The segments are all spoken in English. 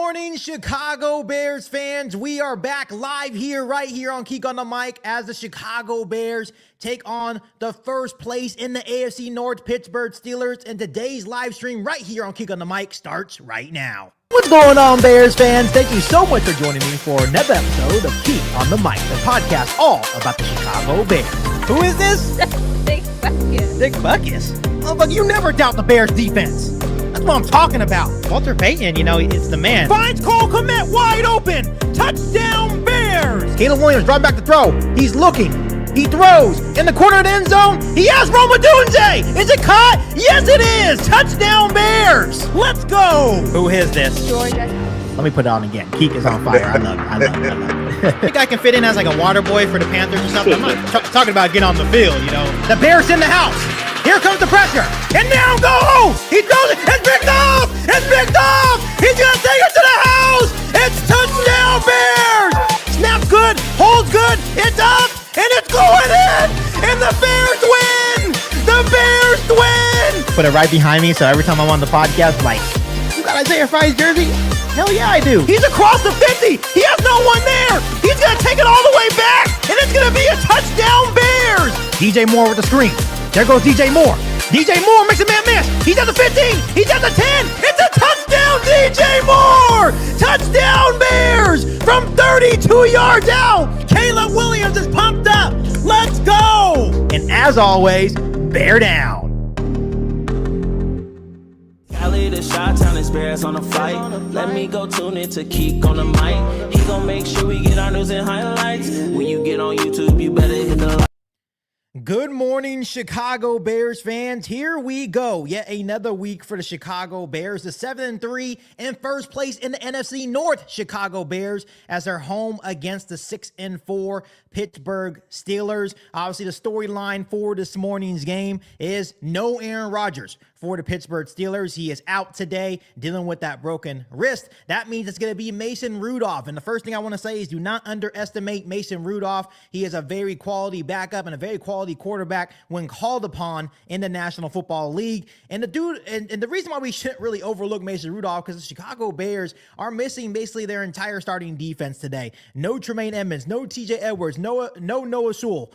morning, Chicago Bears fans. We are back live here, right here on KIEQ on the Mic as the Chicago Bears take on the first place in the AFC North Pittsburgh Steelers. And today's live stream right here on KIEQ on the Mic starts right now. What's going on, Bears fans? Thank you so much for joining me for another episode of KIEQ on the Mic, the podcast all about the Chicago Bears. Who is this? Dick Buckus. Dick Buckus? Oh, but you never doubt the Bears defense. That's what I'm talking about. Walter Payton, it's the man. Finds Cole Kmet wide open. Touchdown Bears. Caleb Williams driving back to throw. He's looking. He throws in the corner of the end zone. He has Roma Dunze. Is it caught? Yes, it is. Touchdown Bears. Let's go. Who is this? Georgia. Let me put it on again. KIEQ is on fire. I love it. I think I can fit in as like a water boy for the Panthers or something. I'm not talking about getting on the field, The Bears in the house. Here comes the pressure. And now go! He throws it. It's picked off! It's picked off! He's going to take it to the house! It's touchdown Bears! Snap good. Holds good. It's up. And it's going in! And the Bears win! The Bears win! Put it right behind me so every time I'm on the podcast, like, you got Isaiah Fry's jersey? Hell yeah, I do. He's across the 50. He has no one there. He's going to take it all the way back. And it's going to be a touchdown Bears. DJ Moore with the screen. There goes DJ Moore. DJ Moore makes a man miss. He's at the 15. He's at the 10. It's a touchdown, DJ Moore. Touchdown Bears from 32 yards out. Caleb Williams is pumped up. Let's go. And as always, bear down. Cali the shot town experience on the flight. Let me go tune in to KIEQ on the mic. He gon' make sure we get our news and highlights. When you get on YouTube, you better hit the like. Good morning, Chicago Bears fans. Here we go. Yet another week for the Chicago Bears. The 7-3 and first place in the NFC North Chicago Bears as they're home against the 6-4 Pittsburgh Steelers. Obviously, the storyline for this morning's game is no Aaron Rodgers for the Pittsburgh Steelers. He is out today dealing with that broken wrist. That means it's going to be Mason Rudolph. And the first thing I want to say is do not underestimate Mason Rudolph. He is a very quality backup and a very quality quarterback when called upon in the National Football League. And the dude, and the reason why we shouldn't really overlook Mason Rudolph, because the Chicago Bears are missing basically their entire starting defense today. No Tremaine Edmonds, no TJ Edwards, no Noah Sewell.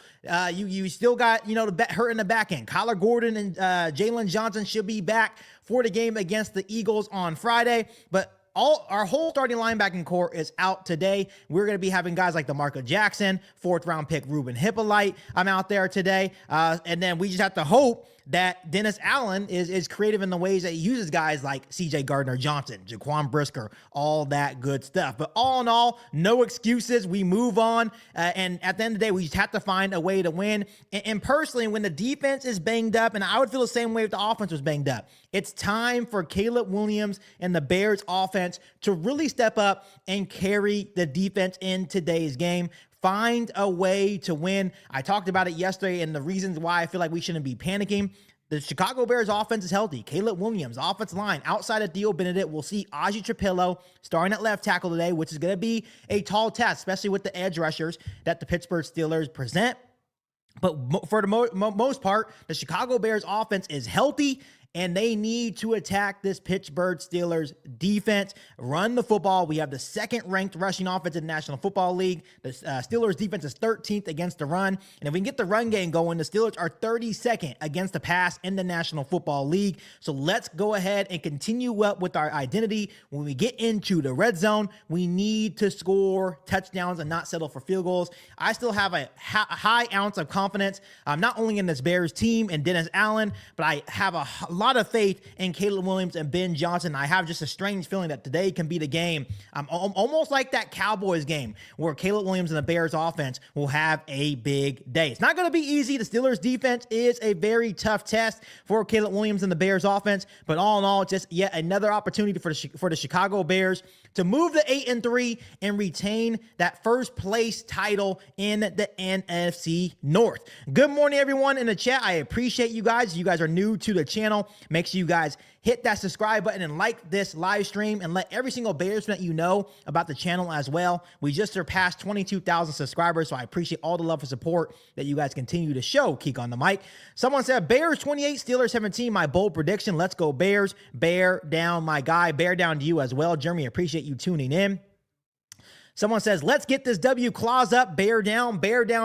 You still got, the hurt in the back end. Kyler Gordon and Jalen Johnson should be back for the game against the Eagles on Friday, but our whole starting linebacking core is out today. We're going to be having guys like DeMarco Jackson, 4th round pick Ruben Hippolyte. I'm out there today. And then we just have to hope that Dennis Allen is creative in the ways that he uses guys like CJ Gardner-Johnson, Jaquan Brisker, all that good stuff. But all in all, no excuses. We move on. And at the end of the day, we just have to find a way to win. And personally, when the defense is banged up, and I would feel the same way if the offense was banged up, it's time for Caleb Williams and the Bears offense to really step up and carry the defense in today's game. Find a way to win. I talked about it yesterday and the reasons why I feel like we shouldn't be panicking. The Chicago Bears offense is healthy. Caleb Williams, offensive line, outside of Theo Benedict, we'll see Aji Trapillo starting at left tackle today, which is going to be a tall task, especially with the edge rushers that the Pittsburgh Steelers present. But for the most part, the Chicago Bears offense is healthy, and they need to attack this Pittsburgh Steelers defense, run the football. We have the 2nd-ranked rushing offense in the National Football League. The Steelers defense is 13th against the run. And if we can get the run game going, the Steelers are 32nd against the pass in the National Football League. So let's go ahead and continue up with our identity. When we get into the red zone, we need to score touchdowns and not settle for field goals. I still have a high ounce of confidence, not only in this Bears team and Dennis Allen, but I have a lot of faith in Caleb Williams and Ben Johnson. I have just a strange feeling that today can be the game. Almost like that Cowboys game where Caleb Williams and the Bears offense will have a big day. It's not going to be easy. The Steelers defense is a very tough test for Caleb Williams and the Bears offense, but all in all, it's just yet another opportunity for the Chicago Bears to move to 8-3 and retain that first place title in the NFC North. Good morning, everyone in the chat. I appreciate you guys. You guys are new to the channel. Make sure you guys hit that subscribe button and like this live stream, and let every single Bears fan that you know about the channel as well. We just surpassed 22,000 subscribers, so I appreciate all the love and support that you guys continue to show. KIEQ on the mic. Someone said Bears 28, Steelers 17. My bold prediction. Let's go Bears. Bear down, my guy. Bear down to you as well, Jeremy. Appreciate you tuning in. Someone says, let's get this W. Claws up. Bear down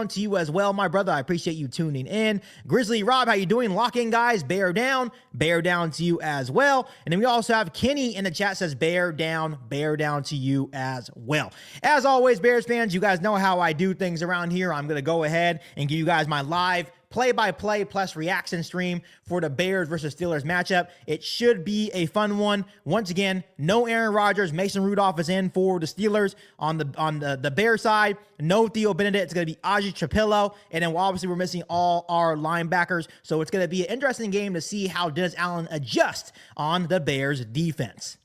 to you as well, my brother. I appreciate you tuning in. Grizzly Rob, how you doing? Lock in, guys. Bear down to you as well. And then we also have Kenny in the chat says, bear down to you as well. As always, Bears fans, you guys know how I do things around here. I'm going to go ahead and give you guys my live play-by-play plus reaction stream for the Bears versus Steelers matchup. It should be a fun one. Once again, no Aaron Rodgers. Mason Rudolph is in for the Steelers. On the Bears side, no Theo Benedict. It's going to be Aji Trapillo. And then obviously we're missing all our linebackers. So it's going to be an interesting game to see how Dennis Allen adjusts on the Bears defense.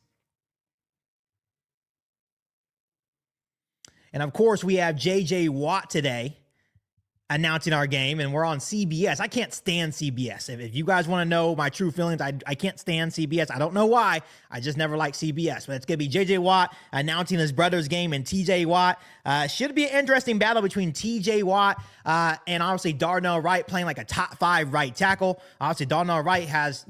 And of course, we have J.J. Watt today announcing our game, and we're on CBS. I can't stand CBS. If you guys want to know my true feelings, I can't stand CBS. I don't know why. I just never liked CBS. But it's going to be J.J. Watt announcing his brother's game, and T.J. Watt. Should be an interesting battle between T.J. Watt and obviously Darnell Wright playing like a top 5 right tackle. Obviously, Darnell Wright has,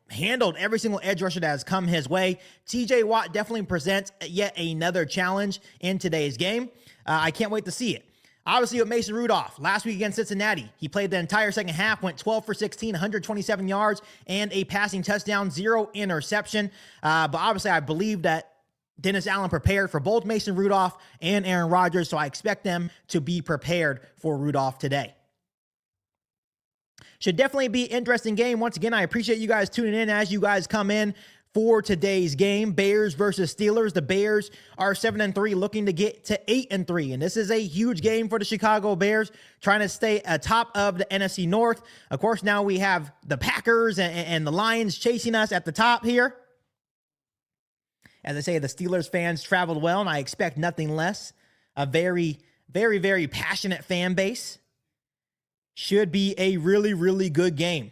handled every single edge rusher that has come his way. T.J. Watt definitely presents yet another challenge in today's game. I can't wait to see it. Obviously, with Mason Rudolph, last week against Cincinnati, he played the entire second half, went 12 for 16, 127 yards, and a passing touchdown, 0 interception. But obviously, I believe that Dennis Allen prepared for both Mason Rudolph and Aaron Rodgers, so I expect them to be prepared for Rudolph today. Should definitely be an interesting game. Once again, I appreciate you guys tuning in as you guys come in for today's game. Bears versus Steelers. The Bears are 7-3, looking to get to 8-3. And this is a huge game for the Chicago Bears, trying to stay atop of the NFC North. Of course, now we have the Packers and the Lions chasing us at the top here. As I say, the Steelers fans traveled well, and I expect nothing less. A very, very, very passionate fan base. Should be a really, really good game.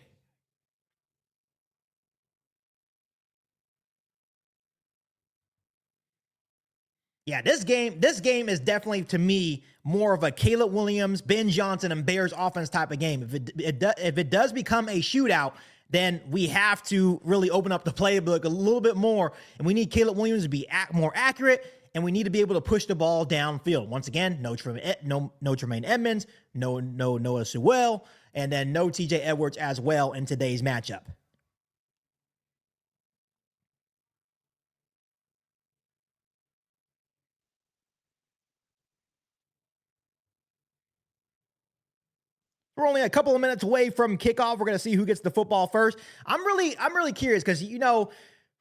Yeah, this game is definitely, to me, more of a Caleb Williams, Ben Johnson, and Bears offense type of game. If it does become a shootout, then we have to really open up the playbook a little bit more, and we need Caleb Williams to be more accurate, and we need to be able to push the ball downfield. Once again, no Tremaine Edmonds, no Noah Sewell, and then no TJ Edwards as well in today's matchup. We're only a couple of minutes away from kickoff. We're going to see who gets the football first. I'm really curious because,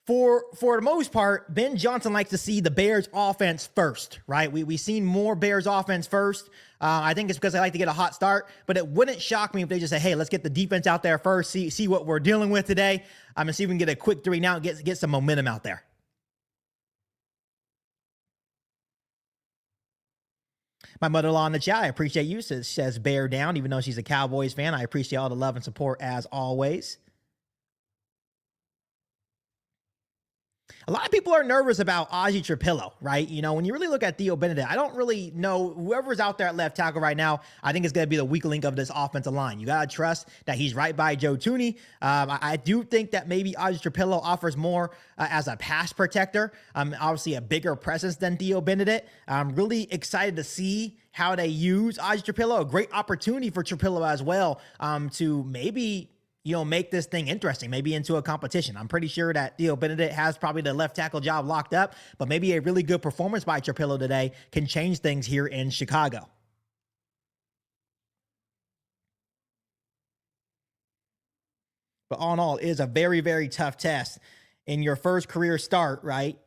for the most part, Ben Johnson likes to see the Bears offense first, right? We've seen more Bears offense first. I think it's because they like to get a hot start, but it wouldn't shock me if they just say, hey, let's get the defense out there first, see what we're dealing with today. I'm going to see if we can get a quick 3 now and get some momentum out there. My mother-in-law in the chat, I appreciate you, says bear down, even though she's a Cowboys fan. I appreciate all the love and support as always. A lot of people are nervous about Aji Trapillo, right? When you really look at Theo Benedict, I don't really know whoever's out there at left tackle right now. I think it's going to be the weak link of this offensive line. You got to trust that he's right by Joe Thuney. I do think that maybe Aji Trapillo offers more as a pass protector. Obviously a bigger presence than Theo Benedict. I'm really excited to see how they use Aji Trapillo. A great opportunity for Trapillo as well to maybe make this thing interesting, maybe into a competition. I'm pretty sure that Theo Benedict has probably the left tackle job locked up, but maybe a really good performance by Trapillo today can change things here in Chicago. But all in all, it is a very, very tough test. In your first career start, right,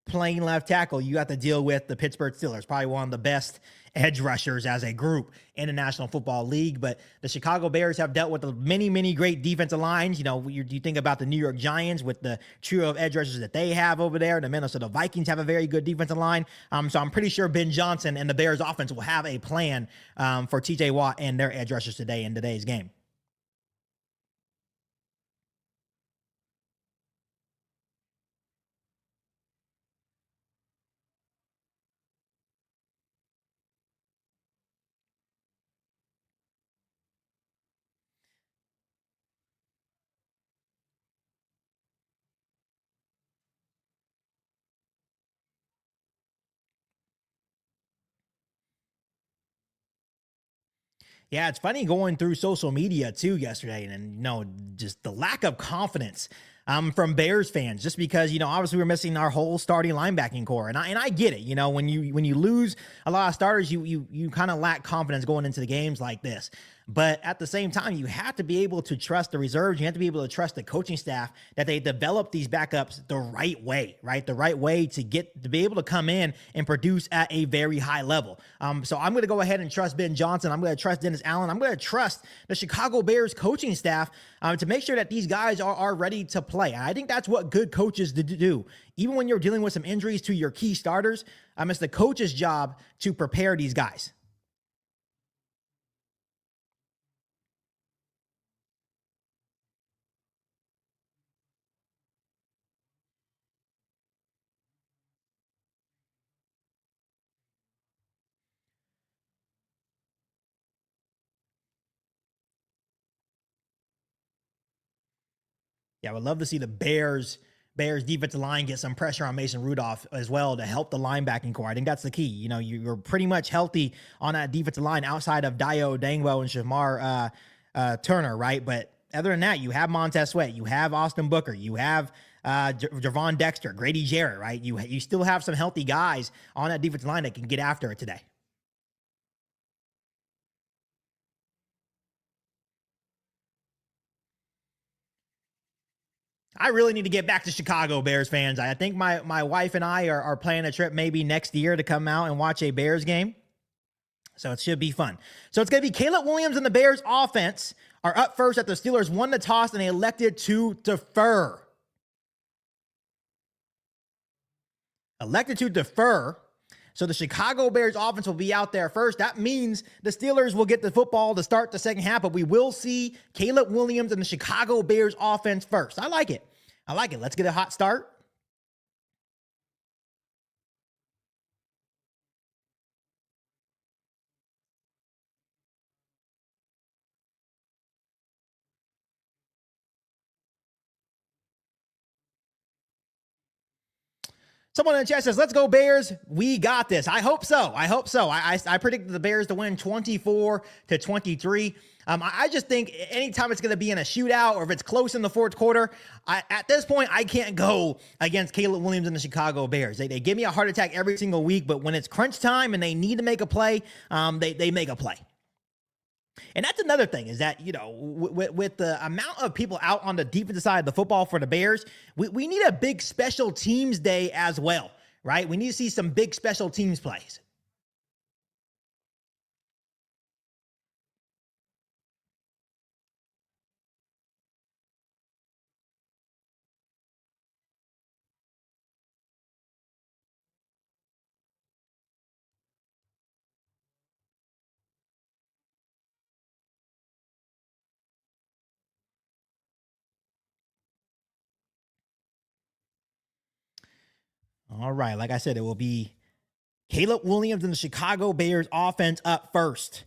playing left tackle, you have to deal with the Pittsburgh Steelers, probably one of the best edge rushers as a group in the National Football League. But the Chicago Bears have dealt with many, many great defensive lines. You think about the New York Giants with the trio of edge rushers that they have over there. The Minnesota Vikings have a very good defensive line. So I'm pretty sure Ben Johnson and the Bears offense will have a plan for TJ Watt and their edge rushers today in today's game. Yeah, it's funny going through social media too yesterday, and just the lack of confidence from Bears fans, just because obviously we're missing our whole starting linebacking core, and I get it. When you lose a lot of starters, you kind of lack confidence going into the games like this. But at the same time, you have to be able to trust the reserves. You have to be able to trust the coaching staff that they develop these backups the right way, right? The right way to be able to come in and produce at a very high level. So I'm going to go ahead and trust Ben Johnson. I'm going to trust Dennis Allen. I'm going to trust the Chicago Bears coaching staff to make sure that these guys are ready to play. And I think that's what good coaches do. Even when you're dealing with some injuries to your key starters, it's the coach's job to prepare these guys. Yeah, I would love to see the Bears defensive line get some pressure on Mason Rudolph as well to help the linebacking core. I think that's the key. You're pretty much healthy on that defensive line outside of Dio Dangwell and Shamar Turner, right? But other than that, you have Montez Sweat, you have Austin Booker, you have Javon Dexter, Grady Jarrett, right? You still have some healthy guys on that defensive line that can get after it today. I really need to get back to Chicago, Bears fans. I think my wife and I are planning a trip maybe next year to come out and watch a Bears game. So it should be fun. So it's going to be Caleb Williams and the Bears offense are up first at the Steelers won the toss and they elected to defer. So the Chicago Bears offense will be out there first. That means the Steelers will get the football to start the second half, but we will see Caleb Williams and the Chicago Bears offense first. I like it. Let's get a hot start. Someone in the chat says, let's go Bears. We got this. I hope so. I predicted the Bears to win 24-23. I just think anytime it's going to be in a shootout or if it's close in the fourth quarter, at this point, I can't go against Caleb Williams and the Chicago Bears. They give me a heart attack every single week, but when it's crunch time and they need to make a play, they make a play. And that's another thing is that, with the amount of people out on the defensive side of the football for the Bears, we need a big special teams day as well, right? We need to see some big special teams plays. All right. Like I said, it will be Caleb Williams and the Chicago Bears offense up first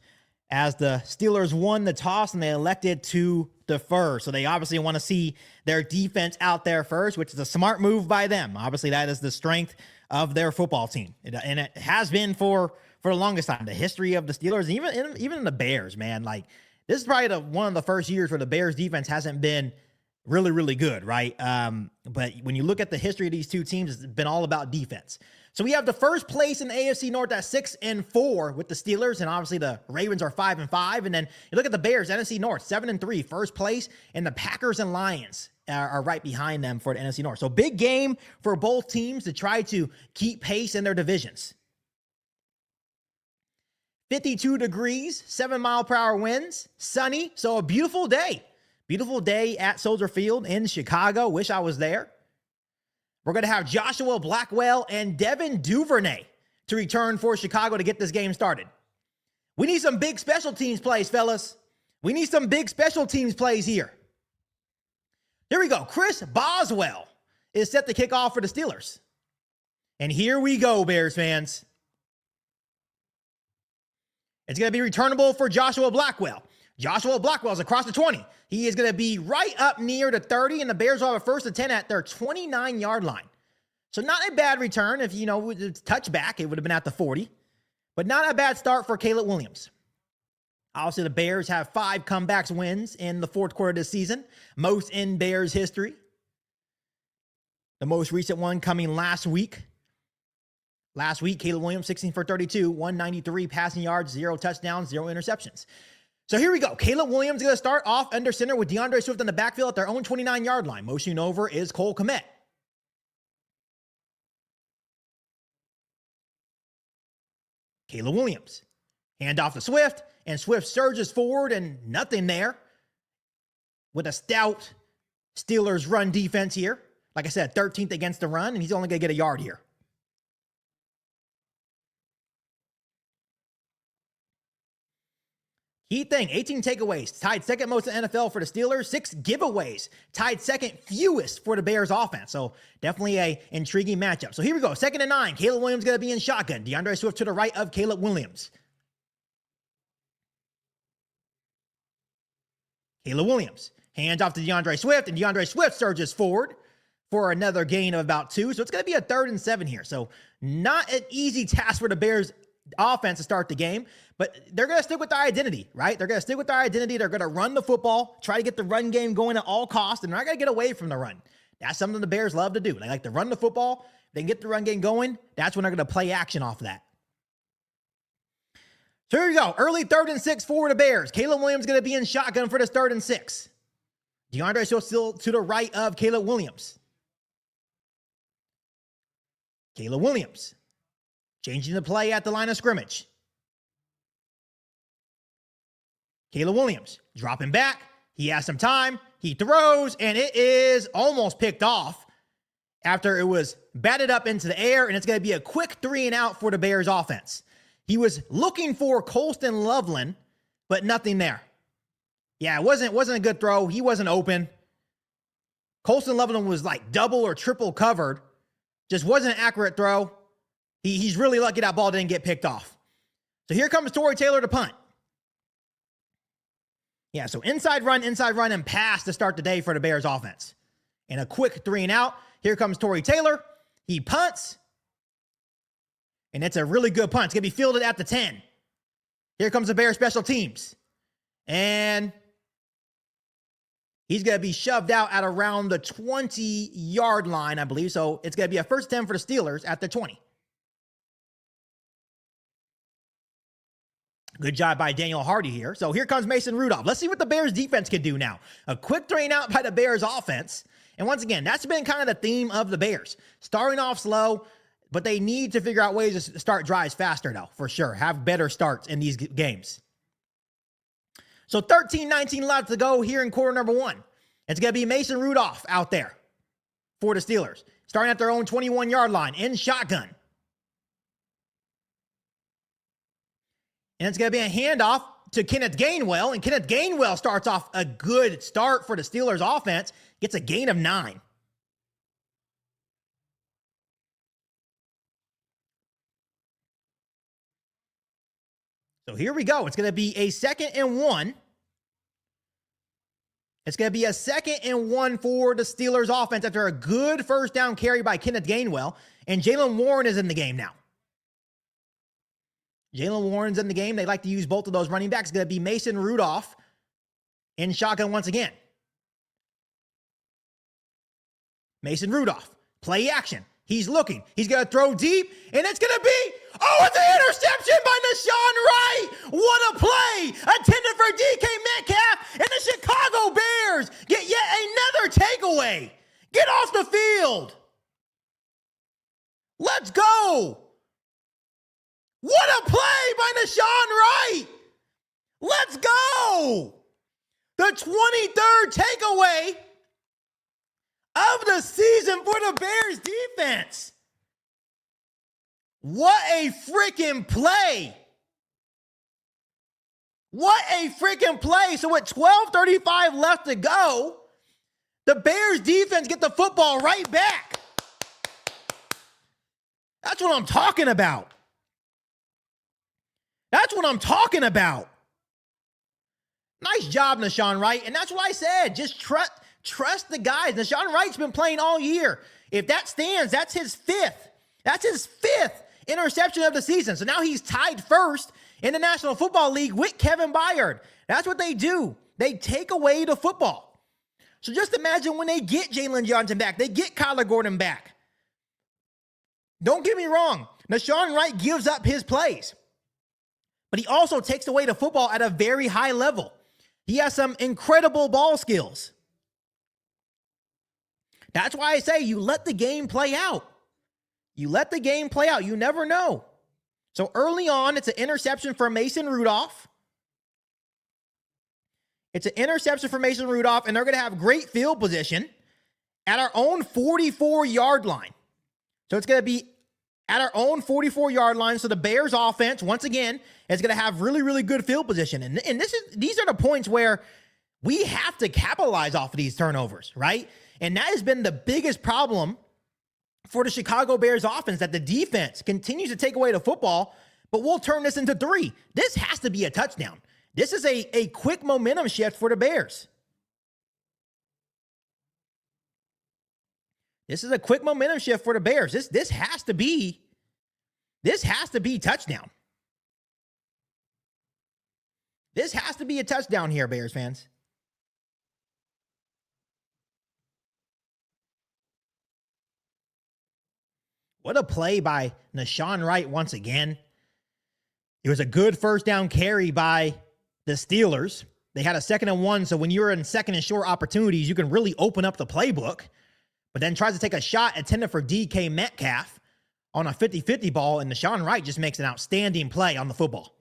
as the Steelers won the toss and they elected to defer. So they obviously want to see their defense out there first, which is a smart move by them. Obviously, that is the strength of their football team. And it has been for the longest time. The history of the Steelers, even the Bears, man. Like, this is probably one of the first years where the Bears defense hasn't been really, really good, right? But when you look at the history of these two teams, it's been all about defense. So we have the first place in the AFC North at 6-4 with the Steelers, and obviously the Ravens are 5-5. And then you look at the Bears, NFC North, 7-3, first place, and the Packers and Lions are right behind them for the NFC North. So big game for both teams to try to keep pace in their divisions. 52 degrees, 7-mile-per-hour winds, sunny, so a beautiful day. Beautiful day at Soldier Field in Chicago. Wish I was there. We're going to have Joshua Blackwell and Devin Duvernay to return for Chicago to get this game started. We need some big special teams plays, fellas. We need some big special teams plays here. Here we go. Chris Boswell is set to kick off for the Steelers. And here we go, Bears fans. It's going to be returnable for Joshua Blackwell. Joshua Blackwell's across the 20. He is going to be right up near the 30, and the Bears will have a first and 10 at their 29-yard line. So not a bad return. If, touchback, it would have been at the 40. But not a bad start for Caleb Williams. Obviously, the Bears have 5 comebacks wins in the fourth quarter of this season, most in Bears history. The most recent one coming last week. Last week, Caleb Williams, 16 for 32, 193 passing yards, 0 touchdowns, 0 interceptions. So here we go. Caleb Williams is going to start off under center with DeAndre Swift in the backfield at their own 29-yard line. Motioning over is Cole Kmet. Caleb Williams. Hand off to Swift, and Swift surges forward, and nothing there with a stout Steelers run defense here. Like I said, 13th against the run, and he's only going to get a yard here. Key thing, 18 takeaways, tied second most in the NFL for the Steelers, 6 giveaways, tied second fewest for the Bears offense. So definitely a intriguing matchup. So here we go, 2nd and 9. Caleb Williams going to be in shotgun. DeAndre Swift to the right of Caleb Williams. Caleb Williams, hands off to DeAndre Swift, and DeAndre Swift surges forward for another gain of about 2. So it's going to be a 3rd and 7 here. So not an easy task for the Bears offense to start the game, but they're going to stick with their identity, right? They're going to stick with their identity. They're going to run the football, try to get the run game going at all costs, and they're not going to get away from the run. That's something the Bears love to do. They like to run the football. They can get the run game going. That's when they're going to play action off of that. So here we go. Early 3rd and 6 for the Bears. Caleb Williams going to be in shotgun for this 3rd and 6. DeAndre Swift still to the right of Caleb Williams. Caleb Williams changing the play at the line of scrimmage. Caleb Williams dropping back. He has some time. He throws, and it is almost picked off after it was batted up into the air, and it's going to be a quick 3 and out for the Bears offense. He was looking for Colston Loveland, but nothing there. Yeah, it wasn't a good throw. He wasn't open. Colston Loveland was like double or triple covered. Just wasn't an accurate throw. He's really lucky that ball didn't get picked off. So here comes Tory Taylor to punt. Yeah, so inside run, and pass to start the day for the Bears offense. And a quick 3 and out. Here comes Tory Taylor. He punts. And it's a really good punt. It's going to be fielded at the 10. Here comes the Bears special teams. And he's going to be shoved out at around the 20-yard line, I believe. So it's going to be a 1st 10 for the Steelers at the 20. Good job by Daniel Hardy here. So here comes Mason Rudolph. Let's see what the Bears defense can do now. A quick 3 and out by the Bears offense. And once again, that's been kind of the theme of the Bears. Starting off slow, but they need to figure out ways to start drives faster though, for sure. Have better starts in these games. So 13-19 left to go here in quarter number 1. It's going to be Mason Rudolph out there for the Steelers. Starting at their own 21-yard line in shotgun. And it's going to be a handoff to Kenneth Gainwell. And Kenneth Gainwell starts off a good start for the Steelers offense. Gets a gain of 9. So here we go. It's going to be a 2nd and 1. It's going to be a 2nd and 1 for the Steelers offense after a good 1st down carry by Kenneth Gainwell. And Jaylen Warren is in the game now. Jaylen Warren's in the game. They like to use both of those running backs. It's going to be Mason Rudolph in shotgun once again. Mason Rudolph, play action. He's looking. He's going to throw deep, and it's going to be, it's an interception by Nashawn Wright. What a play. Intended for DK Metcalf, and the Chicago Bears get yet another takeaway. Get off the field. Let's go. What a play by Nashawn Wright. Let's go. The 23rd takeaway of the season for the Bears defense. What a freaking play. What a freaking play. So with 12:35 left to go, the Bears defense get the football right back. That's what I'm talking about. That's what I'm talking about. Nice job, Nashawn Wright. And that's what I said. Just trust the guys. Nashawn Wright's been playing all year. If that stands, that's his 5th. That's his 5th interception of the season. So now he's tied first in the National Football League with Kevin Byard. That's what they do. They take away the football. So just imagine when they get Jalen Johnson back, they get Kyler Gordon back. Don't get me wrong. Nashawn Wright gives up his plays, but he also takes away the football at a very high level. He has some incredible ball skills. That's why I say you let the game play out. You let the game play out. You never know. So early on, it's an interception for Mason Rudolph. It's an interception for Mason Rudolph, and they're going to have great field position at our own 44-yard line. So it's going to be at our own 44-yard line. So the Bears offense, once again, is going to have really, really good field position. And these are the points where we have to capitalize off of these turnovers, right? And that has been the biggest problem for the Chicago Bears offense, that the defense continues to take away the football, but we'll turn this into 3. This has to be a touchdown. This is a quick momentum shift for the Bears. This is a quick momentum shift for the Bears. This has to be touchdown. This has to be a touchdown here, Bears fans. What a play by Nashawn Wright once again. It was a good first down carry by the Steelers. They had a 2nd and 1, so when you're in 2nd and short opportunities, you can really open up the playbook. But then tries to take a shot intended for DK Metcalf on a 50-50 ball, and Nashawn Wright just makes an outstanding play on the football.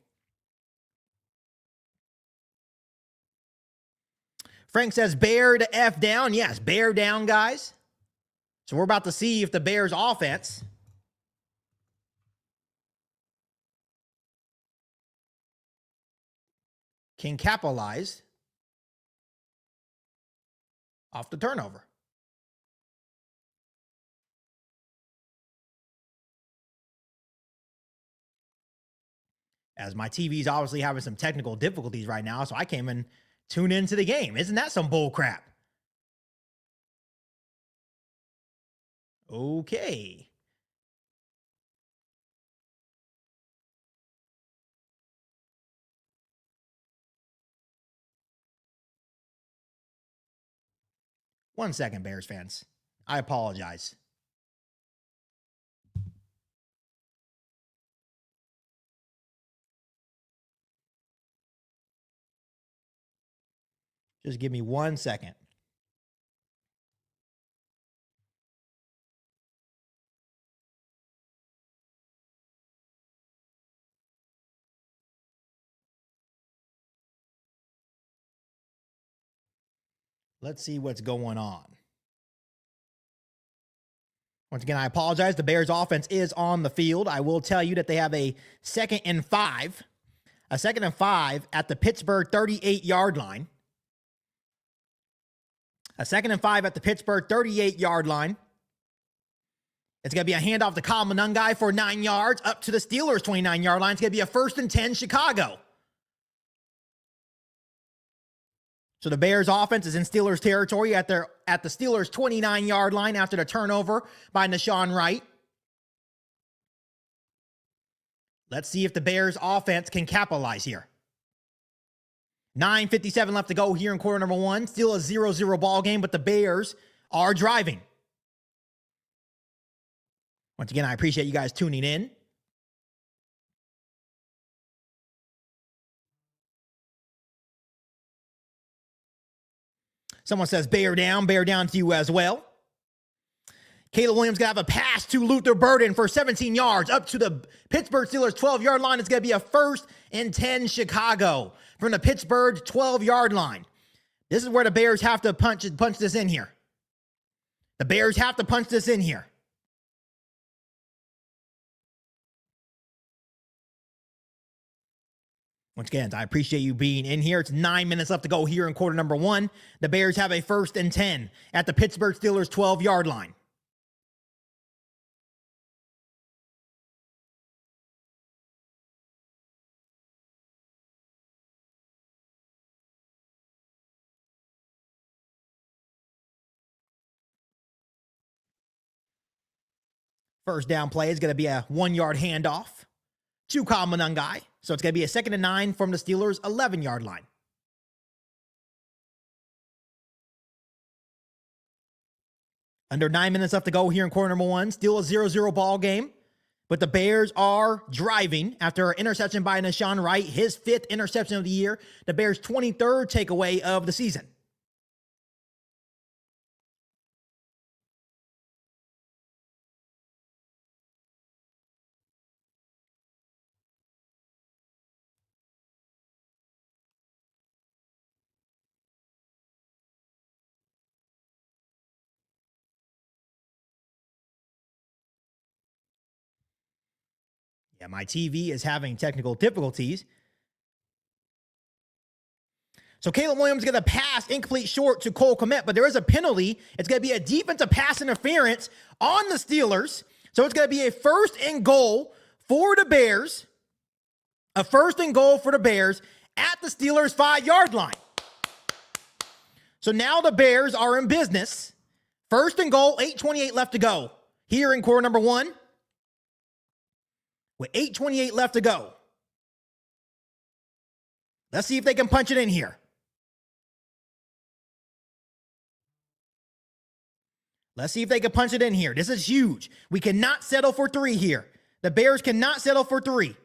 Frank says, bear to F down. Yes, bear down, guys. So we're about to see if the Bears offense can capitalize off the turnover. As my TV's obviously having some technical difficulties right now, so I came and tuned into the game. Isn't that some bull crap? Okay. One second, Bears fans. I apologize. Just give me 1 second. Let's see what's going on. Once again, I apologize. The Bears offense is on the field. I will tell you that they have a 2nd and 5. A 2nd and 5 at the Pittsburgh 38-yard line. A 2nd and 5 at the Pittsburgh 38-yard line. It's going to be a handoff to Kyle Monangai for 9 yards up to the Steelers' 29-yard line. It's going to be a 1st and 10 Chicago. So the Bears offense is in Steelers territory at the Steelers' 29-yard line after the turnover by Nashawn Wright. Let's see if the Bears offense can capitalize here. 9:57 left to go here in quarter number 1. Still a 0-0 ball game, but the Bears are driving. Once again, I appreciate you guys tuning in. Someone says, bear down to you as well. Caleb Williams going to have a pass to Luther Burden for 17 yards up to the Pittsburgh Steelers 12-yard line. It's going to be a 1st and 10 Chicago from the Pittsburgh 12-yard line. This is where the Bears have to punch this in here. The Bears have to punch this in here. Once again, I appreciate you being in here. It's 9 minutes left to go here in quarter number 1. The Bears have a 1st and 10 at the Pittsburgh Steelers 12-yard line. First down play is going to be a 1-yard handoff to Kyle Monangai. So it's going to be a 2nd and 9 from the Steelers' 11-yard line. Under 9 minutes left to go here in quarter number 1. Still a 0-0 ball game. But the Bears are driving after an interception by Nashawn Wright, his 5th interception of the year. The Bears' 23rd takeaway of the season. Yeah, my TV is having technical difficulties. So Caleb Williams is going to pass incomplete short to Cole Kmet, but there is a penalty. It's going to be a defensive pass interference on the Steelers. So it's going to be a 1st and goal for the Bears. A 1st and goal for the Bears at the Steelers' 5-yard line. So now the Bears are in business. 1st and goal, 8:28 left to go here in quarter number 1. With 8:28 left to go. Let's see if they can punch it in here. Let's see if they can punch it in here. This is huge. We cannot settle for 3 here. The Bears cannot settle for 3.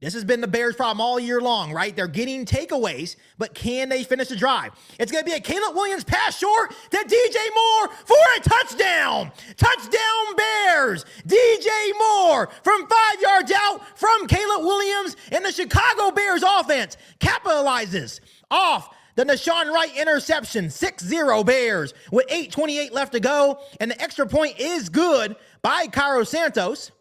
This has been the Bears' problem all year long, right? They're getting takeaways, but can they finish the drive? It's going to be a Caleb Williams pass short to DJ Moore for a touchdown. Touchdown Bears. DJ Moore from 5 yards out from Caleb Williams, and the Chicago Bears offense capitalizes off the Nashawn Wright interception. 6-0 Bears with 8:28 left to go, and the extra point is good by Cairo Santos.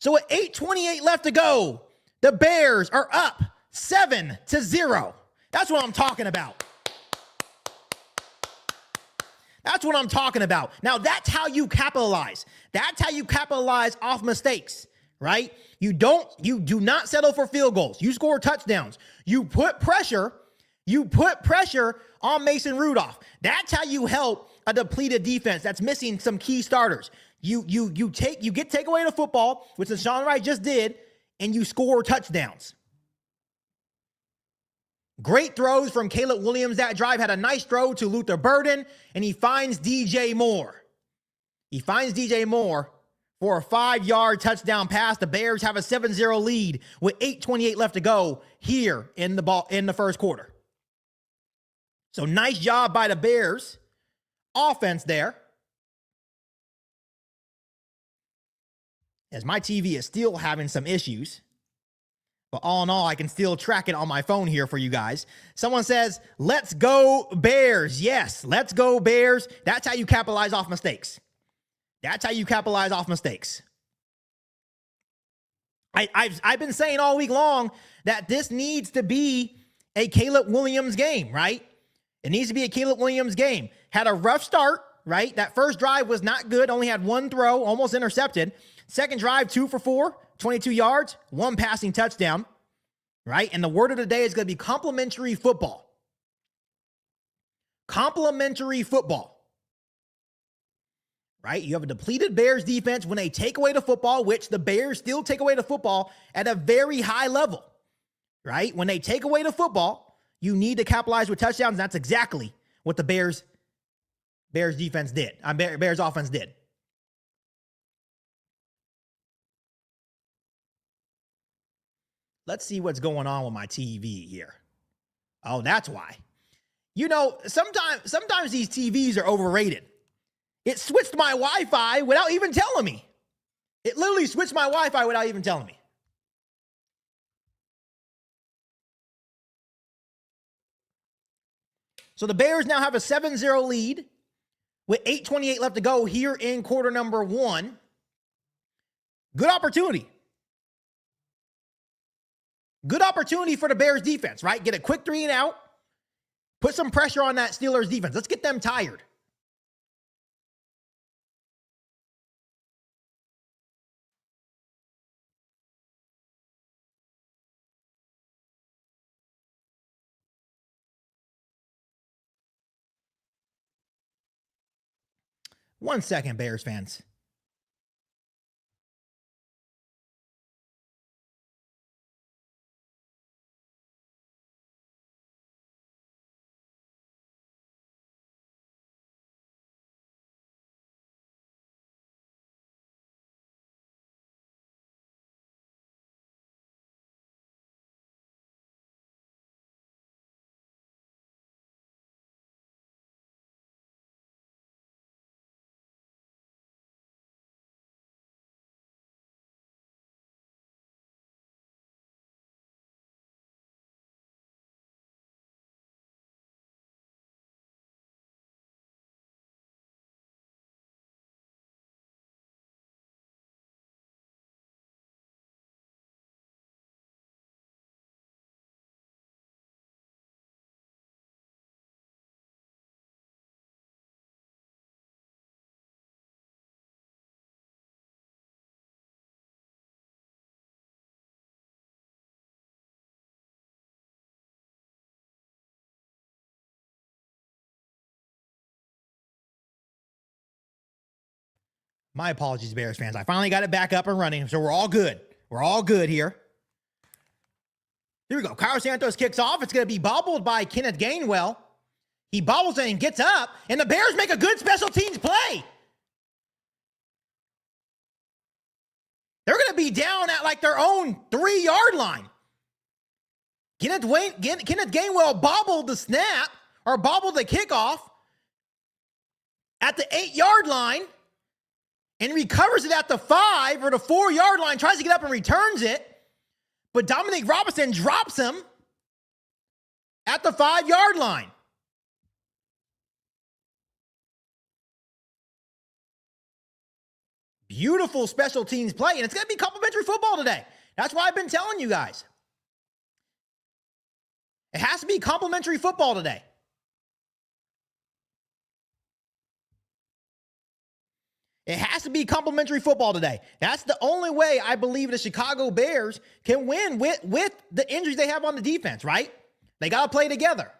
So with 8:28 left to go, the Bears are up 7-0. That's what I'm talking about. That's what I'm talking about. Now, that's how you capitalize. That's how you capitalize off mistakes, right? You do not settle for field goals. You score touchdowns. You put pressure on Mason Rudolph. That's how you help a depleted defense that's missing some key starters. You take away the football, which Nashawn Wright just did, and you score touchdowns. Great throws from Caleb Williams that drive. Had a nice throw to Luther Burden, and he finds DJ Moore. He finds DJ Moore for a 5-yard touchdown pass. The Bears have a 7-0 lead with 8:28 left to go here in the first quarter. So nice job by the Bears offense there. As my TV is still having some issues. But all in all, I can still track it on my phone here for you guys. Someone says, let's go Bears. Yes, let's go Bears. That's how you capitalize off mistakes. That's how you capitalize off mistakes. I've been saying all week long that this needs to be a Caleb Williams game, right? It needs to be a Caleb Williams game. Had a rough start, right? That first drive was not good. Only had 1 throw, almost intercepted. Second drive, 2 for 4, 22 yards, 1 passing touchdown, right? And the word of the day is going to be complementary football. Complementary football, right? You have a depleted Bears defense when they take away the football, which the Bears still take away the football at a very high level, right? When they take away the football, you need to capitalize with touchdowns. And that's exactly what the Bears defense did. Bears offense did. Let's see what's going on with my TV here. Oh, that's why. You know, sometimes these TVs are overrated. It switched my Wi-Fi without even telling me. It literally switched my Wi-Fi without even telling me. So the Bears now have a 7-0 lead with 8:28 left to go here in quarter number 1. Good opportunity. Good opportunity for the Bears defense, right? Get a quick 3 and out. Put some pressure on that Steelers defense. Let's get them tired. One second, Bears fans. My apologies, Bears fans. I finally got it back up and running, so we're all good. We're all good here. Here we go. Carlos Santos kicks off. It's going to be bobbled by Kenneth Gainwell. He bobbles it and gets up, and the Bears make a good special teams play. They're going to be down at like their own 3-yard line. Kenneth Gainwell bobbled the snap, or bobbled the kickoff at the 8-yard line and recovers it at the 5 or the 4-yard line, tries to get up and returns it, but Dominic Robinson drops him at the 5-yard line. Beautiful special teams play, and it's going to be complimentary football today. That's why I've been telling you guys. It has to be complimentary football today. It has to be complimentary football today. That's the only way I believe the Chicago Bears can win with the injuries they have on the defense, right? They got to play together.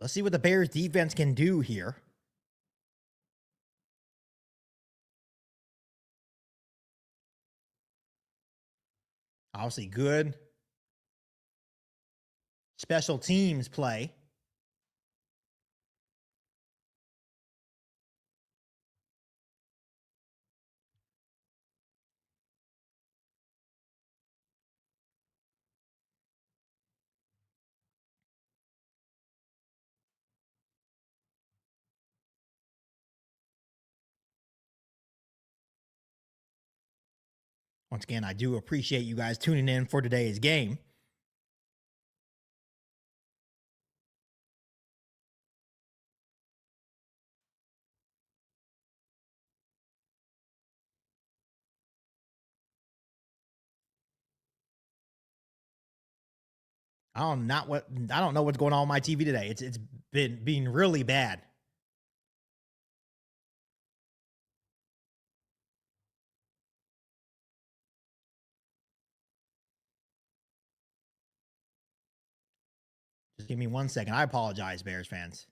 Let's see what the Bears defense can do here. Obviously, good special teams play. Once again, I do appreciate you guys tuning in for today's game. I don't know what's going on with my TV today. It's been being really bad. Just give me 1 second. I apologize, Bears fans.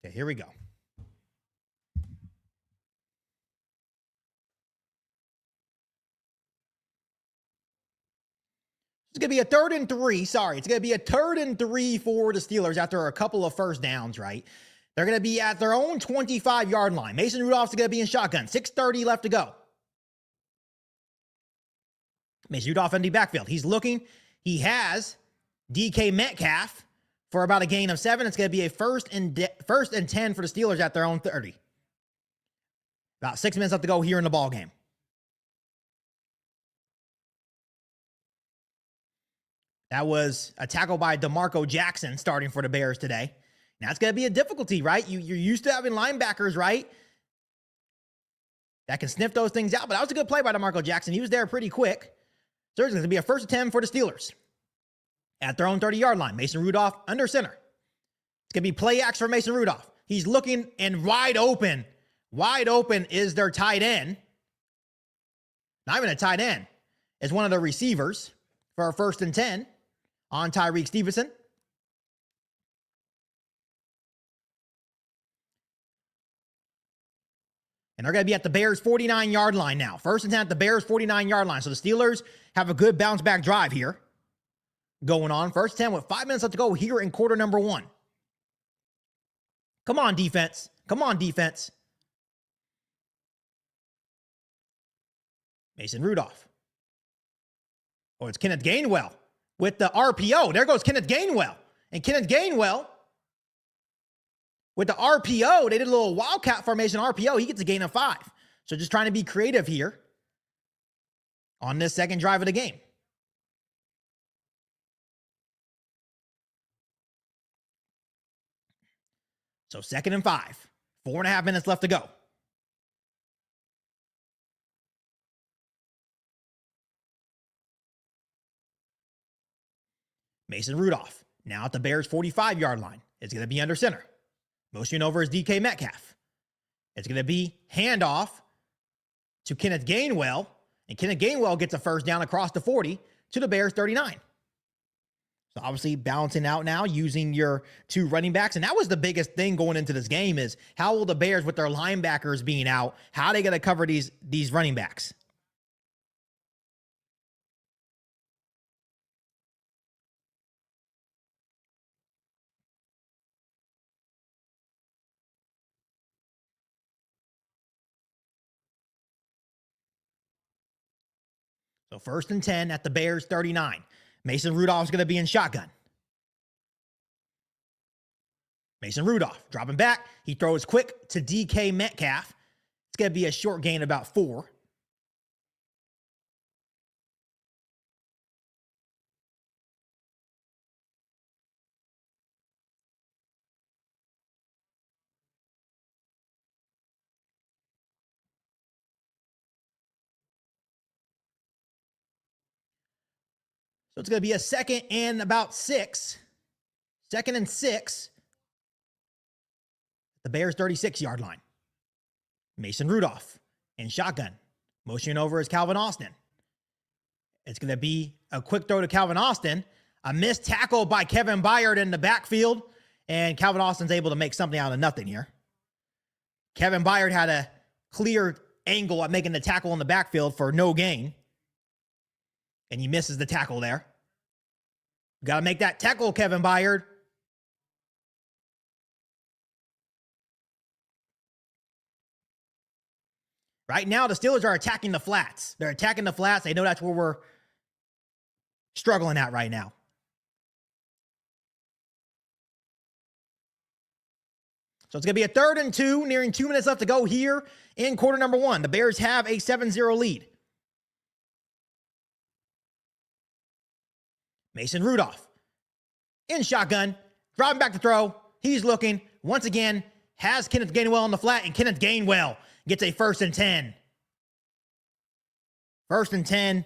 Okay, here we go. It's going to be a 3rd and 3. Sorry, it's going to be a 3rd and 3 for the Steelers after a couple of first downs, right? They're going to be at their own 25-yard line. Mason Rudolph's going to be in shotgun. 6:30 left to go. Mason Rudolph empty backfield. He's looking. He has DK Metcalf for about a gain of 7. It's going to be a first and 10 for the Steelers at their own 30. About 6 minutes left to go here in the ball game. That was a tackle by DeMarco Jackson starting for the Bears today. Now it's going to be a difficulty, right? You're used to having linebackers, right, that can sniff those things out. But that was a good play by DeMarco Jackson. He was there pretty quick. So it's going to be a 1st and 10 for the Steelers at their own 30-yard line. Mason Rudolph under center. It's going to be play action for Mason Rudolph. He's looking and wide open. Wide open is their tight end. Not even a tight end. It's one of the receivers for a 1st and 10 on Tyreek Stevenson. And they're going to be at the Bears' 49-yard line now. 1st and 10 at the Bears' 49-yard line. So the Steelers have a good bounce-back drive here going on. 1st and 10 with 5 minutes left to go here in quarter number 1. Come on, defense. Come on, defense. Mason Rudolph. Oh, it's Kenneth Gainwell with the RPO. There goes Kenneth Gainwell. And Kenneth Gainwell, with the RPO, they did a little wildcat formation RPO. He gets a gain of 5. So just trying to be creative here on this second drive of the game. So 2nd and 5. 4.5 minutes left to go. Mason Rudolph, now at the Bears' 45-yard line. It's going to be under center. Motion over is DK Metcalf. It's going to be handoff to Kenneth Gainwell, and Kenneth Gainwell gets a first down across the 40 to the Bears' 39. So obviously balancing out now using your two running backs. And that was the biggest thing going into this game is how will the Bears, with their linebackers being out, how are they going to cover these running backs? So 1st and 10 at the Bears' 39. Mason Rudolph's going to be in shotgun. Mason Rudolph dropping back. He throws quick to DK Metcalf. It's going to be a short gain, about 4. So it's going to be a 2nd and about 6. 2nd and 6. The Bears' 36-yard line. Mason Rudolph in shotgun. Motion over is Calvin Austin. It's going to be a quick throw to Calvin Austin. A missed tackle by Kevin Byard in the backfield. And Calvin Austin's able to make something out of nothing here. Kevin Byard had a clear angle at making the tackle in the backfield for no gain. And he misses the tackle there. Got to make that tackle, Kevin Byard. Right now, the Steelers are attacking the flats. They're attacking the flats. They know that's where we're struggling at right now. So it's going to be a 3rd and 2, nearing 2 minutes left to go here in quarter number 1. The Bears have a 7-0 lead. Mason Rudolph in shotgun, dropping back to throw. He's looking once again, has Kenneth Gainwell on the flat, and Kenneth Gainwell gets a 1st and 10. 1st and 10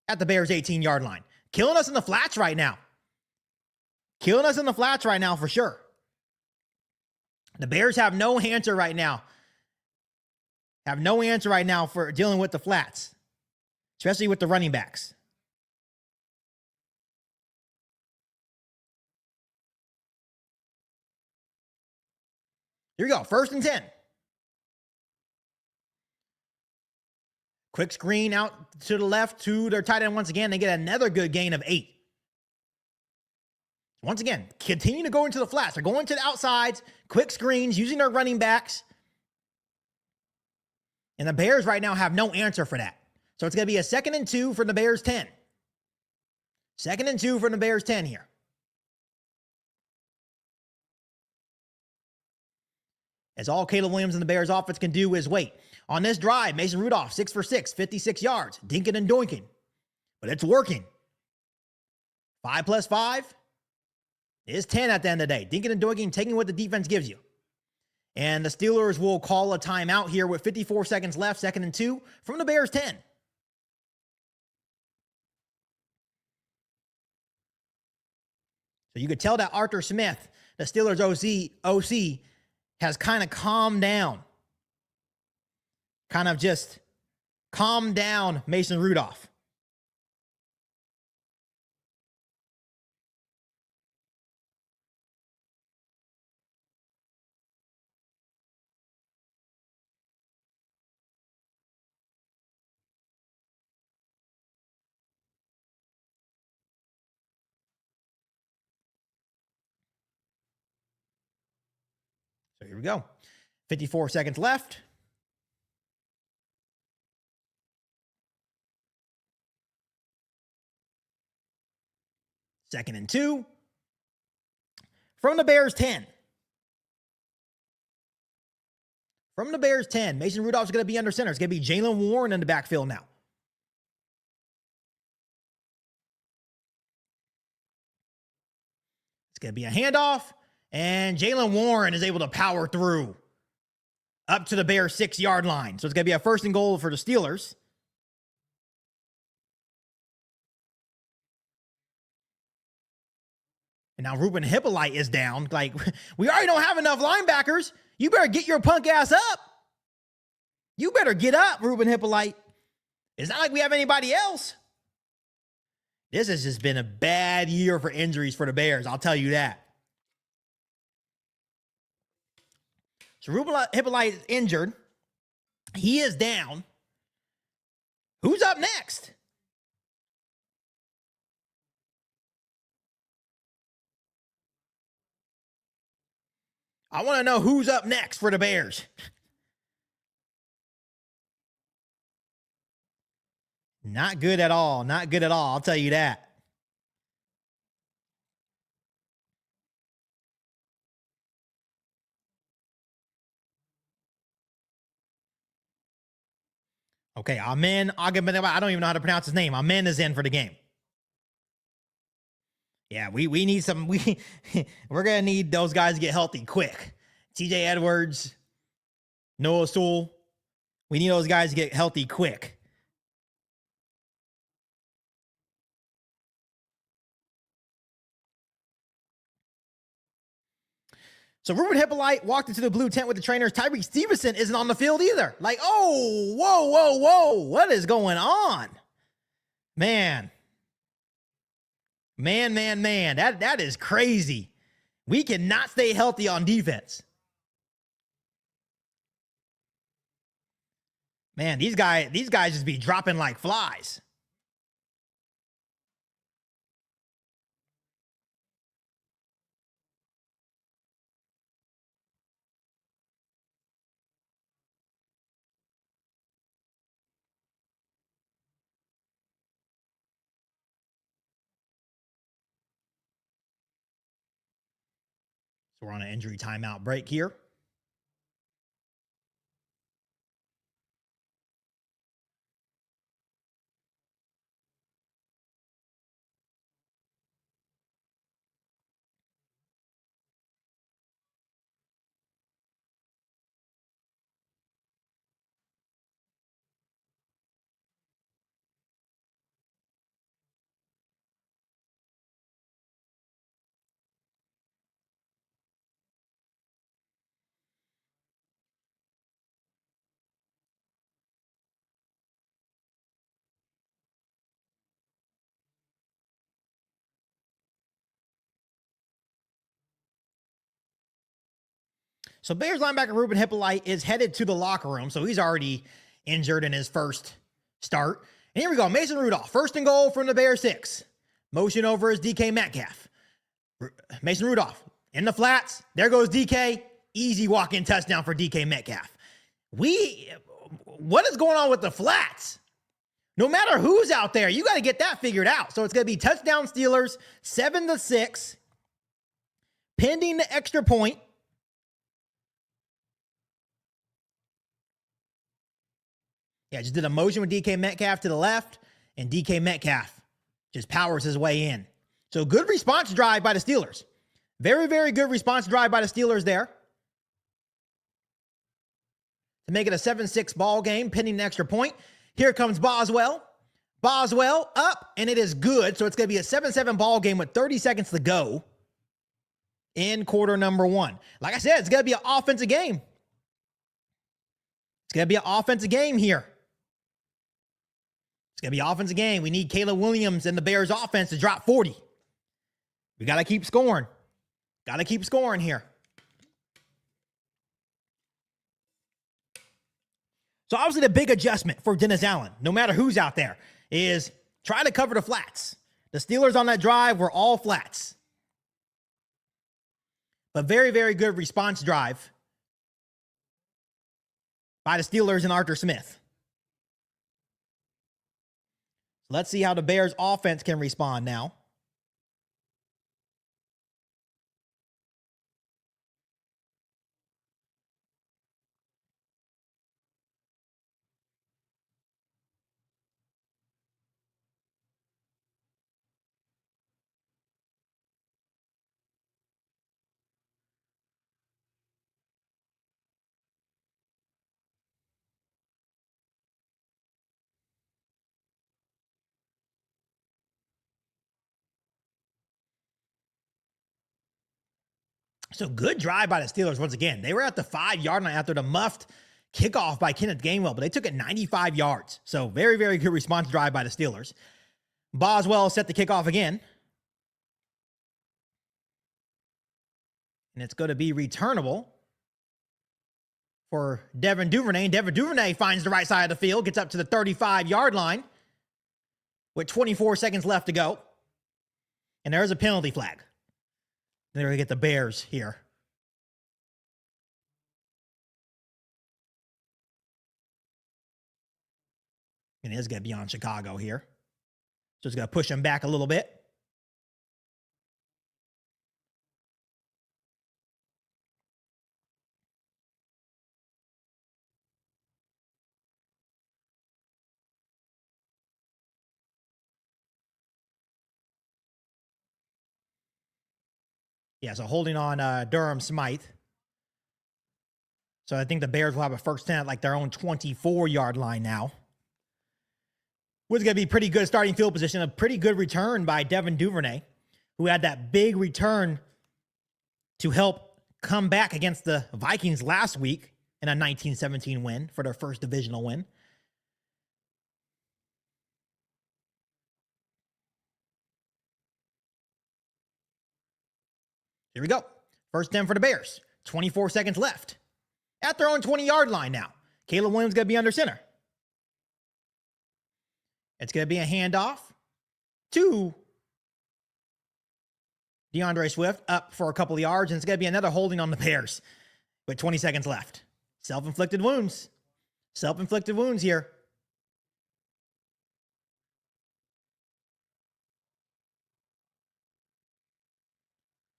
at the Bears' 18-yard line. Killing us in the flats right now. Killing us in the flats right now for sure. The Bears have no answer right now. Have no answer right now for dealing with the flats, especially with the running backs. Here we go. 1st and 10. Quick screen out to the left to their tight end once again. They get another good gain of 8. Once again, continue to go into the flats. They're going to the outsides, quick screens, using their running backs. And the Bears right now have no answer for that. So it's going to be a 2nd and 2 from the Bears' 10. 2nd and 2 from the Bears' 10 here. As all Caleb Williams and the Bears offense can do is wait. On this drive, Mason Rudolph, 6 for 6, 56 yards. Dinking and doinking. But it's working. 5 plus 5 is 10 at the end of the day. Dinking and doinking, taking what the defense gives you. And the Steelers will call a timeout here with 54 seconds left, 2nd and 2 from the Bears' 10. So you could tell that Arthur Smith, the Steelers OC has kind of calmed down. Kind of just calmed down Mason Rudolph. So here we go. 54 seconds left. Second and 2 from the Bears' 10. From the Bears' 10, Mason Rudolph's going to be under center. It's going to be Jaylen Warren in the backfield now. It's going to be a handoff, and Jaylen Warren is able to power through up to the Bears' 6-yard line. So it's going to be a 1st and goal for the Steelers. And now Ruben Hippolyte is down. Like, we already don't have enough linebackers. You better get your punk ass up. You better get up, Ruben Hippolyte. It's not like we have anybody else. This has just been a bad year for injuries for the Bears. I'll tell you that. So Ruben Hippolyte is injured. He is down. Who's up next? I want to know who's up next for the Bears. Not good at all. Not good at all. I'll tell you that. Okay, Amen Agabene, I don't even know how to pronounce his name. Amen is in for the game. Yeah, we need some. We're gonna need those guys to get healthy quick. TJ Edwards, Noah Sewell. We need those guys to get healthy quick. So Ruben Hippolyte walked into the blue tent with the trainers. Tyreek Stevenson isn't on the field either. Like, oh, whoa. What is going on? Man. That is crazy. We cannot stay healthy on defense. Man, these guys just be dropping like flies. So we're on an injury timeout break here. So Bears linebacker Ruben Hippolyte is headed to the locker room. So he's already injured in his first start. And here we go. Mason Rudolph, first and goal from the Bears 6. Motion over is DK Metcalf. Mason Rudolph in the flats. There goes DK. Easy walk-in touchdown for DK Metcalf. What is going on with the flats? No matter who's out there, you got to get that figured out. So it's going to be touchdown Steelers, 7-6, pending the extra point. Yeah, just did a motion with DK Metcalf to the left, and DK Metcalf just powers his way in. So good response drive by the Steelers. Very, very good response drive by the Steelers there to make it a 7-6 ball game, pending the extra point. Here comes Boswell. Boswell up, and it is good. So it's going to be a 7-7 ball game with 30 seconds to go in quarter number 1. Like I said, it's going to be an offensive game. It's going to be an offensive game here. It's going to be an offensive game. We need Caleb Williams and the Bears offense to drop 40. We got to keep scoring. Got to keep scoring here. So obviously the big adjustment for Dennis Allen, no matter who's out there, is try to cover the flats. The Steelers on that drive were all flats. But very, very good response drive by the Steelers and Arthur Smith. Let's see how the Bears offense can respond now. So good drive by the Steelers once again. They were at the 5-yard line after the muffed kickoff by Kenneth Gainwell, but they took it 95 yards. So very, very good response drive by the Steelers. Boswell set the kickoff again. And it's going to be returnable for Devin Duvernay. Devin Duvernay finds the right side of the field, gets up to the 35-yard line with 24 seconds left to go. And there's a penalty flag. They're going to get the Bears here. And it's going to be on Chicago here. So it's going to push them back a little bit. Yeah, so holding on Durham Smythe. So I think the Bears will have a first 10 at like their own 24-yard line now. Was going to be pretty good starting field position. A pretty good return by Devin Duvernay, who had that big return to help come back against the Vikings last week in a 19-17 win for their first divisional win. Here we go. First 10 for the Bears. 24 seconds left. At their own 20-yard line now. Caleb Williams going to be under center. It's going to be a handoff to DeAndre Swift up for a couple of yards, and it's going to be another holding on the Bears with 20 seconds left. Self-inflicted wounds. Self-inflicted wounds here.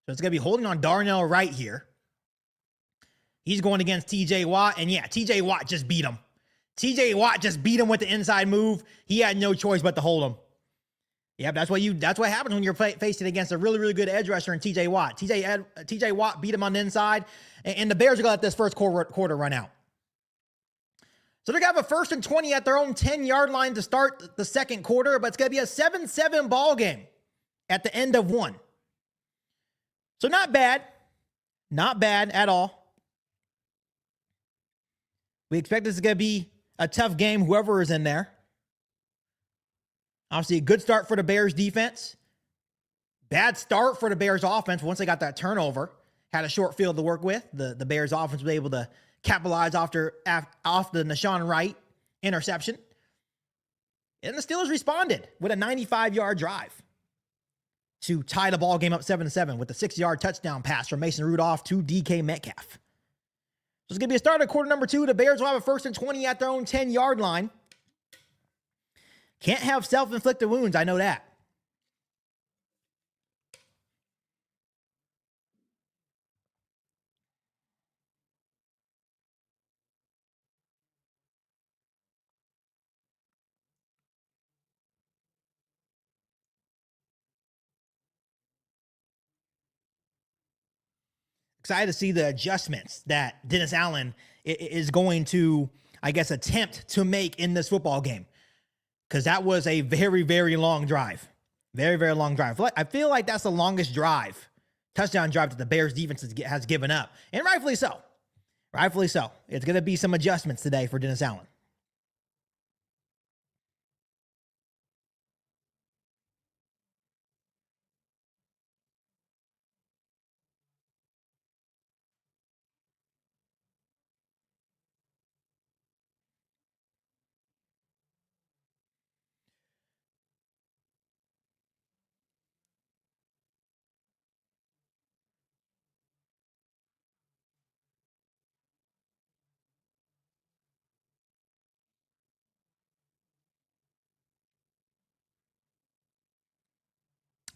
So it's going to be holding on Darnell Wright here. He's going against TJ Watt, and yeah, TJ Watt just beat him. TJ Watt just beat him with the inside move. He had no choice but to hold him. Yeah, that's what happens when you're facing against a really, really good edge rusher in TJ Watt. TJ Watt beat him on the inside, and the Bears are going to let this first quarter run out. So they're going to have a first and 20 at their own 10-yard line to start the second quarter, but it's going to be a 7-7 ball game at the end of one. So not bad. Not bad at all. We expect this is going to be a tough game, whoever is in there. Obviously, a good start for the Bears defense. Bad start for the Bears offense once they got that turnover. Had a short field to work with. The Bears offense was able to capitalize off the Nashawn Wright interception. And the Steelers responded with a 95-yard drive to tie the ball game up 7-7 with a 6-yard touchdown pass from Mason Rudolph to DK Metcalf. So it's going to be a start of quarter number 2. The Bears will have a first and 20 at their own 10-yard line. Can't have self-inflicted wounds, I know that. Excited to see the adjustments that Dennis Allen is going to, I guess, attempt to make in this football game. Because that was a very, very long drive. Very, very long drive. I feel like that's the longest touchdown drive that the Bears defense has given up. And rightfully so. Rightfully so. It's going to be some adjustments today for Dennis Allen.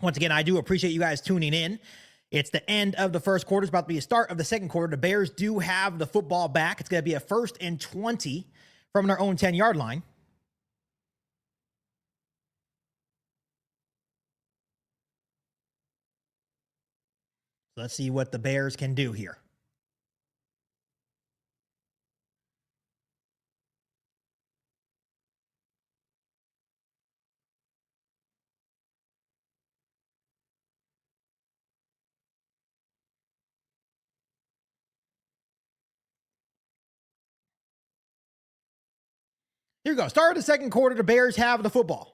Once again, I do appreciate you guys tuning in. It's the end of the first quarter. It's about to be a start of the second quarter. The Bears do have the football back. It's going to be a first and 20 from their own 10-yard line. Let's see what the Bears can do here. Here we go. Start of the second quarter. The Bears have the football.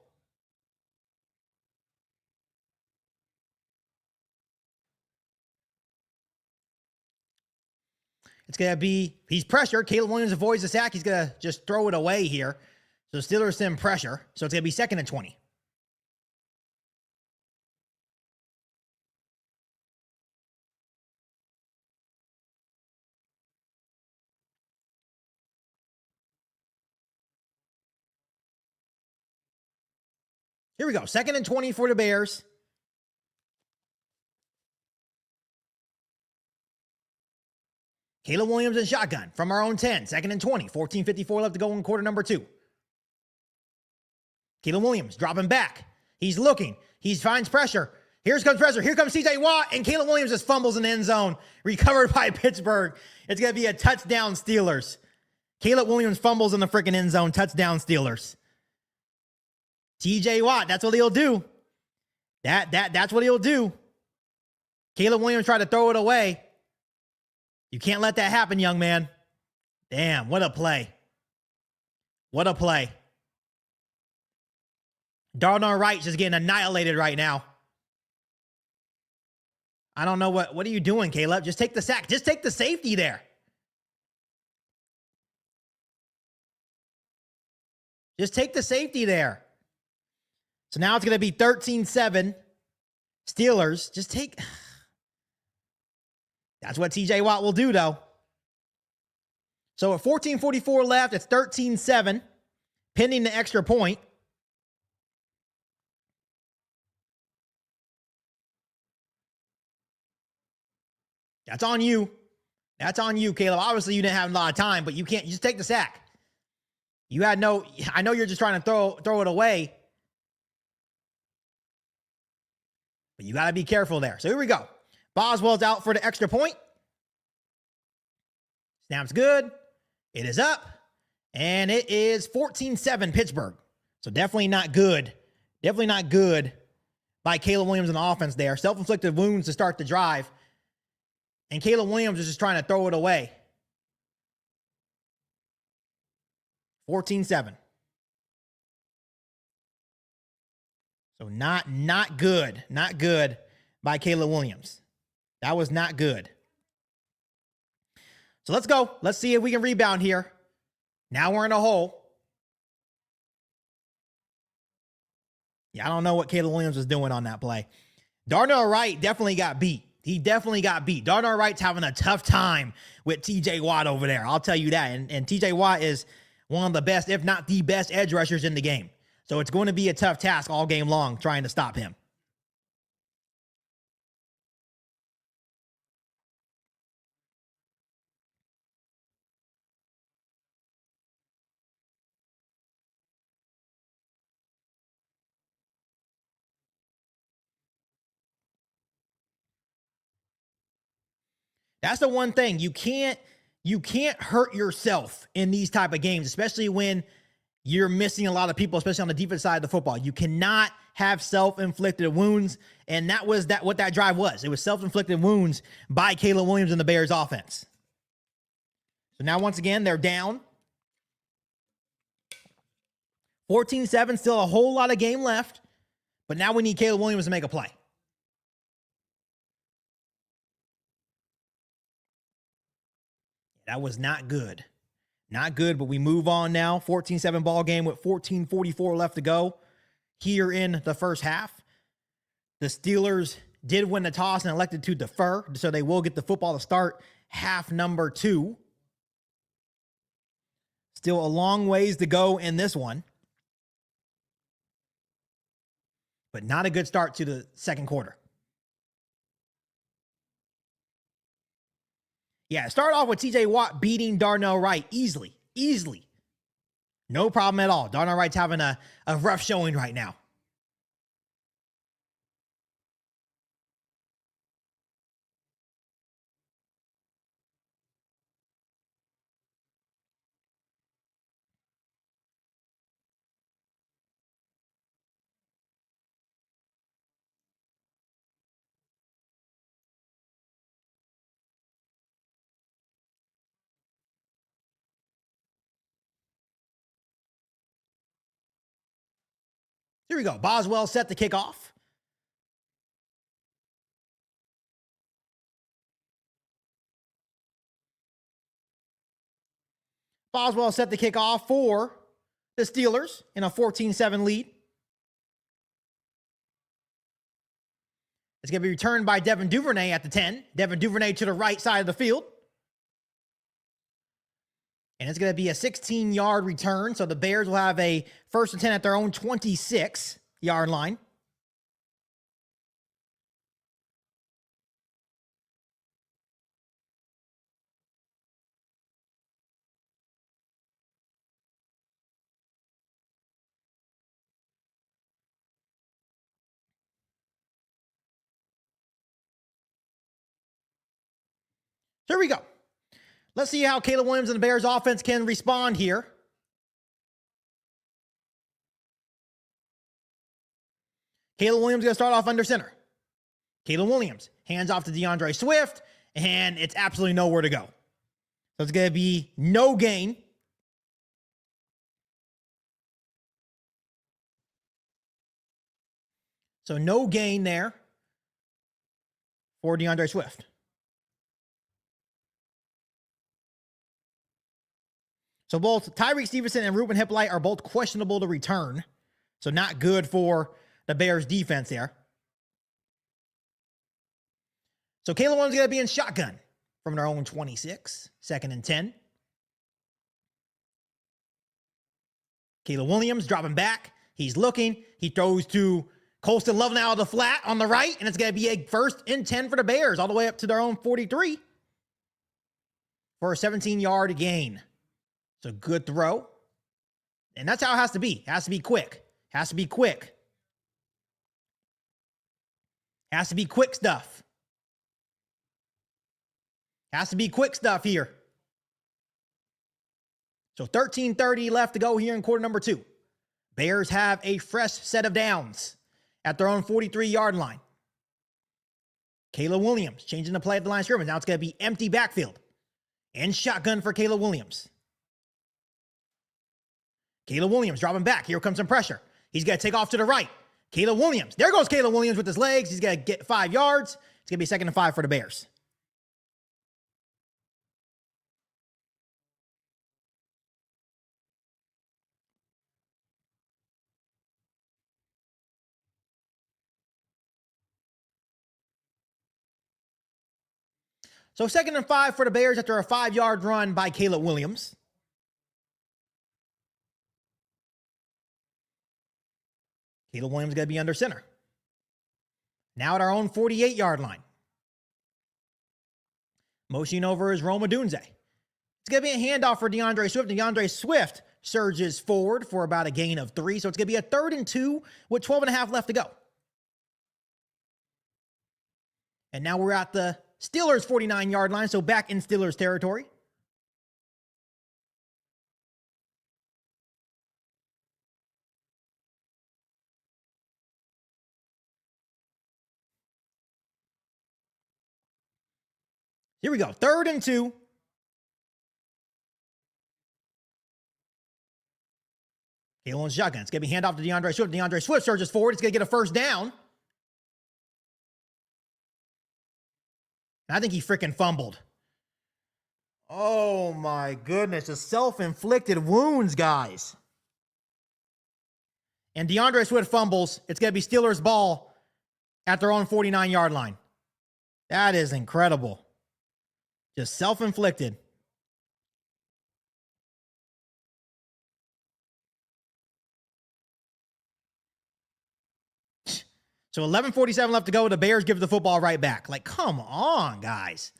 It's going to be, he's pressured. Caleb Williams avoids the sack. He's going to just throw it away here. So Steelers send pressure. So it's going to be 2nd and 20. Here we go. 2nd and 20 for the Bears. Caleb Williams in shotgun from our own 10. 2nd and 20. 14:54 left to go in quarter number 2. Caleb Williams dropping back. He's looking. He finds pressure. Here comes pressure. Here comes TJ Watt, and Caleb Williams just fumbles in the end zone. Recovered by Pittsburgh. It's going to be a touchdown Steelers. Caleb Williams fumbles in the freaking end zone. Touchdown Steelers. TJ Watt, that's what he'll do. That's what he'll do. Caleb Williams tried to throw it away. You can't let that happen, young man. Damn, what a play. What a play. Darnell Wright's just getting annihilated right now. I don't know what are you doing, Caleb? Just take the sack. Just take the safety there. Just take the safety there. So now it's going to be 13-7. Steelers, just take... That's what TJ Watt will do, though. So at 14:44 left, it's 13-7, pending the extra point. That's on you. That's on you, Caleb. Obviously, you didn't have a lot of time, but you can't. You just take the sack. You had no... I know you're just trying to throw it away, but you got to be careful there. So here we go. Boswell's out for the extra point. Snap's good. It is up. And it is 14-7 Pittsburgh. So definitely not good. Definitely not good by Caleb Williams in the offense there. Self-inflicted wounds to start the drive. And Caleb Williams is just trying to throw it away. 14-7. So not good. Not good by Caleb Williams. That was not good. So let's go. Let's see if we can rebound here. Now we're in a hole. Yeah, I don't know what Caleb Williams was doing on that play. Darnell Wright definitely got beat. He definitely got beat. Darnell Wright's having a tough time with TJ Watt over there. I'll tell you that. And TJ Watt is one of the best, if not the best, edge rushers in the game. So it's going to be a tough task all game long trying to stop him. That's the one thing. You can't hurt yourself in these type of games, especially when you're missing a lot of people, especially on the defense side of the football. You cannot have self-inflicted wounds, and that was what that drive was. It was self-inflicted wounds by Caleb Williams and the Bears offense. So now once again, they're down. 14-7, still a whole lot of game left, but now we need Caleb Williams to make a play. That was not good. Not good, but we move on now. 14-7 ball game with 14:44 left to go here in the first half. The Steelers did win the toss and elected to defer, so they will get the football to start half number 2. Still a long ways to go in this one, but not a good start to the second quarter. Yeah, start off with TJ Watt beating Darnell Wright easily. No problem at all. Darnell Wright's having a rough showing right now. Here we go. Boswell set to kick off. Boswell set to kick off for the Steelers in a 14-7 lead. It's going to be returned by Devin Duvernay at the 10. Devin Duvernay to the right side of the field. And it's going to be a 16-yard return. So the Bears will have a 1st and 10 at their own 26-yard line. Here we go. Let's see how Caleb Williams and the Bears offense can respond here. Caleb Williams going to start off under center. Caleb Williams hands off to DeAndre Swift, and it's absolutely nowhere to go. So it's going to be no gain. So no gain there for DeAndre Swift. So both Tyreek Stevenson and Ruben Hippolyte are both questionable to return. So not good for the Bears defense there. So Caleb Williams is going to be in shotgun from their own 26, 2nd and 10. Caleb Williams dropping back. He's looking. He throws to Colston Loveland out of the flat on the right, and it's going to be a 1st and 10 for the Bears all the way up to their own 43 for a 17-yard gain. So good throw. And that's how it has to be. It has to be quick. Has to be quick. Has to be quick stuff. Has to be quick stuff here. So 13:30 left to go here in quarter number 2. Bears have a fresh set of downs at their own 43-yard line. Caleb Williams changing the play at the line of scrimmage. Now it's going to be empty backfield. And shotgun for Caleb Williams. Caleb Williams dropping back. Here comes some pressure. He's going to take off to the right. Caleb Williams. There goes Caleb Williams with his legs. He's going to get 5 yards. It's going to be 2nd and 5 for the Bears. So 2nd and 5 for the Bears after a 5-yard run by Caleb Williams. Caleb Williams is going to be under center. Now at our own 48-yard line. Motioning over is Rome Odunze. It's going to be a handoff for DeAndre Swift. DeAndre Swift surges forward for about a gain of 3. So it's going to be a 3rd and 2 with 12.5 left to go. And now we're at the Steelers' 49-yard line, so back in Steelers territory. Here we go. 3rd and 2. Caleb shotgun. It's going to be handoff to DeAndre Swift. DeAndre Swift surges forward. It's going to get a 1st down. I think he freaking fumbled. Oh my goodness. The self-inflicted wounds, guys. And DeAndre Swift fumbles. It's going to be Steelers ball at their own 49-yard line. That is incredible. Just self-inflicted. So 11:47 left to go. The Bears give the football right back. Like, come on, guys.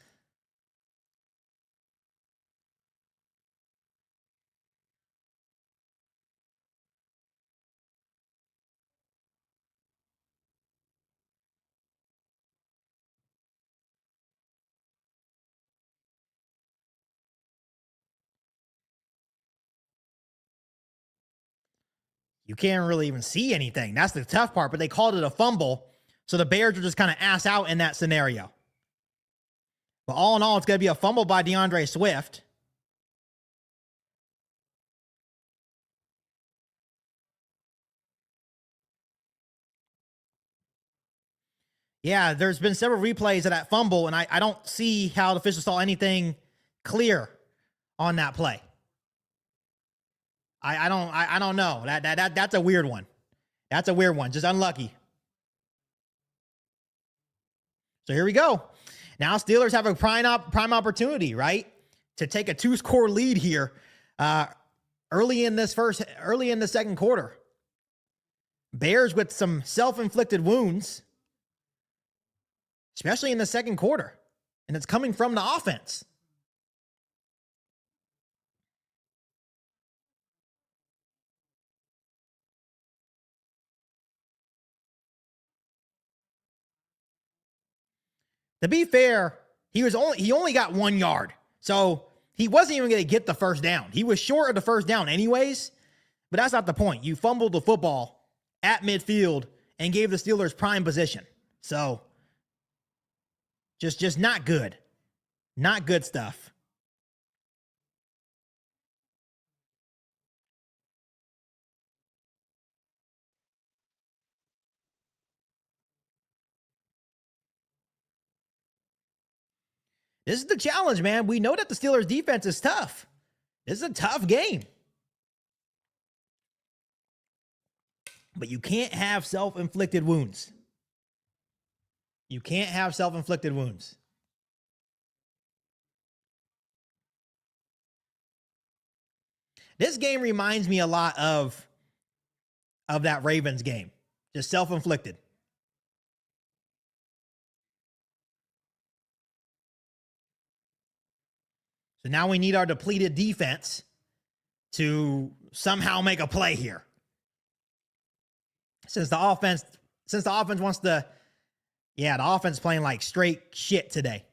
You can't really even see anything. That's the tough part, but they called it a fumble. So the Bears are just kind of ass out in that scenario. But all in all, it's going to be a fumble by DeAndre Swift. Yeah, there's been several replays of that fumble, and I don't see how the officials saw anything clear on that play. I don't know. That's a weird one. That's a weird one. Just unlucky. So here we go. Now Steelers have a prime opportunity, right, to take a 2-score lead here early in the second quarter. Bears with some self-inflicted wounds, especially in the second quarter, and it's coming from the offense. To be fair, he only got 1 yard. So he wasn't even going to get the first down. He was short of the first down anyways, but that's not the point. You fumbled the football at midfield and gave the Steelers prime position. So just not good. Not good stuff. This is the challenge, man. We know that the Steelers defense is tough. This is a tough game. But you can't have self-inflicted wounds. You can't have self-inflicted wounds. This game reminds me a lot of that Ravens game. Just self-inflicted. So now we need our depleted defense to somehow make a play here. Since the offense wants to, the offense playing like straight shit today.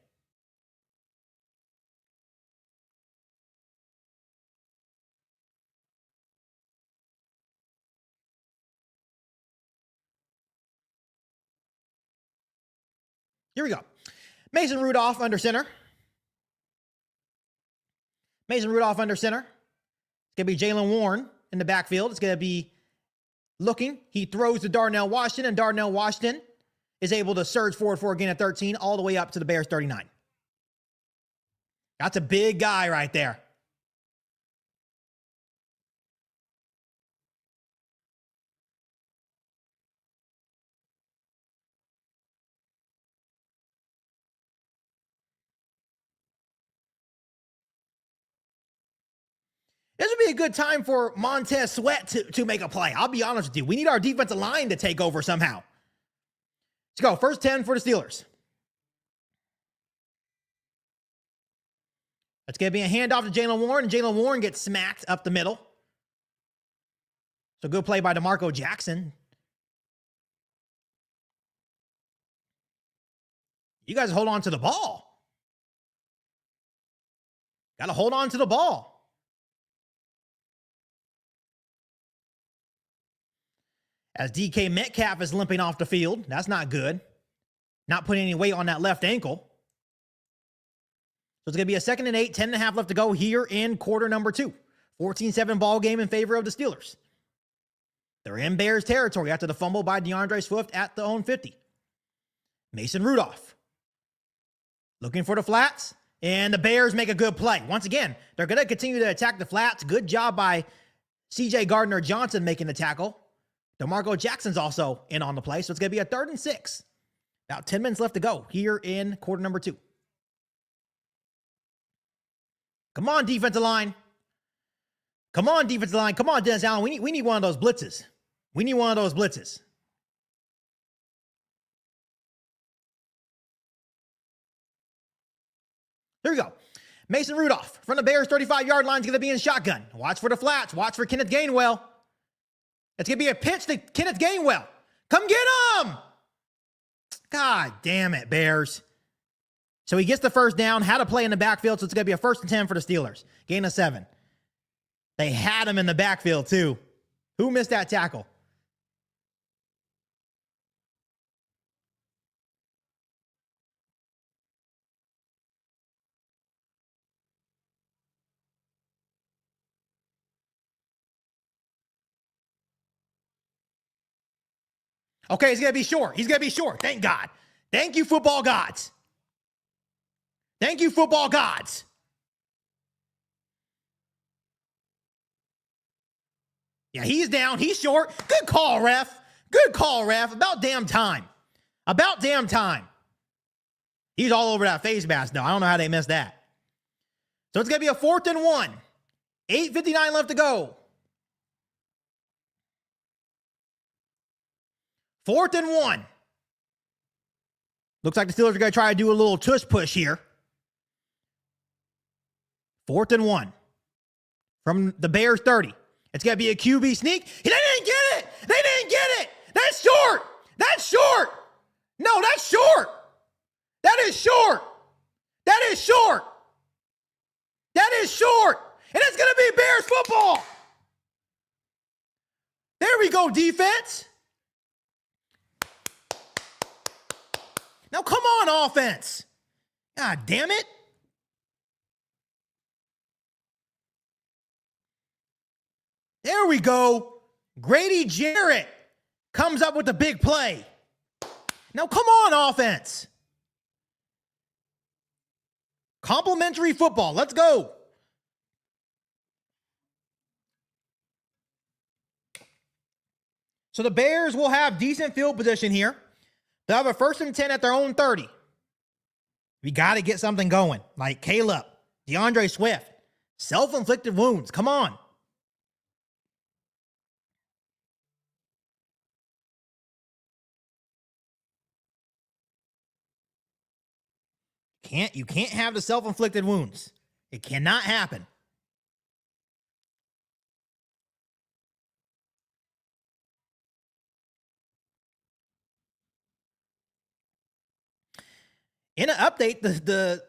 Here we go. Mason Rudolph under center. It's going to be Jalen Warren in the backfield. It's going to be looking. He throws to Darnell Washington, and Darnell Washington is able to surge forward for a gain of 13 all the way up to the Bears 39. That's a big guy right there. This would be a good time for Montez Sweat to make a play. I'll be honest with you. We need our defensive line to take over somehow. Let's go. First 10 for the Steelers. It's going to be a handoff to Jalen Warren, and Jalen Warren gets smacked up the middle. So good play by DeMarco Jackson. You guys hold on to the ball. Got to hold on to the ball. As DK Metcalf is limping off the field. That's not good. Not putting any weight on that left ankle. So it's going to be a 2nd and 8, 10 and a half left to go here in quarter number 2. 14-7 ball game in favor of the Steelers. They're in Bears territory after the fumble by DeAndre Swift at the own 50. Mason Rudolph looking for the flats, and the Bears make a good play. Once again, they're going to continue to attack the flats. Good job by C.J. Gardner-Johnson making the tackle. DeMarco Jackson's also in on the play, so it's going to be a 3rd and 6. About 10 minutes left to go here in quarter number 2. Come on, defensive line. Come on, defensive line. Come on, Dennis Allen. We need one of those blitzes. Here we go. Mason Rudolph from the Bears 35-yard line is going to be in shotgun. Watch for the flats. Watch for Kenneth Gainwell. It's going to be a pitch to Kenneth Gainwell. Come get him! God damn it, Bears. So he gets the first down, had a play in the backfield, so it's going to be a 1st and 10 for the Steelers. Gain of 7. They had him in the backfield, too. Who missed that tackle? Okay, he's going to be short. Thank God. Thank you, football gods. Thank you, football gods. Yeah, he's down. He's short. Good call, ref. Good call, ref. About damn time. About damn time. He's all over that face mask, though. I don't know how they missed that. So it's going to be a 4th and 1. 8:59 left to go. 4th and 1. Looks like the Steelers are going to try to do a little tush push here. 4th and 1. From the Bears 30. It's going to be a QB sneak. They didn't get it. They didn't get it. That's short. That's short. No, that's short. That is short. That is short. That is short. And it's going to be Bears football. There we go, defense. Now, come on, offense. God damn it. There we go. Grady Jarrett comes up with the big play. Now, come on, offense. Complimentary football. Let's go. So the Bears will have decent field position here. They'll have a 1st and 10 at their own 30. We got to get something going. Like Caleb, DeAndre Swift, self-inflicted wounds. Come on. You can't have the self-inflicted wounds. It cannot happen. In an update, the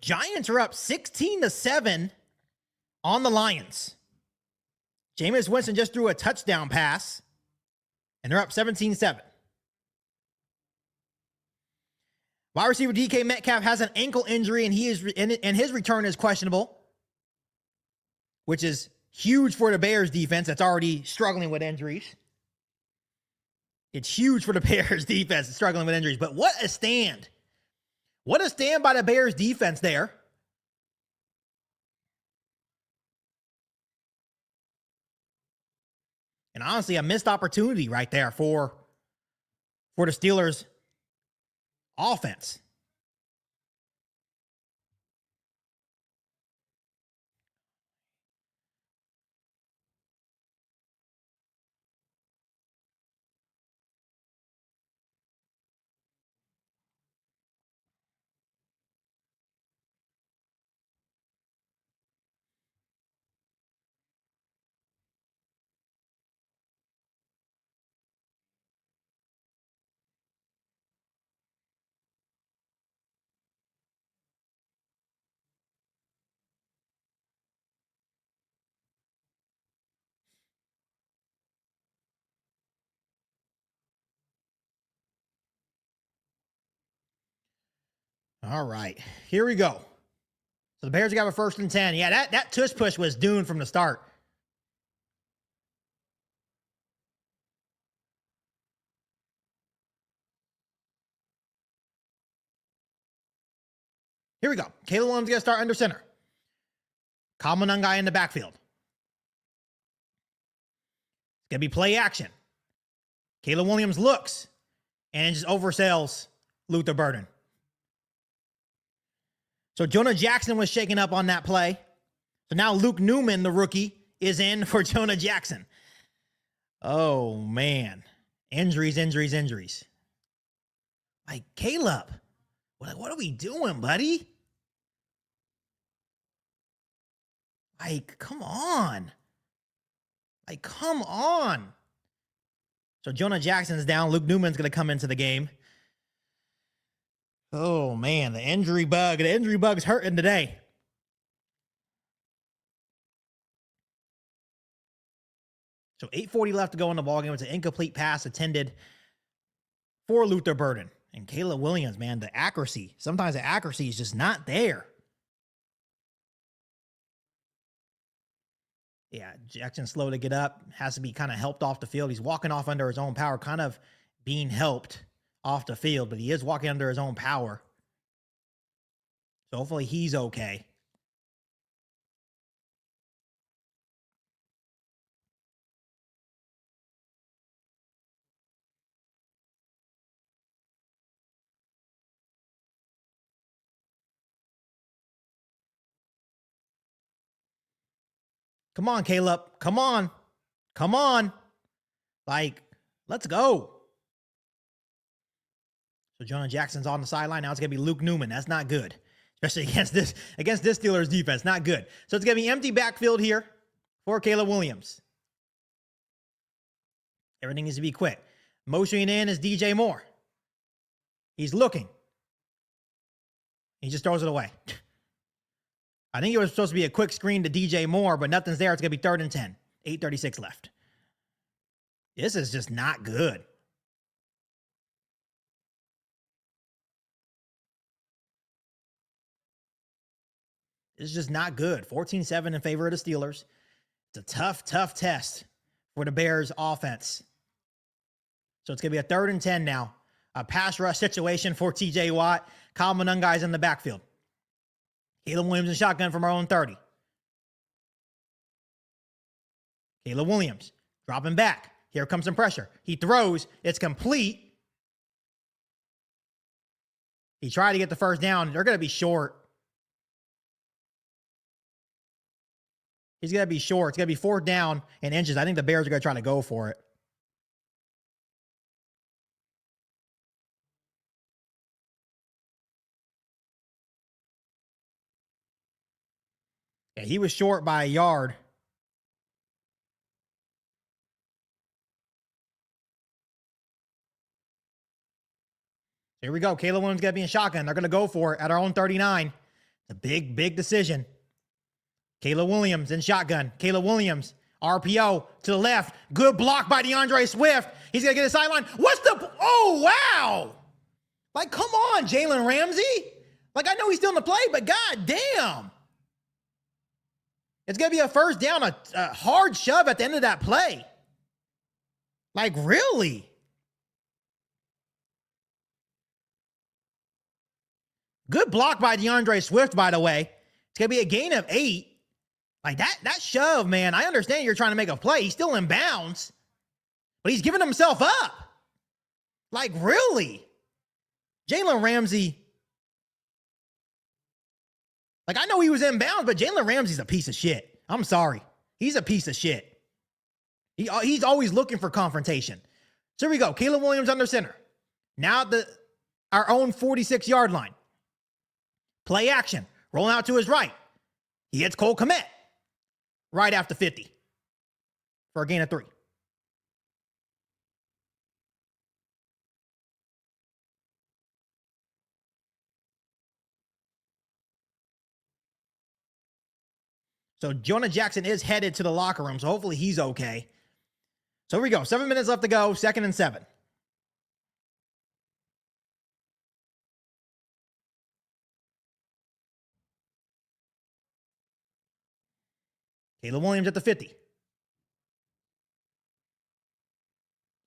Giants are up 16-7 on the Lions. Jameis Winston just threw a touchdown pass, and they're up 17-7. Wide receiver DK Metcalf has an ankle injury, and his return is questionable, which is huge for the Bears defense that's already struggling with injuries. It's huge for the Bears defense that's struggling with injuries. But what a stand. What a stand by the Bears defense there. And honestly, a missed opportunity right there for the Steelers offense. All right, here we go. So the Bears got a 1st and 10. Yeah, that tush push was doomed from the start. Here we go. Caleb Williams going to start under center. Common guy in the backfield. It's going to be play action. Caleb Williams looks and just oversells Luther Burden. So Jonah Jackson was shaken up on that play. So now Luke Newman, the rookie, is in for Jonah Jackson. Oh, man. Injuries. Like, Caleb, what are we doing, buddy? Like, come on. So Jonah Jackson's down. Luke Newman's going to come into the game. Oh, man, the injury bug's hurting today. So 8:40 left to go in the ballgame. It's an incomplete pass intended for Luther Burden. And Caleb Williams, man, the accuracy. Sometimes the accuracy is just not there. Yeah, Jackson's slow to get up. Has to be kind of helped off the field. He's walking off under his own power, kind of being helped off the field, but he is walking under his own power. So hopefully he's okay. Come on, Caleb. Come on. Come on. Like, let's go. So Jonah Jackson's on the sideline. Now it's going to be Luke Newman. That's not good, especially against this Steelers defense. Not good. So it's going to be empty backfield here for Caleb Williams. Everything needs to be quick. Motioning in is DJ Moore. He's looking. He just throws it away. I think it was supposed to be a quick screen to DJ Moore, but nothing's there. It's going to be 3rd and 10. 8:36 left. This is just not good. This is just not good. 14-7 in favor of the Steelers. It's a tough, tough test for the Bears offense. So it's going to be a 3rd and 10 now. A pass rush situation for TJ Watt. Kyle Monungai's in the backfield. Caleb Williams in shotgun from our own 30. Caleb Williams dropping back. Here comes some pressure. He throws. It's complete. He tried to get the first down. They're going to be short. He's going to be short. It's going to be 4th down and inches. I think the Bears are going to try to go for it. Yeah, he was short by a yard. Here we go. Caleb Williams going to be in shotgun. They're going to go for it at our own 39. It's a big, big decision. Caleb Williams in shotgun. Caleb Williams, RPO to the left. Good block by DeAndre Swift. He's going to get a sideline. Oh, wow. Like, come on, Jalen Ramsey. Like, I know he's still in the play, but god damn. It's going to be a 1st down, a hard shove at the end of that play. Like, really? Good block by DeAndre Swift, by the way. It's going to be a gain of 8. Like, that shove, man, I understand you're trying to make a play. He's still in bounds, but he's giving himself up. Like, really? Jalen Ramsey. Like, I know he was in bounds, but Jalen Ramsey's a piece of shit. I'm sorry. He's a piece of shit. He's always looking for confrontation. So here we go. Caleb Williams under center. Now at our own 46-yard line. Play action. Rolling out to his right. He hits Cole Kmet right after 50 for a gain of 3. So Jonah Jackson is headed to the locker room, so hopefully he's okay. So here we go. 7 minutes left to go. 2nd and 7. Caleb Williams at the 50. It's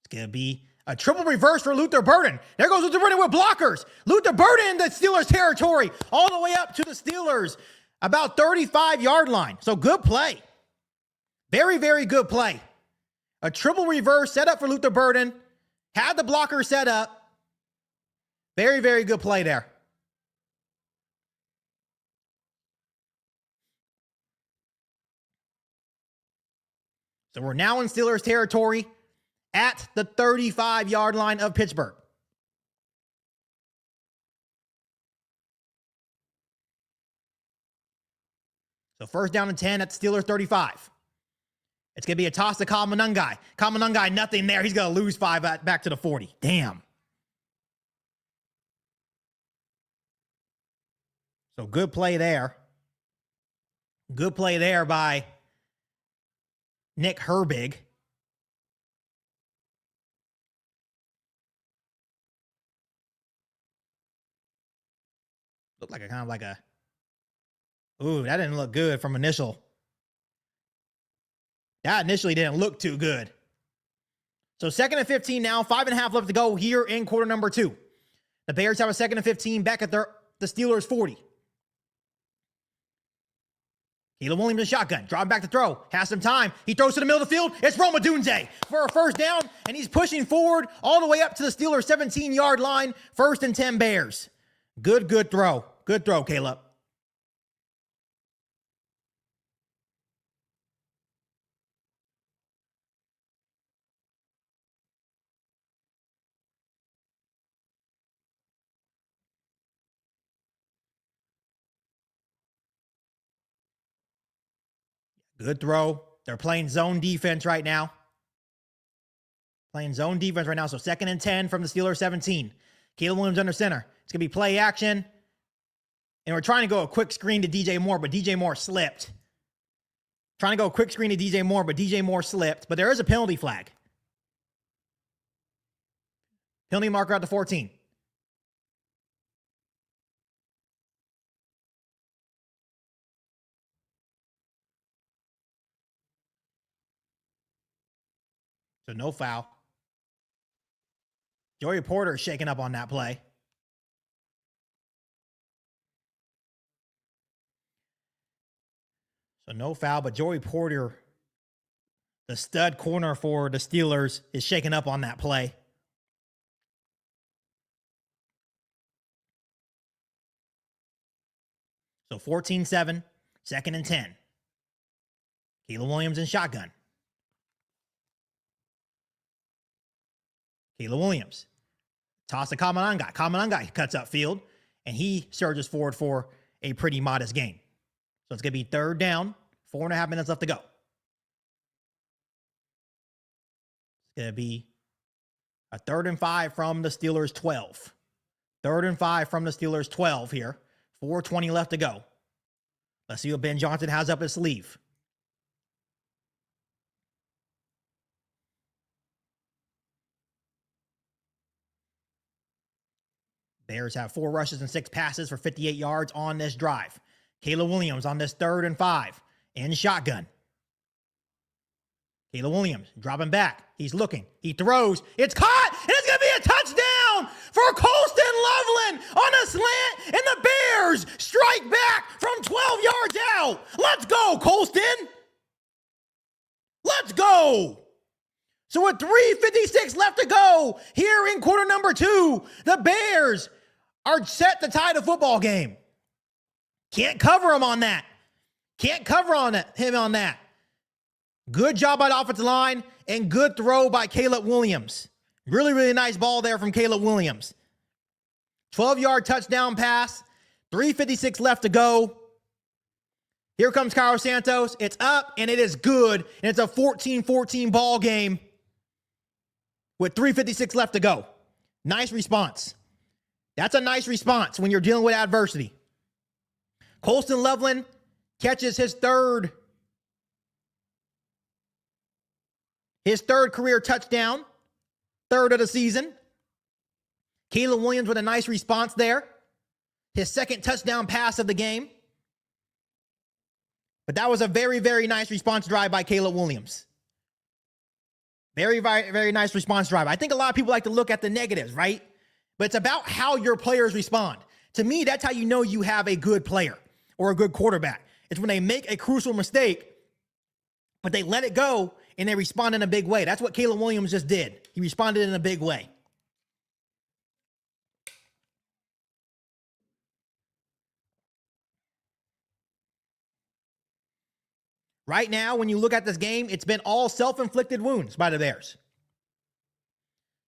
going to be a triple reverse for Luther Burden. There goes Luther Burden with blockers. Luther Burden in the Steelers territory all the way up to the Steelers, about 35-yard line. So good play. Very, very good play. A triple reverse set up for Luther Burden. Had the blocker set up. Very, very good play there. So we're now in Steelers territory at the 35-yard line of Pittsburgh. So 1st down and 10 at the Steelers 35. It's going to be a toss to Kyle Monungai. Kyle Monungai, nothing there. He's going to lose 5 back to the 40. Damn. So good play there. Good play there by Nick Herbig. Looked like a kind of like a... Ooh, that didn't look good from initial. That initially didn't look too good. So 2nd and 15 now, 5.5 left to go here in quarter number 2. The Bears have a 2nd and 15 back at the Steelers' 40. Caleb Williams in shotgun, dropping back to throw, has some time. He throws to the middle of the field. It's Roma Dunze for a first down, and he's pushing forward all the way up to the Steelers' 17-yard line. 1st and 10 Bears. Good throw. Good throw, Caleb. Good throw. They're playing zone defense right now. So 2nd and 10 from the Steelers 17. Caleb Williams under center. It's going to be play action. And we're trying to go a quick screen to DJ Moore, but DJ Moore slipped. Trying to go a quick screen to DJ Moore, but DJ Moore slipped. But there is a penalty flag. Penalty marker at the 14. So no foul. Joey Porter is shaking up on that play. So no foul, but Joey Porter, the stud corner for the Steelers, is shaking up on that play. So 14-7, 2nd and 10. Caleb Williams in shotgun. Caleb Williams. Toss to Kamananga. Kamananga cuts upfield, and he surges forward for a pretty modest gain. So it's going to be 3rd down, 4.5 minutes left to go. It's going to be a 3rd and 5 from the Steelers' 12. 3rd and 5 from the Steelers' 12 here. 4:20 left to go. Let's see what Ben Johnson has up his sleeve. Bears have 4 rushes and 6 passes for 58 yards on this drive. Caleb Williams on this 3rd and 5 in shotgun. Caleb Williams dropping back. He's looking. He throws. It's caught, and it's going to be a touchdown for Colston Loveland on a slant, and the Bears strike back from 12 yards out. Let's go, Colston. Let's go. So with 3:56 left to go here in quarter number 2, the Bears are set to tie the football game. Can't cover him on that. Can't cover him on that. Good job by the offensive line and good throw by Caleb Williams. Really nice ball there from Caleb Williams. 12-yard touchdown pass. 3:56 left to go. Here comes Cairo Santos. It's up, and it is good. And it's a 14-14 ball game with 3:56 left to go. Nice response. That's a nice response when you're dealing with adversity. Colston Loveland catches his third career touchdown, 3rd of the season. Caleb Williams with a nice response there. His 2nd touchdown pass of the game. But that was a very nice response drive by Caleb Williams. Very nice response drive. I think a lot of people like to look at the negatives, right? But it's about how your players respond. To me, that's how you know you have a good player or a good quarterback. It's when they make a crucial mistake, but they let it go and they respond in a big way. That's what Caleb Williams just did. He responded in a big way. Right now, when you look at this game, it's been all self-inflicted wounds by the Bears.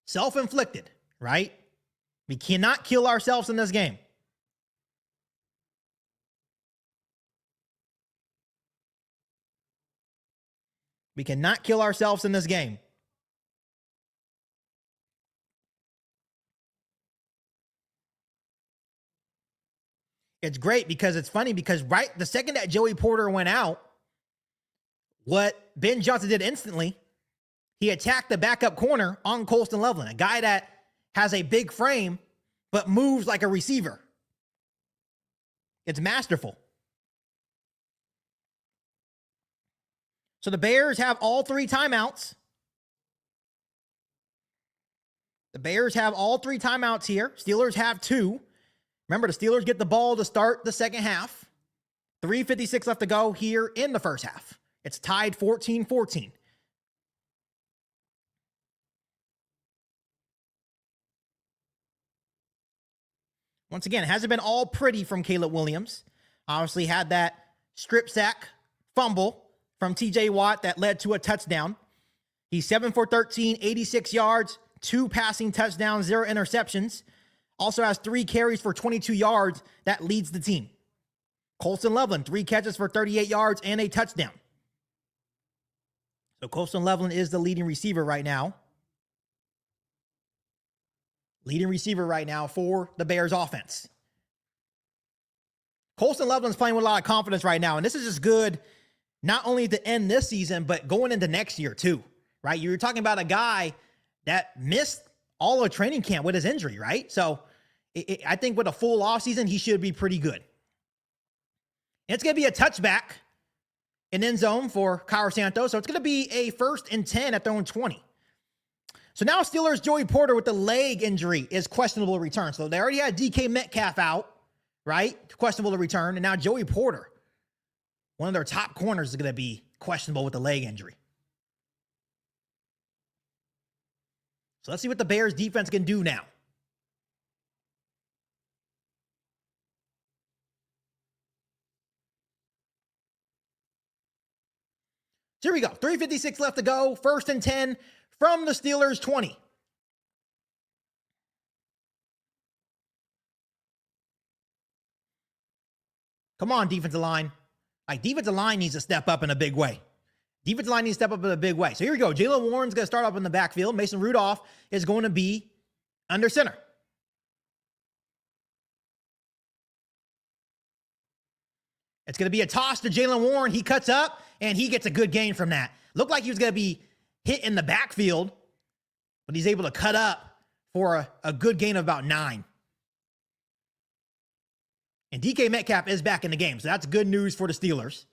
Self-inflicted, right? We cannot kill ourselves in this game. We cannot kill ourselves in this game. It's great because it's funny because right the second that Joey Porter went out, what Ben Johnson did instantly, he attacked the backup corner on Colston Loveland, a guy that has a big frame but moves like a receiver. It's masterful. So the Bears have all 3 timeouts. The Bears have all 3 timeouts here. Steelers have 2. Remember, the Steelers get the ball to start the second half. 3:56 left to go here in the first half. It's tied 14-14. Once again, it hasn't been all pretty from Caleb Williams. Obviously had that strip sack fumble from TJ Watt that led to a touchdown. He's 7 for 13, 86 yards, 2 passing touchdowns, 0 interceptions. Also has 3 carries for 22 yards. That leads the team. Colston Loveland, 3 catches for 38 yards and a touchdown. So Colston Loveland is the leading receiver right now. Leading receiver right now for the Bears offense. Colston Loveland's playing with a lot of confidence right now, and this is just good not only to end this season, but going into next year too, right? You're talking about a guy that missed all of training camp with his injury, right? So I think with a full offseason, he should be pretty good. And it's going to be a touchback in end zone for Cairo Santos, so it's going to be a 1st and 10 at their own 20. So now Steelers' Joey Porter with the leg injury is questionable to return. So they already had DK Metcalf out, right? Questionable to return. And now Joey Porter, one of their top corners, is going to be questionable with the leg injury. So let's see what the Bears defense can do now. So here we go. 3:56 left to go. 1st and 10 from the Steelers' 20. Come on, defensive line. Like, defensive line needs to step up in a big way. Defensive line needs to step up in a big way. So here we go. Jaylen Warren's going to start up in the backfield. Mason Rudolph is going to be under center. It's going to be a toss to Jaylen Warren. He cuts up, and he gets a good gain from that. Looked like he was going to be hit in the backfield, but he's able to cut up for a good gain of about 9. And DK Metcalf is back in the game, so that's good news for the Steelers.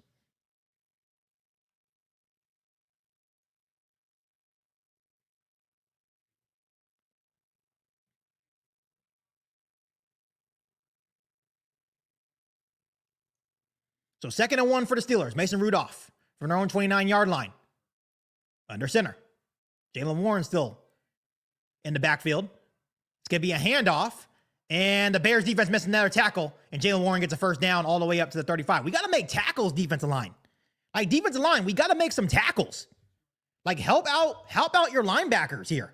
So 2nd and 1 for the Steelers. Mason Rudolph from their own 29-yard line. Under center. Jaylen Warren still in the backfield. It's going to be a handoff. And the Bears defense missing another tackle. And Jaylen Warren gets a 1st down all the way up to the 35. We got to make tackles, defensive line. Like, defensive line, we got to make some tackles. Like, help out your linebackers here.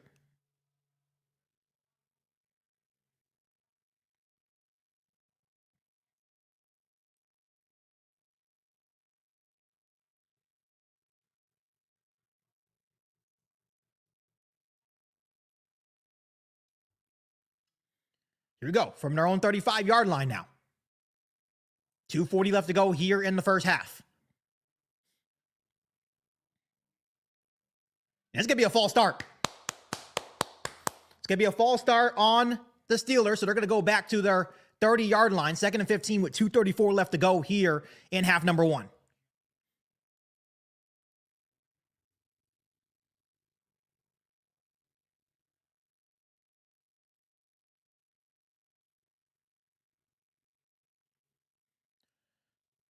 Here we go. From their own 35-yard line now. 2:40 left to go here in the first half. And it's going to be a false start. It's going to be a false start on the Steelers, so they're going to go back to their 30-yard line. 2nd and 15 with 2:34 left to go here in half number 1.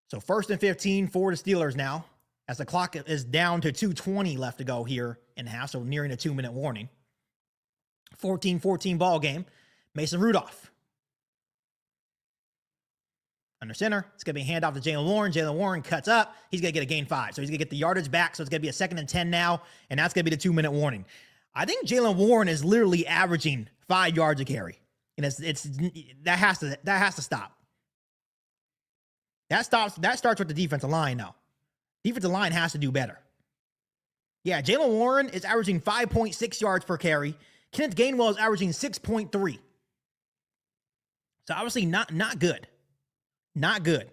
So 1st and 15 for the Steelers now, as the clock is down to 2:20 left to go here in half, so nearing a 2-minute warning. 14-14 ball game. Mason Rudolph. Under center. It's going to be a handoff to Jaylen Warren. Jaylen Warren cuts up. He's going to get a gain 5. So he's going to get the yardage back. So it's going to be a 2nd and 10 now, and that's going to be the 2-minute warning. I think Jaylen Warren is literally averaging 5 yards a carry. And that has to stop. That starts with the defensive line now. Defensive line has to do better. Yeah, Jaylen Warren is averaging 5.6 yards per carry. Kenneth Gainwell is averaging 6.3. So obviously not good. Not good.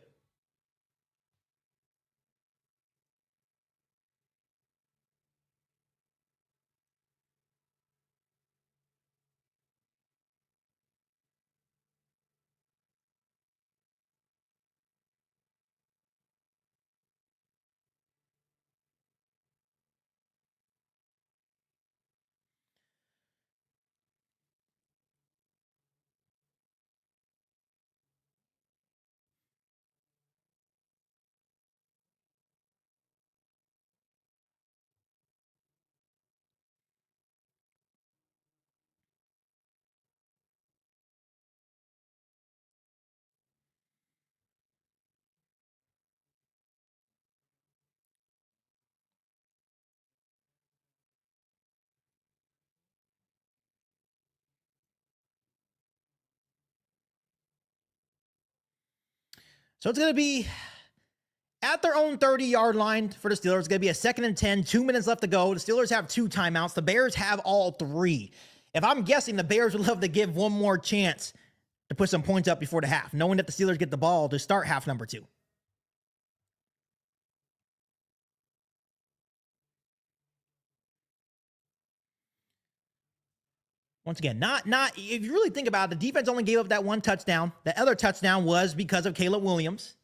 So it's going to be at their own 30-yard line for the Steelers. It's going to be a 2nd and 10, 2 minutes left to go. The Steelers have 2 timeouts. The Bears have all 3. If I'm guessing, the Bears would love to give one more chance to put some points up before the half, knowing that the Steelers get the ball to start half number 2. Once again, not if you really think about it, the defense only gave up that 1 touchdown. The other touchdown was because of Caleb Williams.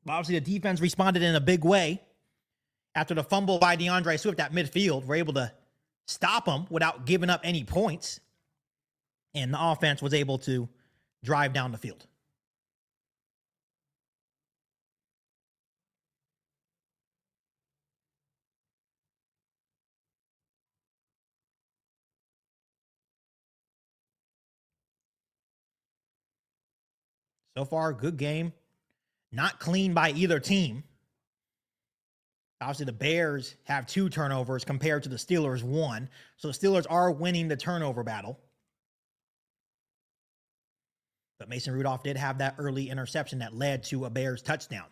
But obviously, the defense responded in a big way after the fumble by DeAndre Swift at midfield. We're able to stop him without giving up any points. And the offense was able to drive down the field. So far, good game. Not clean by either team. Obviously, the Bears have 2 turnovers compared to the Steelers 1. So the Steelers are winning the turnover battle. But Mason Rudolph did have that early interception that led to a Bears touchdown.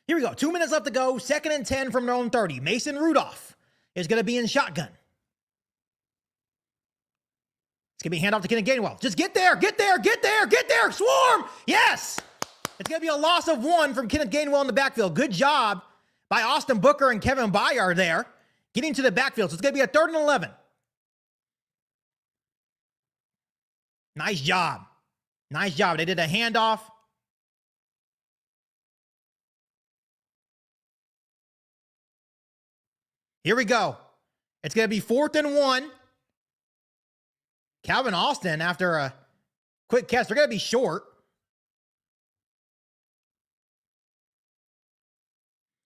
Here we go. 2 minutes left to go. 2nd and 10 from their own 30. Mason Rudolph is going to be in shotgun. It's going to be a handoff to Kenneth Gainwell. Just get there, get there, get there, get there. Swarm. Yes. It's going to be a loss of 1 from Kenneth Gainwell in the backfield. Good job by Austin Booker and Kevin Byard there getting to the backfield. So it's going to be a 3rd and 11. Nice job. Nice job. They did a handoff. Here we go. It's going to be 4th and 1. Calvin Austin, after a quick catch, they're going to be short.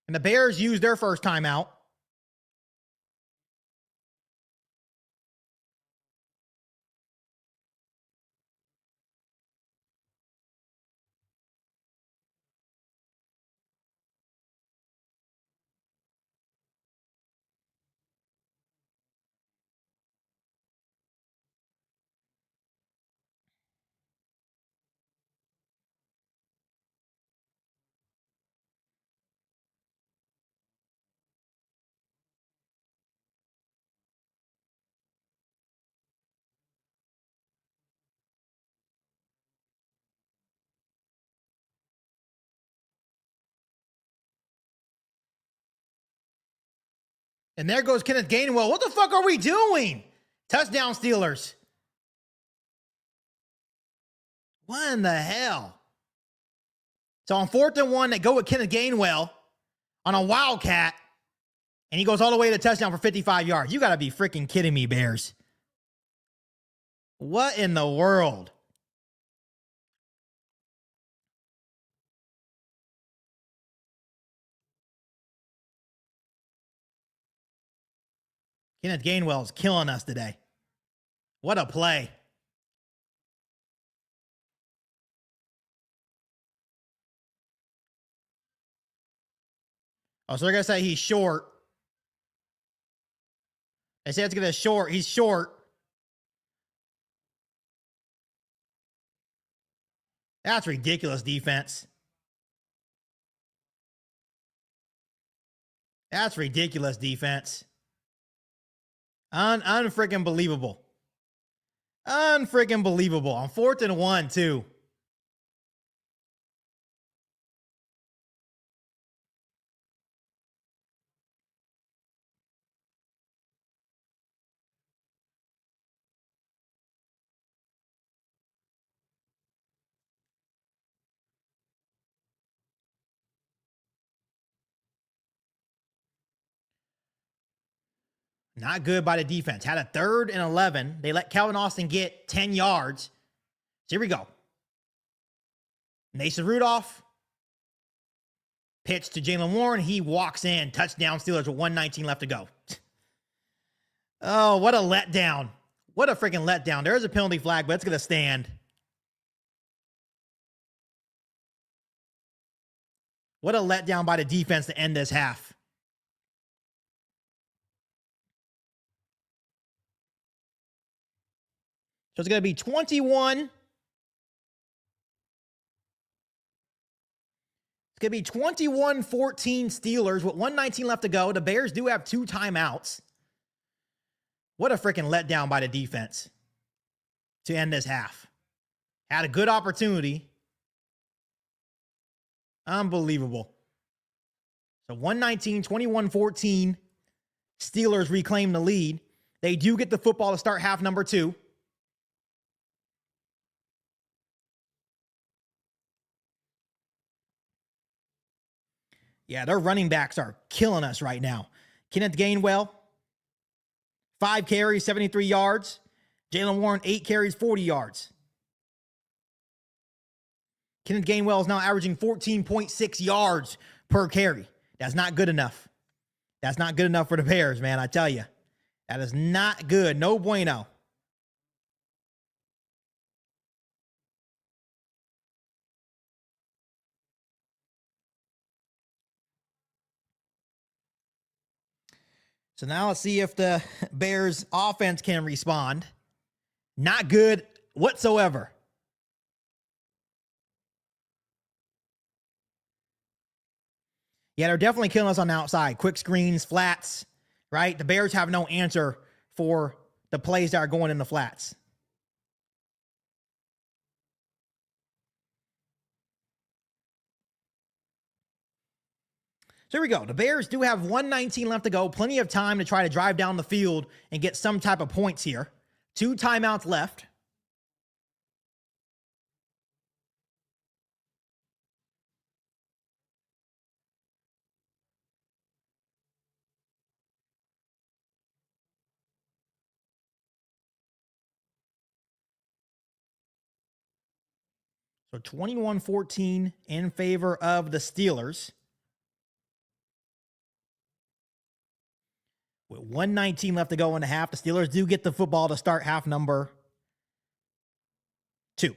And the Bears used their first timeout. And there goes Kenneth Gainwell. What the fuck are we doing? Touchdown, Steelers. What in the hell? So on 4th and 1, they go with Kenneth Gainwell on a wildcat, and he goes all the way to touchdown for 55 yards. You got to be freaking kidding me, Bears. What in the world? Kenneth Gainwell is killing us today. What a play. Oh, so they're going to say he's short. They say it's going to be short. He's short. That's ridiculous defense. That's ridiculous defense. Unfreaking believable. Unfreaking believable. On 4th and 1, too. Not good by the defense. Had a 3rd and 11. They let Calvin Austin get 10 yards. So here we go. Mason Rudolph. Pitch to Jaylen Warren. He walks in. Touchdown Steelers with 1:19 left to go. Oh, what a letdown. What a freaking letdown. There is a penalty flag, but it's going to stand. What a letdown by the defense to end this half. So it's going to be 21. It's going to be 21-14 Steelers with 1:19 left to go. The Bears do have 2 timeouts. What a freaking letdown by the defense to end this half. Had a good opportunity. Unbelievable. So 1:19, 21-14. Steelers reclaim the lead. They do get the football to start half number 2. Yeah, their running backs are killing us right now. Kenneth Gainwell, 5 carries, 73 yards. Jalen Warren, 8 carries, 40 yards. Kenneth Gainwell is now averaging 14.6 yards per carry. That's not good enough. That's not good enough for the Bears, man. I tell you, that is not good. No bueno. So now let's see if the Bears offense can respond. Not good whatsoever. Yeah, they're definitely killing us on the outside. Quick screens, flats, right? The Bears have no answer for the plays that are going in the flats. So here we go. The Bears do have 1:19 left to go. Plenty of time to try to drive down the field and get some type of points here. 2 timeouts left. So 21-14 in favor of the Steelers. With 1:19 left to go in the half, the Steelers do get the football to start half number 2.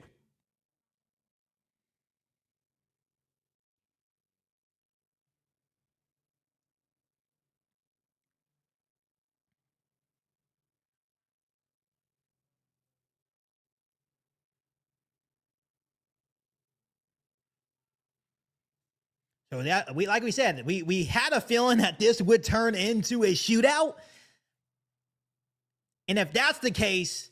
So that like we said, we had a feeling that this would turn into a shootout. And if that's the case,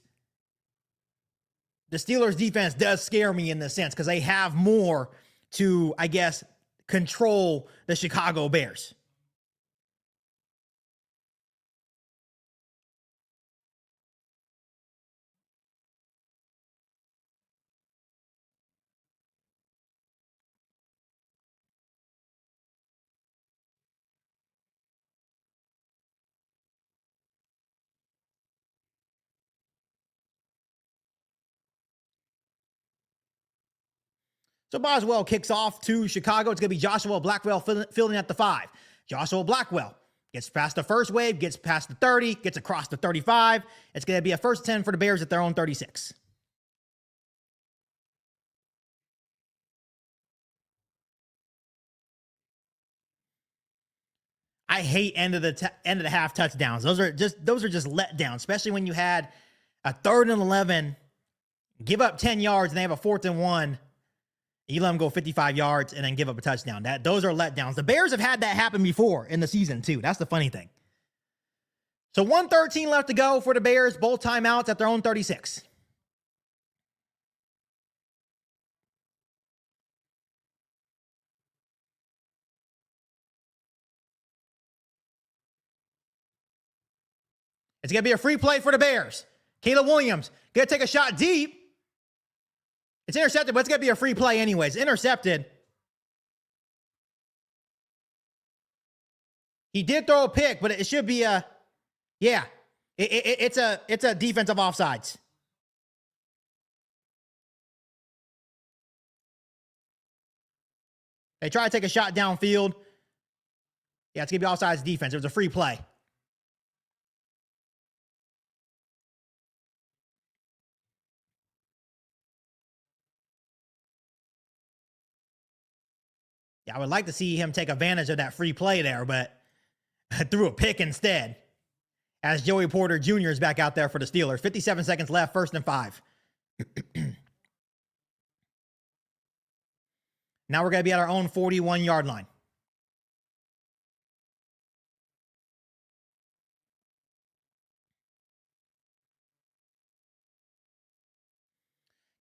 the Steelers defense does scare me in this sense because they have more to, I guess, control the Chicago Bears. So Boswell kicks off to Chicago. It's going to be Joshua Blackwell fielding at the 5. Joshua Blackwell gets past the first wave, gets past the 30, gets across the 35. It's going to be a first 10 for the Bears at their own 36. I hate end of the half touchdowns. Those are just letdowns, especially when you had a 3rd and 11, give up 10 yards, and they have a 4th and 1. You let them go 55 yards and then give up a touchdown. Those are letdowns. The Bears have had that happen before in the season too. That's the funny thing. So 1:13 left to go for the Bears. Both timeouts at their own 36. It's going to be a free play for the Bears. Caleb Williams going to take a shot deep. It's intercepted, but it's going to be a free play anyways. Intercepted. He did throw a pick, but it should be a, yeah. It's a defensive offsides. They try to take a shot downfield. Yeah, it's going to be offsides defense. It was a free play. I would like to see him take advantage of that free play there, but threw a pick instead. As Joey Porter Jr. is back out there for the Steelers. 57 seconds left, 1st and 5. Now we're going to be at our own 41-yard line.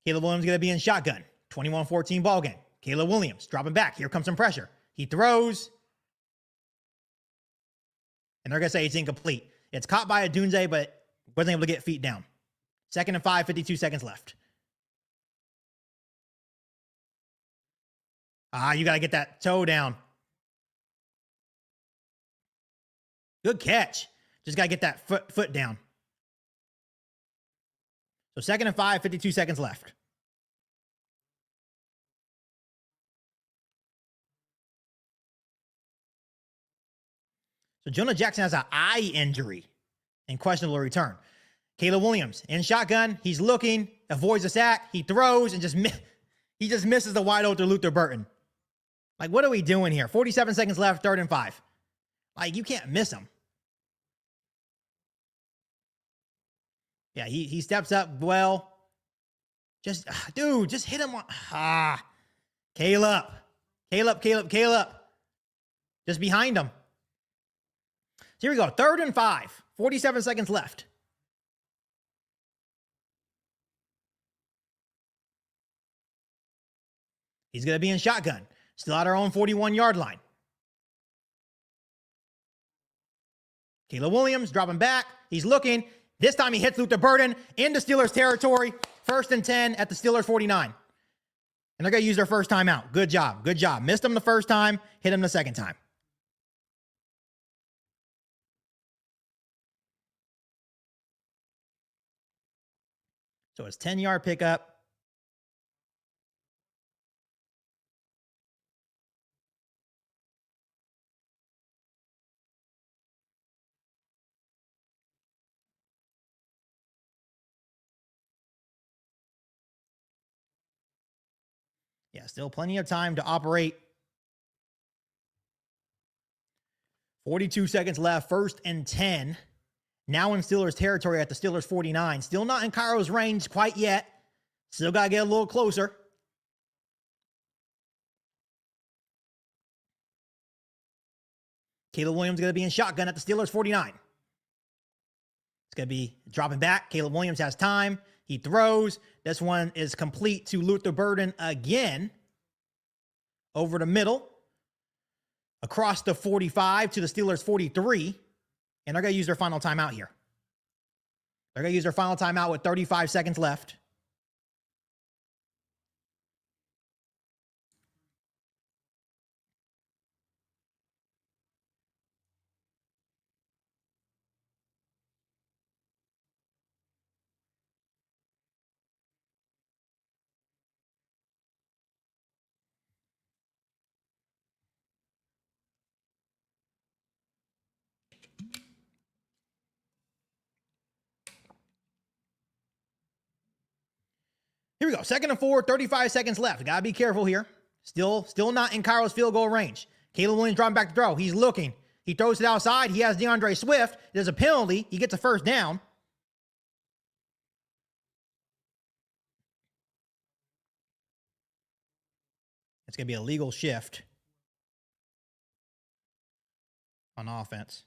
Caleb Williams going to be in shotgun. 21-14 ball game. Caleb Williams dropping back. Here comes some pressure. He throws. And they're going to say it's incomplete. It's caught by Adunze, but wasn't able to get feet down. 2nd and 5, 52 seconds left. You got to get that toe down. Good catch. Just got to get that foot down. So 2nd and 5, 52 seconds left. So Jonah Jackson has an eye injury and questionable return. Caleb Williams in shotgun. He's looking, avoids the sack. He throws and he just misses the wide open Luther Burton. Like, what are we doing here? 47 seconds left, 3rd and 5. Like, you can't miss him. Yeah, he steps up well. Just, dude, just hit him. Caleb. Just behind him. So here we go. 3rd and 5. 47 seconds left. He's going to be in shotgun. Still at our own 41-yard line. Caleb Williams dropping back. He's looking. This time he hits Luther Burden into Steelers territory. 1st and 10 at the Steelers 49. And they're going to use their first timeout. Good job. Good job. Missed him the first time. Hit him the second time. So it's 10-yard pickup. Yeah, still plenty of time to operate. 42 seconds left, 1st and 10. Now in Steelers territory at the Steelers 49. Still not in Cairo's range quite yet. Still got to get a little closer. Caleb Williams going to be in shotgun at the Steelers 49. It's going to be dropping back. Caleb Williams has time. He throws. This one is complete to Luther Burden again. Over the middle. Across the 45 to the Steelers 43. And they're going to use their final timeout here. They're going to use their final timeout with 35 seconds left. Here we go. 2nd and 4, 35 seconds left. Got to be careful here. Still not in Cairo's field goal range. Caleb Williams dropping back to throw. He's looking. He throws it outside. He has DeAndre Swift. There's a penalty. He gets a first down. It's going to be a legal shift on offense.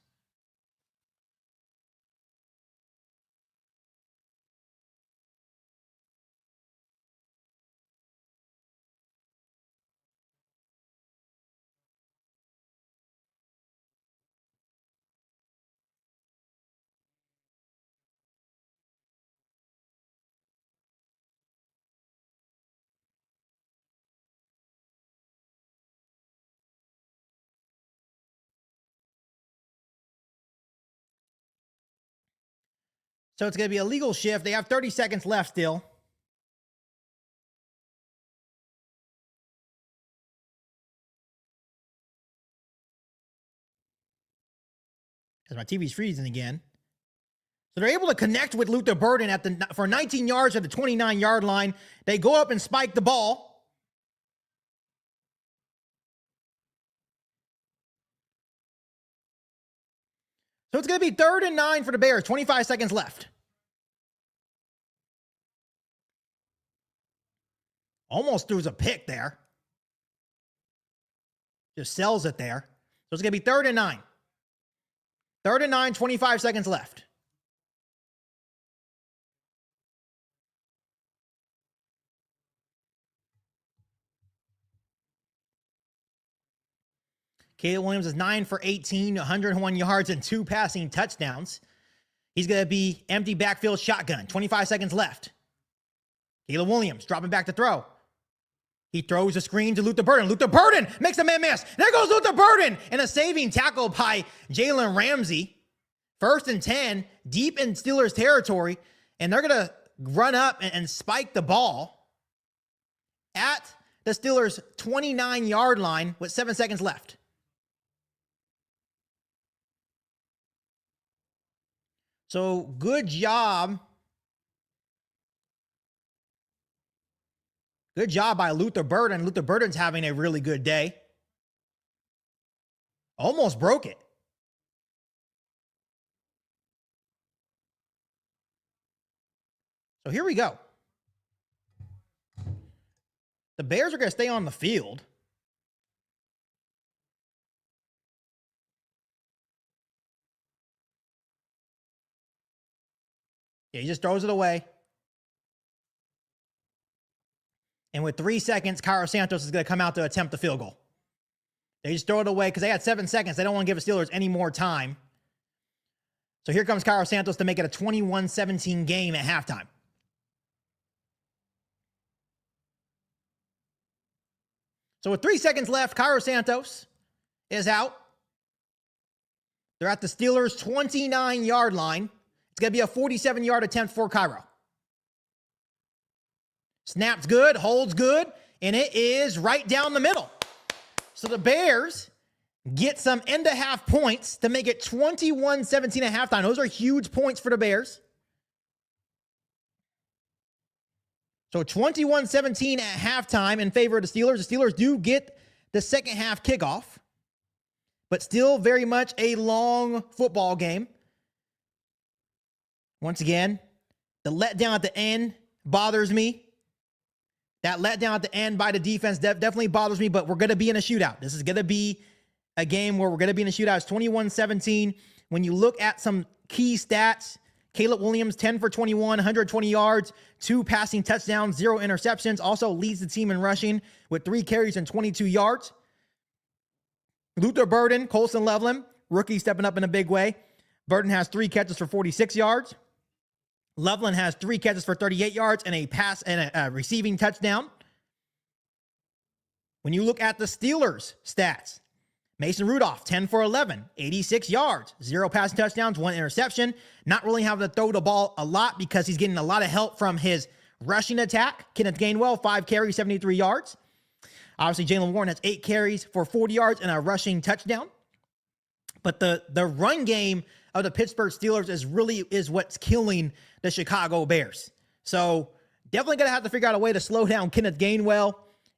So it's going to be a legal shift. They have 30 seconds left still. Because my TV's freezing again. So they're able to connect with Luther Burden for 19 yards at the 29-yard line. They go up and spike the ball. So it's going to be 3rd and 9 for the Bears. 25 seconds left. Almost threw a pick there. Just sells it there. So it's going to be 3rd and 9. 3rd and 9, 25 seconds left. Caleb Williams is 9 for 18, 101 yards and 2 passing touchdowns. He's going to be empty backfield shotgun. 25 seconds left. Caleb Williams dropping back to throw. He throws a screen to Luther Burden. Luther Burden makes a man miss. There goes Luther Burden. And a saving tackle by Jalen Ramsey. 1st and 10, deep in Steelers territory. And they're going to run up and spike the ball at the Steelers' 29-yard line with 7 seconds left. So good job. Good job by Luther Burden. Luther Burden's having a really good day. Almost broke it. So here we go. The Bears are going to stay on the field. Yeah, he just throws it away. And with 3 seconds, Cairo Santos is going to come out to attempt the field goal. They just throw it away because they had 7 seconds. They don't want to give the Steelers any more time. So here comes Cairo Santos to make it a 21-17 game at halftime. So with 3 seconds left, Cairo Santos is out. They're at the Steelers' 29-yard line. It's going to be a 47-yard attempt for Cairo. Snaps good, holds good, and it is right down the middle. So the Bears get some end-of-half points to make it 21-17 at halftime. Those are huge points for the Bears. So 21-17 at halftime in favor of the Steelers. The Steelers do get the second half kickoff, but still very much a long football game. Once again, the letdown at the end bothers me. That letdown at the end by the defense definitely bothers me, but we're going to be in a shootout. This is going to be a game where we're going to be in a shootout. It's 21-17. When you look at some key stats, Caleb Williams, 10 for 21, 120 yards, 2 passing touchdowns, 0 interceptions. Also leads the team in rushing with 3 carries and 22 yards. Luther Burden, Colson Loveland, rookie stepping up in a big way. Burden has 3 catches for 46 yards. Loveland has 3 catches for 38 yards and a pass and a receiving touchdown. When you look at the Steelers stats, Mason Rudolph, 10 for 11, 86 yards, 0 passing touchdowns, 1 interception. Not really having to throw the ball a lot because he's getting a lot of help from his rushing attack. Kenneth Gainwell, 5 carries, 73 yards. Obviously, Jalen Warren has 8 carries for 40 yards and a rushing touchdown. But the run game of the Pittsburgh Steelers is what's killing the Chicago Bears. So definitely going to have to figure out a way to slow down Kenneth Gainwell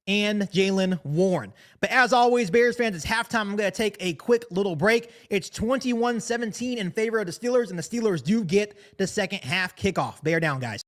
and Jalen Warren. But as always, Bears fans, it's halftime. I'm going to take a quick little break. It's 21-17 in favor of the Steelers, and the Steelers do get the second half kickoff. Bear down, guys.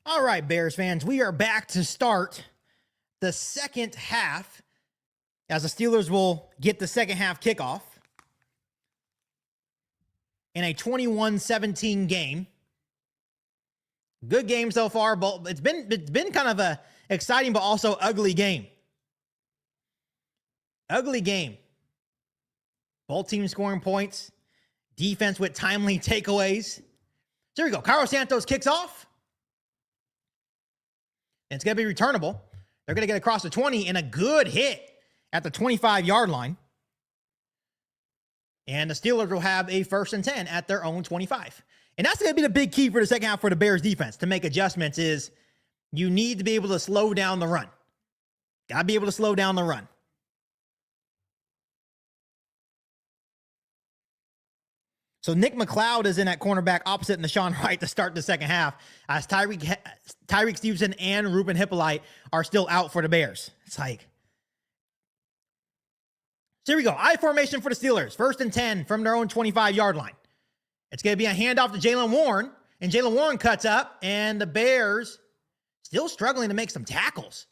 All right, Bears fans, we are back to start the second half as the Steelers will get the second half kickoff in a 21-17 game. Good game so far, but it's been kind of a exciting but also ugly game. Ugly game. Both teams scoring points. Defense with timely takeaways. So here we go. Carlos Santos kicks off. And it's going to be returnable. They're going to get across the 20 and a good hit at the 25-yard line. And the Steelers will have a 1st and 10 at their own 25. And that's going to be the big key for the second half for the Bears defense to make adjustments is you need to be able to slow down the run. Got to be able to slow down the run. So Nick McLeod is in at cornerback opposite Nashawn Wright to start the second half as Tyreek Stevenson and Ruben Hippolyte are still out for the Bears. It's like, so here we go. I formation for the Steelers. 1st and 10 from their own 25-yard line. It's going to be a handoff to Jaylen Warren, and Jaylen Warren cuts up, and the Bears still struggling to make some tackles.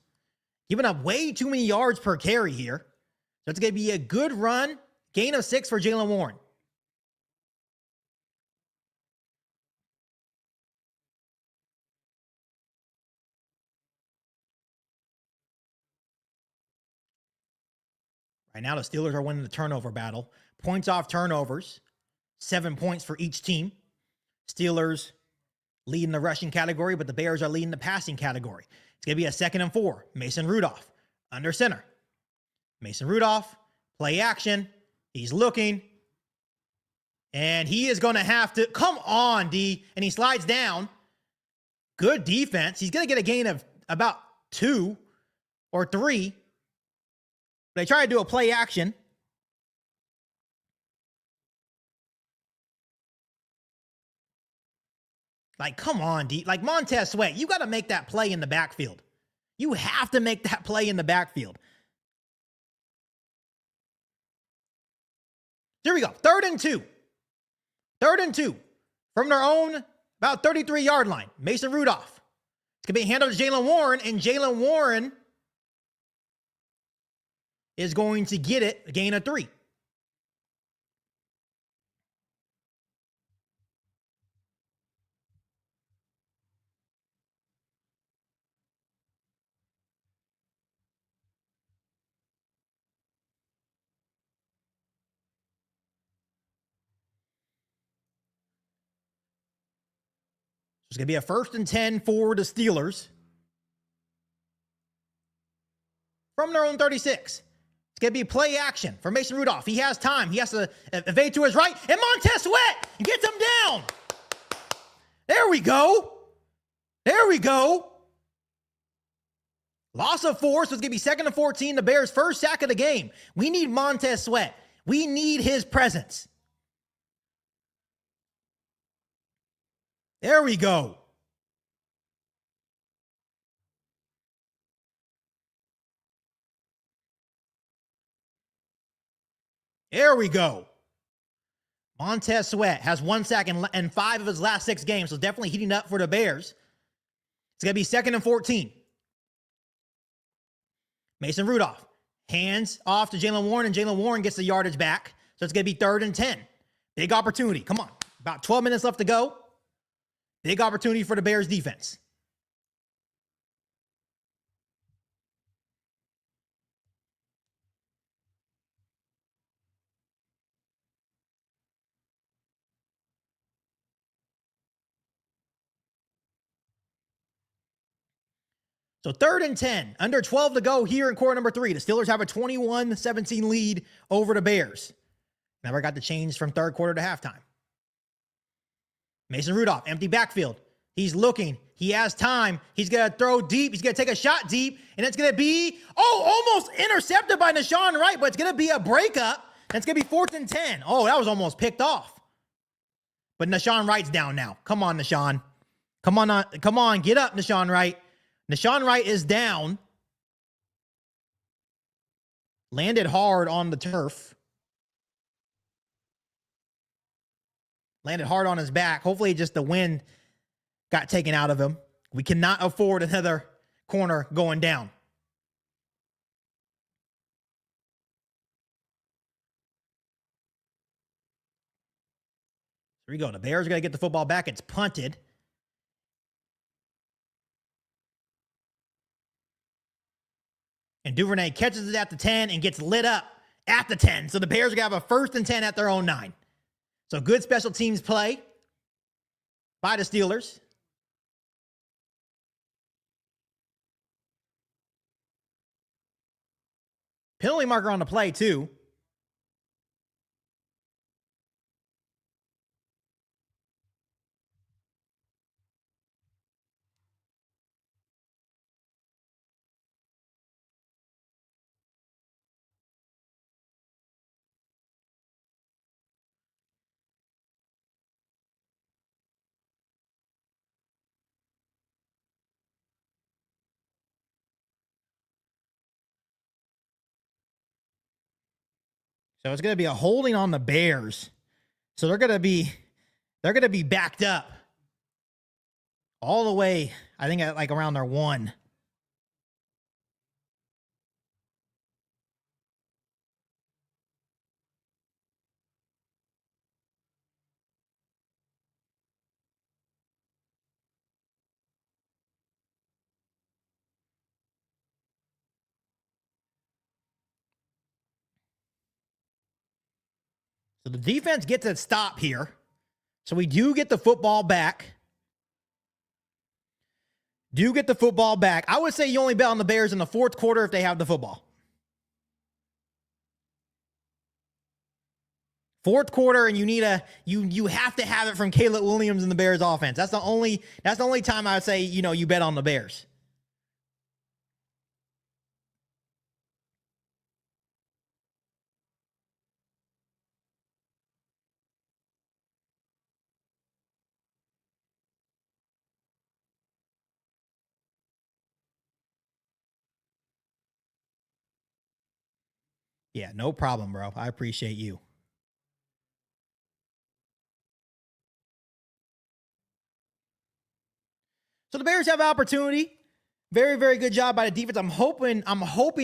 Giving up way too many yards per carry here. So it's going to be a good run. Gain of 6 for Jaylen Warren. Right now, the Steelers are winning the turnover battle. Points off turnovers. 7 points for each team. Steelers leading the rushing category, but the Bears are leading the passing category. It's going to be a 2nd and 4. Mason Rudolph under center. Mason Rudolph, play action. He's looking. And he is going to have to, come on, D. And he slides down. Good defense. He's going to get a gain of about 2 or 3. They try to do a play action. Like, come on, D. Like, Montez Sweat, you got to make that play in the backfield. You have to make that play in the backfield. Here we go. 3rd and 2. 3rd and 2. From their own about 33-yard line. Mason Rudolph. It's going to be handled to Jaylen Warren, and Jaylen Warren is going to get it, a gain of 3. It's going to be a 1st and 10 for the Steelers from their own 36. It's going to be play action for Mason Rudolph. He has time. He has to evade to his right. And Montez Sweat gets him down. There we go. There we go. Loss of 4, so it's going to be 2nd and 14. The Bears' first sack of the game. We need Montez Sweat. We need his presence. There we go. There we go. Montez Sweat has 1 sack in 5 of his last 6 games, so definitely heating up for the Bears. It's going to be 2nd and 14. Mason Rudolph hands off to Jaylen Warren, and Jaylen Warren gets the yardage back. So it's going to be 3rd and 10. Big opportunity. Come on. About 12 minutes left to go. Big opportunity for the Bears defense. So 3rd and 10, under 12 to go here in quarter number 3. The Steelers have a 21-17 lead over the Bears. Never got the change from 3rd quarter to halftime. Mason Rudolph, empty backfield. He's looking. He has time. He's going to throw deep. He's going to take a shot deep. And it's going to be, almost intercepted by Nashawn Wright, but it's going to be a breakup. And it's going to be 4th and 10. Oh, that was almost picked off. But Nashawn Wright's down now. Come on, Nashawn. Come on. Get up, Nashawn Wright. Nashawn Wright is down. Landed hard on the turf. Landed hard on his back. Hopefully just the wind got taken out of him. We cannot afford another corner going down. Here we go. The Bears are going to get the football back. It's punted. And Duvernay catches it at the 10 and gets lit up at the 10. So the Bears are going to have a 1st and 10 at their own 9. So good special teams play by the Steelers. Penalty marker on the play, too. So it's going to be a holding on the Bears. So they're going to be backed up all the way, I think, at like around their 1. So the defense gets a stop here. So we do get the football back. I would say you only bet on the Bears in the 4th quarter if they have the football. 4th quarter, and you have to have it from Caleb Williams and the Bears offense. That's the only time I would say, you bet on the Bears. Yeah, no problem, bro. I appreciate you. So the Bears have opportunity. Very, very good job by the defense. I'm hoping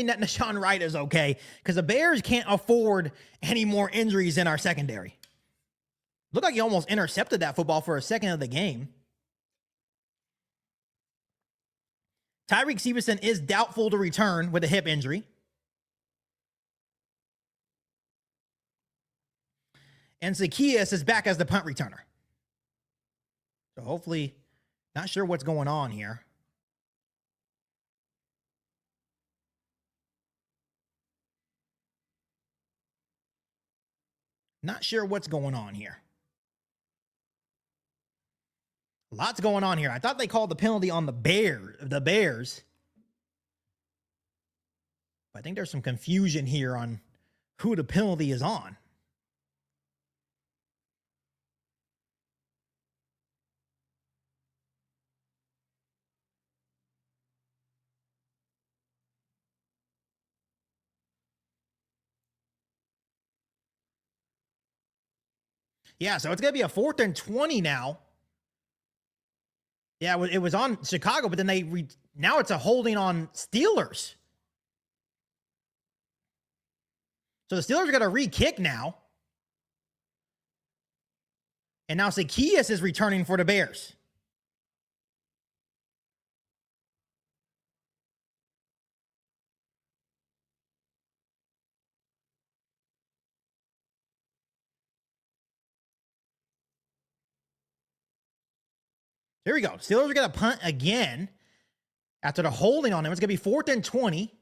that Nashawn Wright is okay, because the Bears can't afford any more injuries in our secondary. Looked like he almost intercepted that football for a second of the game. Tyreek Stevenson is doubtful to return with a hip injury. And Zacchaeus is back as the punt returner. So hopefully, not sure what's going on here. Not sure what's going on here. Lots going on here. I thought they called the penalty on the Bears. But I think there's some confusion here on who the penalty is on. Yeah, so it's going to be a 4th and 20 now. Yeah, it was on Chicago, but then now it's a holding on Steelers. So the Steelers are going to re-kick now. And now Zacchaeus is returning for the Bears. Here we go. Steelers are going to punt again after the holding on them. It's going to be 4th and 20.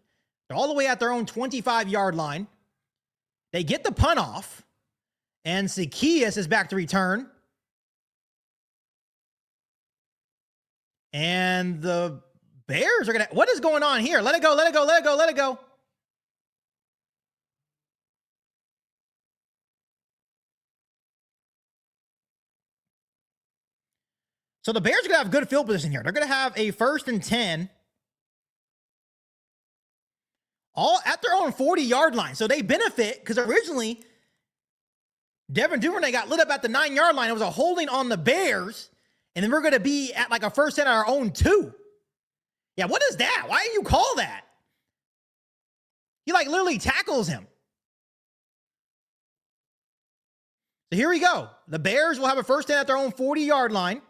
They're all the way at their own 25-yard line. They get the punt off, and Zacchaeus is back to return. And the Bears are going to... What is going on here? Let it go, let it go, let it go, let it go. So the Bears are going to have good field position here. They're going to have a 1st and 10. All at their own 40-yard line. So they benefit because originally Devin Duvernay got lit up at the 9-yard line. It was a holding on the Bears. And then we're going to be at like a first and our own 2. Yeah, what is that? Why do you call that? He like literally tackles him. So here we go. The Bears will have a first and at their own 40-yard line.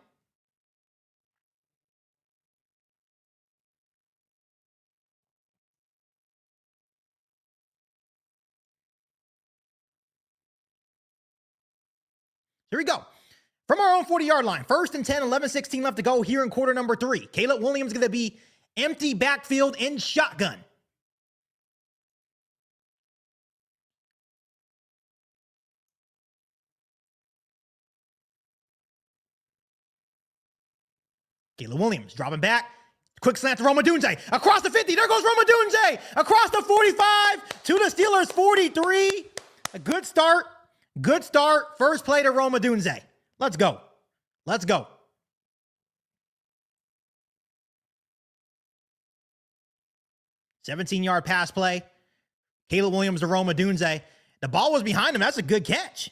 Here we go. From our own 40-yard line, first and 10, 11-16 left to go here in quarter number 3. Caleb Williams going to be empty backfield in shotgun. Caleb Williams dropping back. Quick slant to Rome Odunze. Across the 50. There goes Rome Odunze. Across the 45 to the Steelers 43. A good start. Good start. First play to Rome Odunze. Let's go. Let's go. $17-yard pass play. Caleb Williams to Rome Odunze. The ball was behind him. That's a good catch.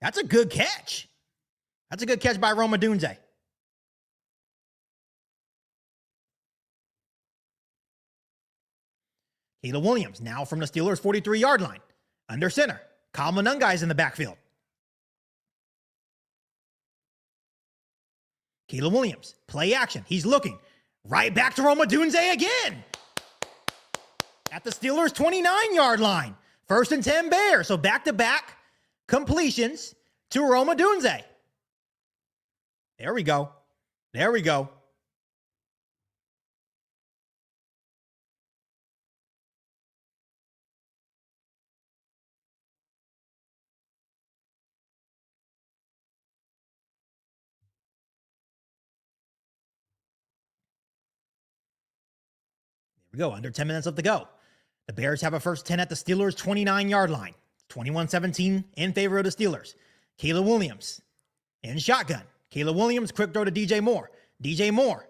That's a good catch. That's a good catch by Rome Odunze. Caleb Williams now from the Steelers' 43-yard line. Under center. Kyle Monunga is in the backfield. Caleb Williams, play action. He's looking. Right back to Rome Odunze again. At the Steelers' 29-yard line. First and 10 Bears. So back-to-back completions to Rome Odunze. There we go. There we go. Go. Under 10 minutes left to go. The Bears have a first 10 at the Steelers' 29-yard line. 21-17 in favor of the Steelers. Caleb Williams in shotgun. Caleb Williams, quick throw to DJ Moore. DJ Moore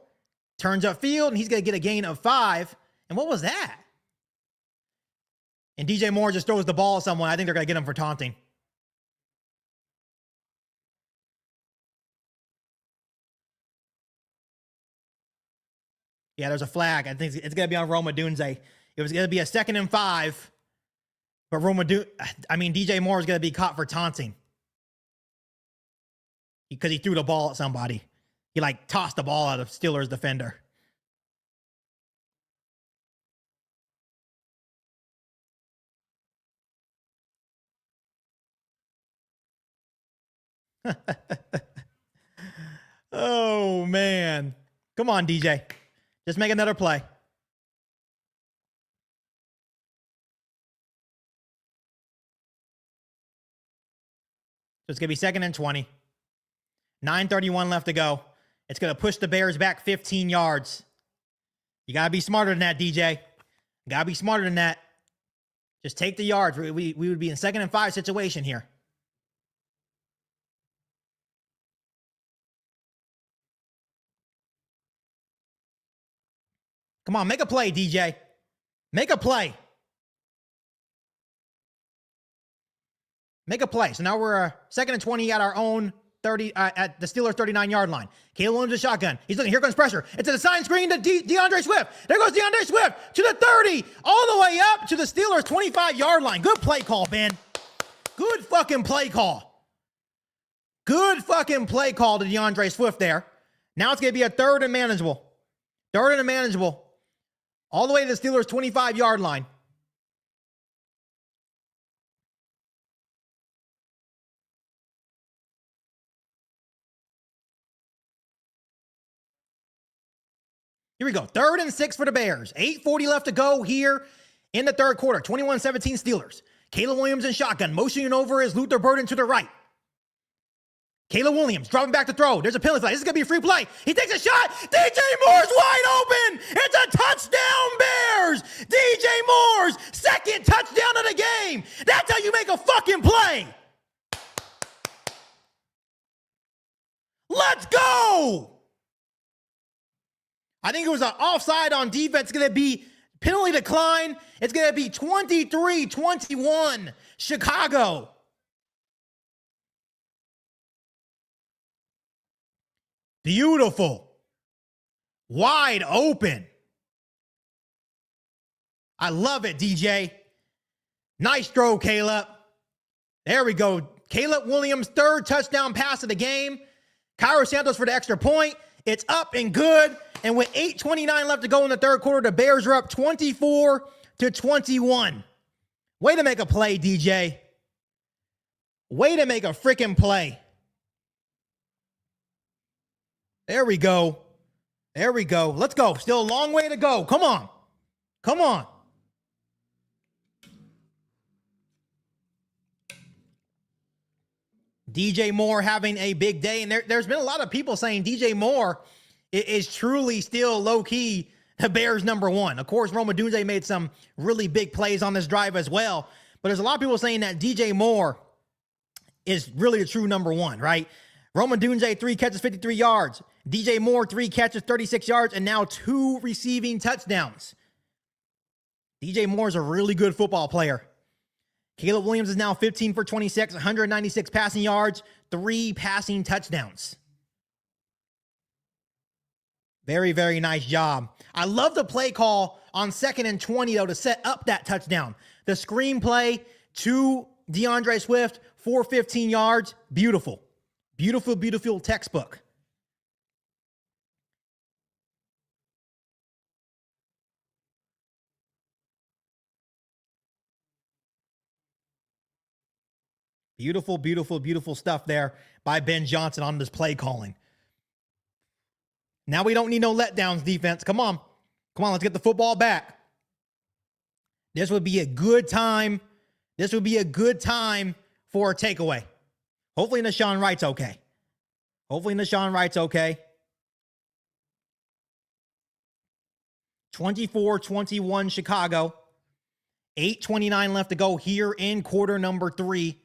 turns upfield, and he's going to get a gain of 5. And what was that? And DJ Moore just throws the ball at someone. I think they're going to get him for taunting. Yeah, there's a flag. I think it's going to be on Rome Odunze. It was going to be a 2nd and 5. But DJ Moore is going to be caught for taunting. Because he threw the ball at somebody. He tossed the ball at a Steelers defender. Oh, man. Come on, DJ. Just make another play. So it's going to be 2nd and 20. 9:31 left to go. It's going to push the Bears back 15 yards. You got to be smarter than that, DJ. You got to be smarter than that. Just take the yards. We would be in 2nd and 5 situation here. Come on, make a play, DJ. Make a play. Make a play. So now we're 2nd and 20 at our own 30 at the Steelers' 39-yard line. Caleb Williams a shotgun. He's looking. Here comes pressure. It's a sign screen to DeAndre Swift. There goes DeAndre Swift to the 30, all the way up to the Steelers' 25-yard line. Good play call, man. Good fucking play call. Good fucking play call to DeAndre Swift there. Now it's going to be a 3rd and manageable. 3rd and manageable. All the way to the Steelers' 25-yard line. Here we go. 3rd and 6 for the Bears. 8:40 left to go here in the 3rd quarter. 21-17 Steelers. Caleb Williams in shotgun. Motioning over is Luther Burden to the right. Caleb Williams dropping back to throw. There's a penalty flag. This is going to be a free play. He takes a shot. DJ Moore's wide open. It's a touchdown, Bears. DJ Moore's 2nd touchdown of the game. That's how you make a fucking play. Let's go. I think it was an offside on defense. It's going to be penalty decline. It's going to be 23-21 Chicago. Beautiful. Wide open. I love it, DJ. Nice throw, Caleb. There we go. Caleb Williams' third touchdown pass of the game. Cairo Santos for the extra point. It's up and good. And with 8:29 left to go in the third quarter, the Bears are up 24-21. Way to make a play, DJ. Way to make a freaking play. There we go. There we go. Let's go. Still a long way to go. Come on. Come on. DJ Moore having a big day. And there's been a lot of people saying DJ Moore is truly still low-key the Bears' number one. Of course, Rome Odunze made some really big plays on this drive as well. But there's a lot of people saying that DJ Moore is really the true number one, right? Rome Odunze, 3 catches, 53 yards. DJ Moore, 3 catches, 36 yards, and now 2 receiving touchdowns. DJ Moore is a really good football player. Caleb Williams is now 15 for 26, 196 passing yards, 3 passing touchdowns. Very, very nice job. I love the play call on 2nd and 20, though, to set up that touchdown. The screen play to DeAndre Swift for 15 yards. Beautiful. Beautiful, beautiful textbook. Beautiful, beautiful, beautiful stuff there by Ben Johnson on this play calling. Now we don't need no letdowns, defense. Come on. Come on, let's get the football back. This would be a good time. This would be a good time for a takeaway. Hopefully Nashawn Wright's okay. Hopefully Nashawn Wright's okay. 24-21 Chicago. 8:29 left to go here in quarter number 3.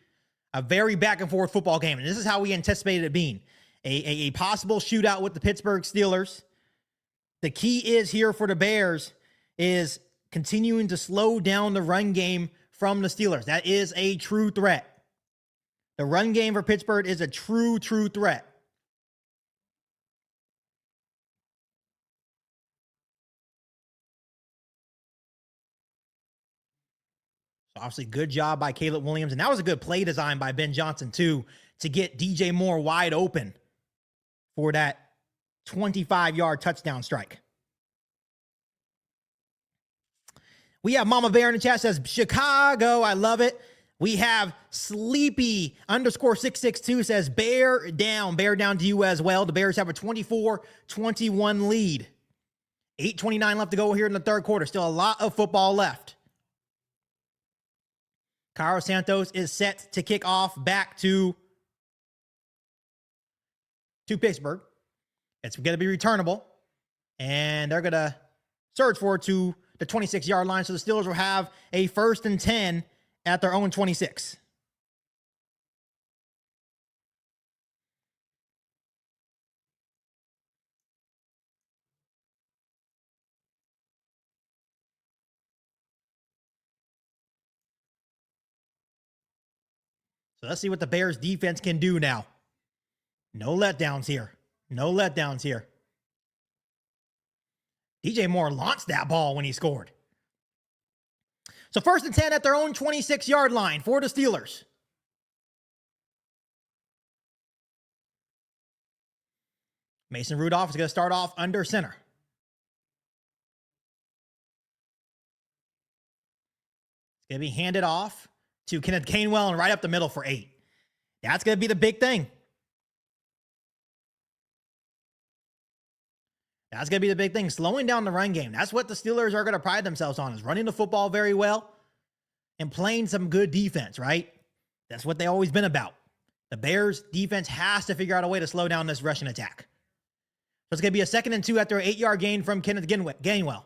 A very back-and-forth football game. And this is how we anticipated it being. A possible shootout with the Pittsburgh Steelers. The key is here for the Bears is continuing to slow down the run game from the Steelers. That is a true threat. The run game for Pittsburgh is a true threat. So obviously, good job by Caleb Williams. And that was a good play design by Ben Johnson, too, to get DJ Moore wide open for that 25-yard touchdown strike. We have Mama Bear in the chat says, Chicago, I love it. We have Sleepy _662 says, bear down to you as well. The Bears have a 24-21 lead. 8:29 left to go here in the third quarter. Still a lot of football left. Cairo Santos is set to kick off back to Pittsburgh. It's going to be returnable, and they're going to surge forward to the 26-yard line, so the Steelers will have a 1st and 10 at their own 26. So let's see what the Bears defense can do now. No letdowns here. No letdowns here. DJ Moore launched that ball when he scored. So 1st and 10 at their own 26-yard line for the Steelers. Mason Rudolph is going to start off under center. It's going to be handed off to Kenneth Gainwell and right up the middle for 8. That's going to be the big thing. That's going to be the big thing, slowing down the run game. That's what the Steelers are going to pride themselves on, is running the football very well and playing some good defense, right? That's what they've always been about. The Bears defense has to figure out a way to slow down this rushing attack. So it's going to be a 2nd and 2 after an 8-yard gain from Kenneth Gainwell.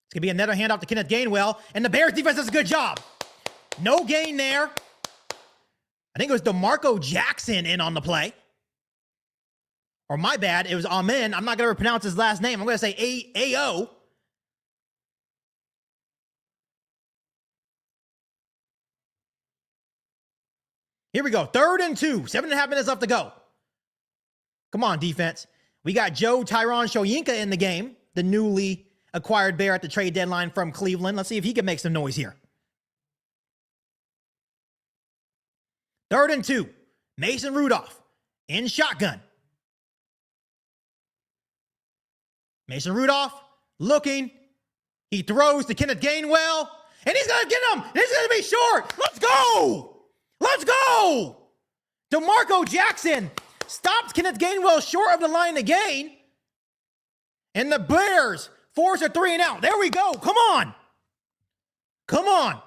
It's going to be another handoff to Kenneth Gainwell, and the Bears defense does a good job. No gain there. I think it was DeMarco Jackson in on the play. Or my bad, it was Amen. I'm not going to pronounce his last name. I'm going to say A-O. Here we go. 3rd and 2. 7.5 minutes left to go. Come on, defense. We got Joe Tyron Shoyinka in the game, the newly acquired Bear at the trade deadline from Cleveland. Let's see if he can make some noise here. 3rd and 2. Mason Rudolph in shotgun. Mason Rudolph looking. He throws to Kenneth Gainwell, and he's going to get him. This is going to be short. Let's go. Let's go. DeMarco Jackson stops Kenneth Gainwell short of the line to gain. And the Bears force a 3 and out. There we go. Come on. Come on.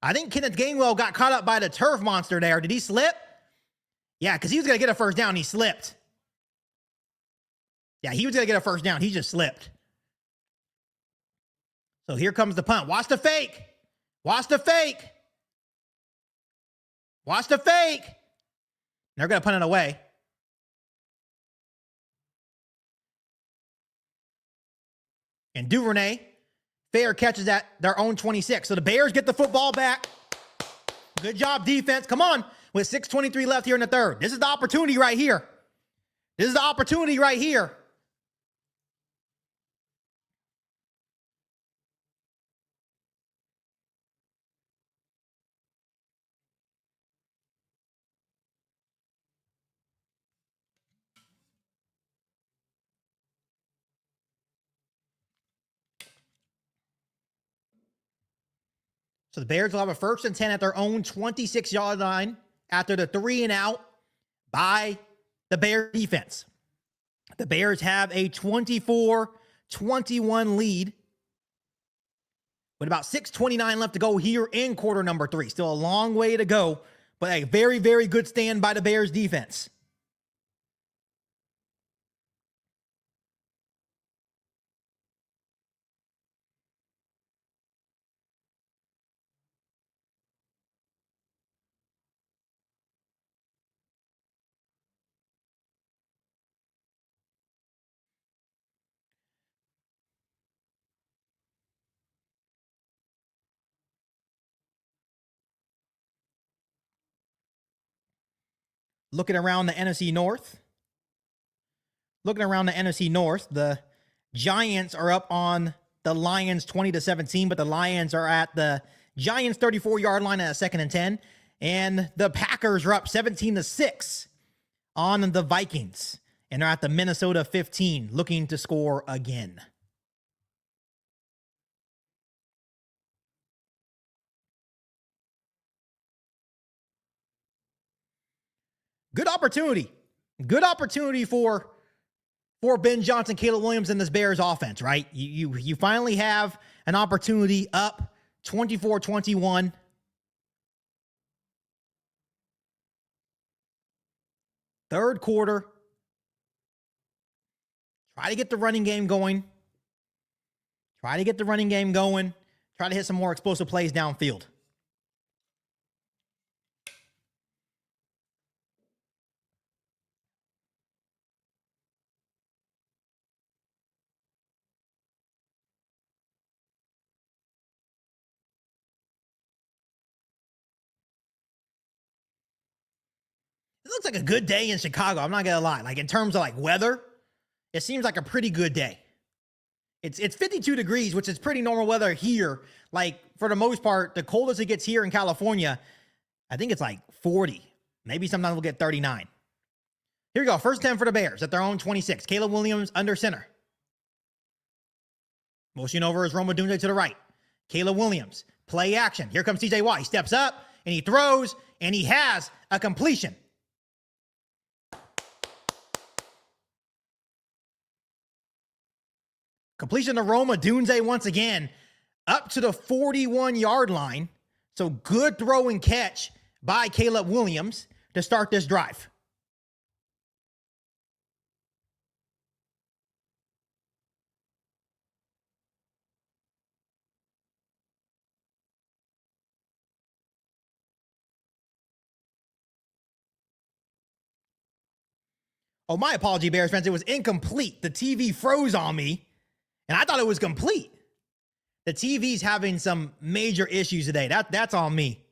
I think Kenneth Gainwell got caught up by the turf monster there. Did he slip? Yeah, because he was going to get a first down. He slipped. Yeah, he was going to get a first down. He just slipped. So here comes the punt. Watch the fake. Watch the fake. Watch the fake. They're going to punt it away. And Duvernay, fair catches at their own 26. So the Bears get the football back. Good job, defense. Come on. With 6:23 left here in the 3rd. This is the opportunity right here. This is the opportunity right here. So the Bears will have a 1st and 10 at their own 26-yard line after the 3 and out by the Bears defense. The Bears have a 24-21 lead with about 6:29 left to go here in quarter number 3. Still a long way to go, but a very, very good stand by the Bears defense. Looking around the NFC North. The Giants are up on the Lions 20-17, but the Lions are at the Giants 34-yard line at a 2nd and 10. And the Packers are up 17-6 on the Vikings. And they're at the Minnesota 15, looking to score again. Good opportunity. Good opportunity for Ben Johnson, Caleb Williams, and this Bears offense, right? You finally have an opportunity up 24-21. Third quarter. Try to get the running game going. Try to hit some more explosive plays downfield. It looks like a good day in Chicago. I'm not going to lie. Like in terms of like weather, it seems like a pretty good day. It's 52 degrees, which is pretty normal weather here. Like for the most part, the coldest it gets here in California, I think it's like 40. Maybe sometimes we'll get 39. Here we go. 1st 10 for the Bears at their own 26. Caleb Williams under center. Motion over is Roma Dunze to the right. Caleb Williams, play action. Here comes TJ Watt. He steps up and he throws and he has a completion. Completion to Roma Dunze once again up to the 41-yard line. So good throw and catch by Caleb Williams to start this drive. Oh, my apology, Bears fans. It was incomplete. The TV froze on me, and I thought it was complete. The TV's having some major issues today. That's on me.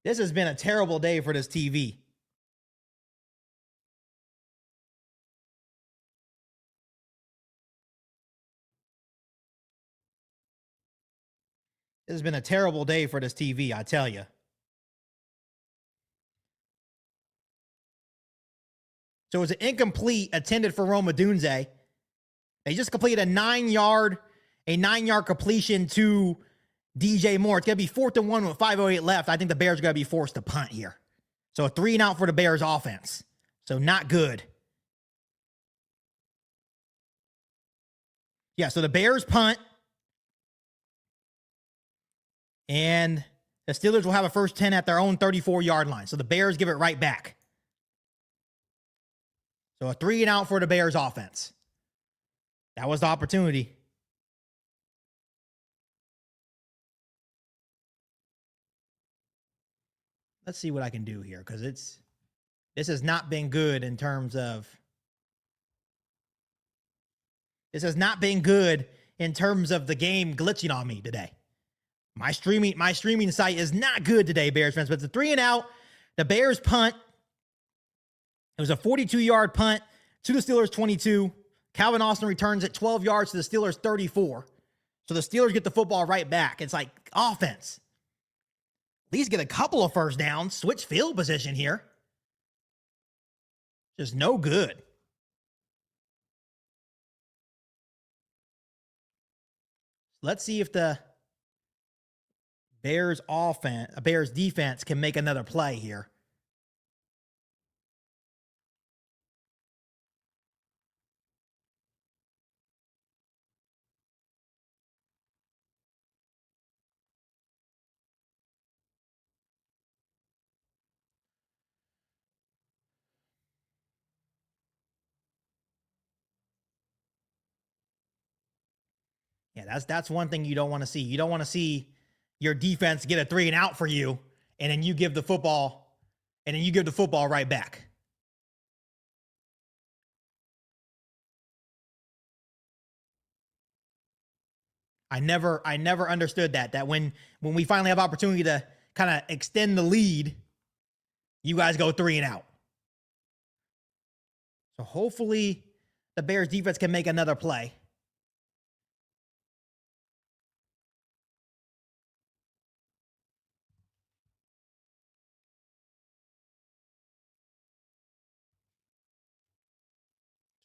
This has been a terrible day for this TV. This has been a terrible day for this TV, I tell you. So it's an incomplete intended for Roma Dunze. They just completed a 9-yard completion to DJ Moore. It's going to be 4th and 1 with 5:08 left. I think the Bears are going to be forced to punt here. So a 3-and-out for the Bears offense. So not good. Yeah, so the Bears punt. And the Steelers will have a first 10 at their own 34-yard line. So the Bears give it right back. So a 3-and-out for the Bears offense. That was the opportunity. Let's see what I can do here, because this has not been good in terms of the game glitching on me today. My streaming site is not good today, Bears fans, but it's a 3-and-out. The Bears punt. It was a 42-yard punt to the Steelers 22. Calvin Austin returns at 12 yards to the Steelers 34. So the Steelers get the football right back. It's like offense. At least get a couple of first downs. Switch field position here. Just no good. Let's see if the Bears defense can make another play here. Yeah, that's one thing you don't want to see. You don't want to see your defense get a 3-and-out for you, and then you give the football right back. I never understood that when we finally have opportunity to kind of extend the lead, you guys go 3-and-out. So hopefully the Bears defense can make another play.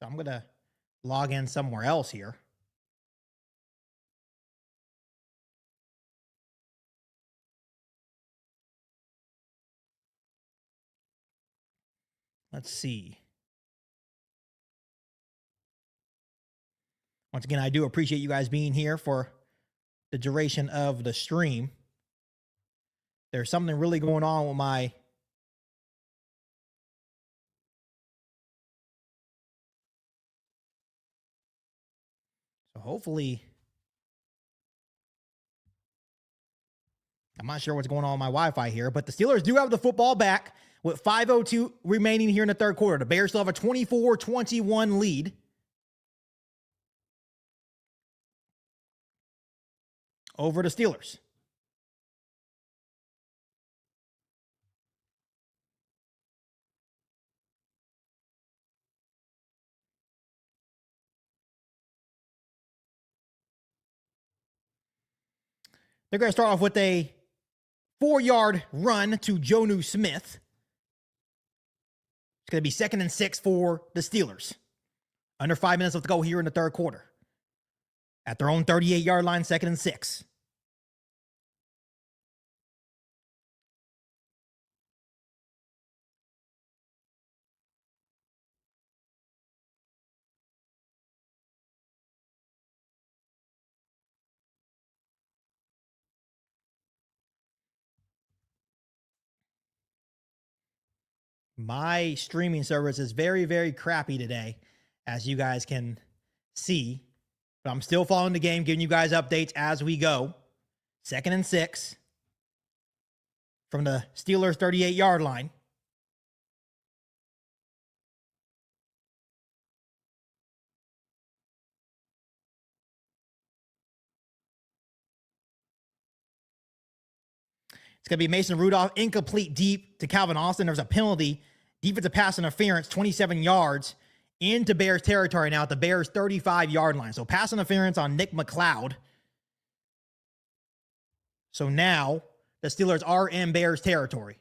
So I'm going to log in somewhere else here. Let's see. Once again, I do appreciate you guys being here for the duration of the stream. There's something really going on with my so hopefully I'm not sure what's going on with my Wi-Fi here, but the Steelers do have the football back with 5:02 remaining here in the third quarter. The Bears still have a 24-21 lead. Over the Steelers. They're going to start off with a 4-yard run to Jonnu Smith. It's going to be 2nd and 6 for the Steelers. Under 5 minutes left to go here in the third quarter. At their own 38-yard line, 2nd and 6. My streaming service is very, very crappy today, as you guys can see. But I'm still following the game, giving you guys updates as we go. 2nd and 6 from the Steelers' 38-yard line. It's going to be Mason Rudolph, incomplete deep to Calvin Austin. There's a penalty, defensive pass interference, 27 yards into Bears territory now at the Bears 35-yard line. So pass interference on Nick McLeod. So now the Steelers are in Bears territory.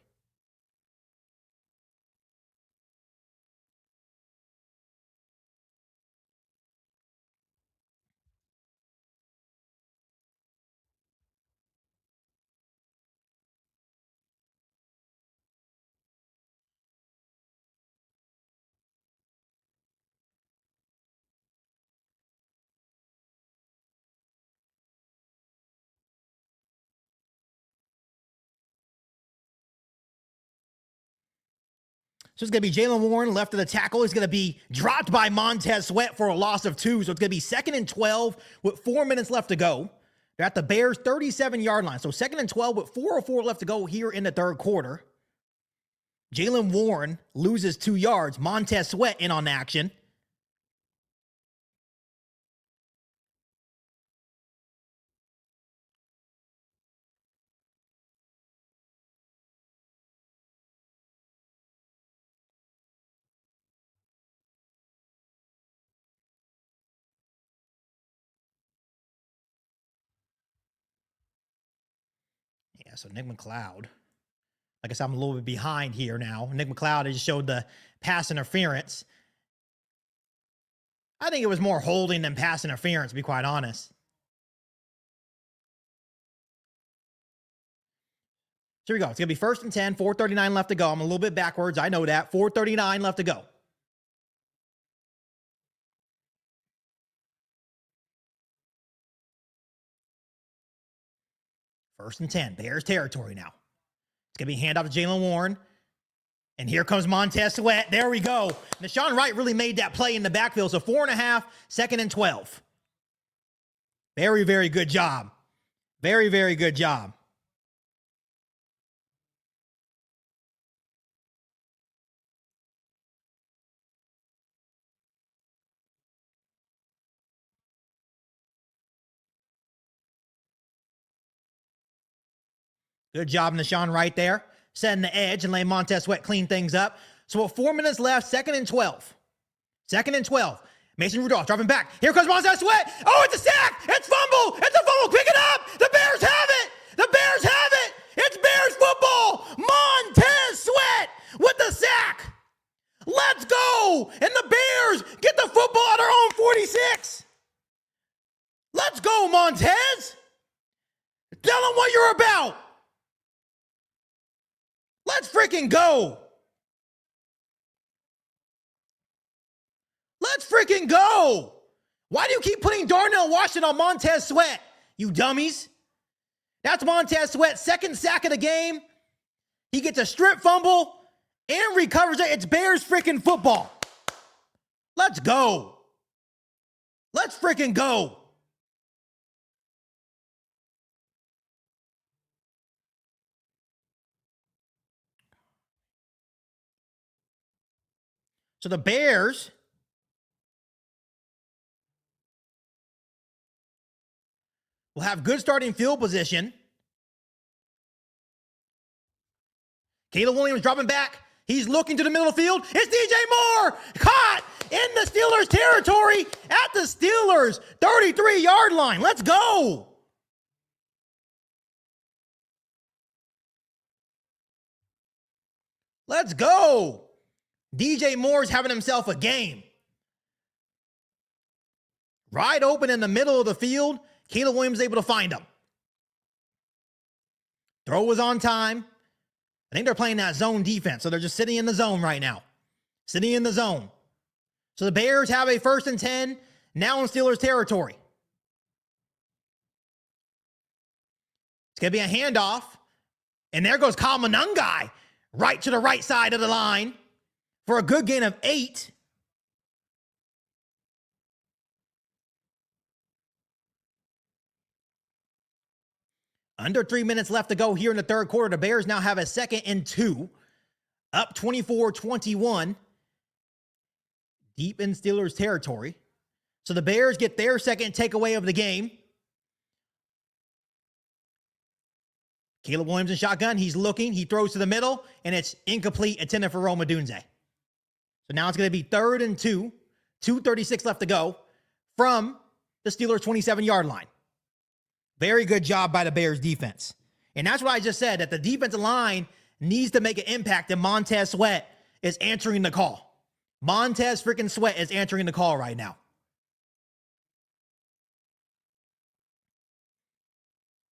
So it's going to be Jaylen Warren left of the tackle. He's going to be dropped by Montez Sweat for a loss of 2. So it's going to be 2nd and 12 with 4 minutes left to go. They're at the Bears 37-yard line. So 2nd and 12 with 4:04 left to go here in the third quarter. Jaylen Warren loses 2 yards. Montez Sweat in on action. Yeah, so Nick McLeod. Like I said, I'm a little bit behind here now. Nick McLeod just showed the pass interference. I think it was more holding than pass interference, to be quite honest. So here we go. It's going to be 1st and 10, 4:39 left to go. I'm a little bit backwards. I know that. 4:39 left to go. First and 10, Bears territory now. It's going to be a handoff to Jaylen Warren. And here comes Montez Sweat. There we go. Nashawn Wright really made that play in the backfield. So 4.5, 2nd and 12. Very, very good job. Very, very good job. Good job, Nashawn Wright there. Setting the edge and letting Montez Sweat clean things up. So with 4 minutes left, 2nd and 12. 2nd and 12. Mason Rudolph dropping back. Here comes Montez Sweat. Oh, it's a sack. It's fumble. It's a fumble. Pick it up. The Bears have it. The Bears have it. It's Bears football. Montez Sweat with the sack. Let's go. And the Bears get the football at their own 46. Let's go, Montez. Tell them what you're about. Let's freaking go. Let's freaking go. Why do you keep putting Darnell Washington on Montez Sweat, you dummies? That's Montez Sweat's 2nd sack of the game. He gets a strip fumble and recovers it. It's Bears freaking football. Let's go. Let's freaking go. So the Bears will have good starting field position. Caleb Williams dropping back. He's looking to the middle of the field. It's DJ Moore caught in the Steelers territory at the Steelers 33-yard line. Let's go. Let's go. DJ Moore's having himself a game. Right open in the middle of the field. Caleb Williams able to find him. Throw was on time. I think they're playing that zone defense, so they're just sitting in the zone right now. Sitting in the zone. So the Bears have a 1st and 10, now in Steelers territory. It's going to be a handoff. And there goes Kyle Monangai right to the right side of the line for a good gain of 8. Under 3 minutes left to go here in the third quarter. The Bears now have a 2nd and 2. Up 24-21. Deep in Steelers territory. So the Bears get their second takeaway of the game. Caleb Williams in shotgun. He's looking. He throws to the middle, and it's incomplete, intended for Rome Odunze. So now it's going to be 3rd and 2, 2:36 left to go from the Steelers' 27-yard line. Very good job by the Bears defense. And that's what I just said, that the defensive line needs to make an impact, and Montez Sweat is answering the call. Montez freaking Sweat is answering the call right now.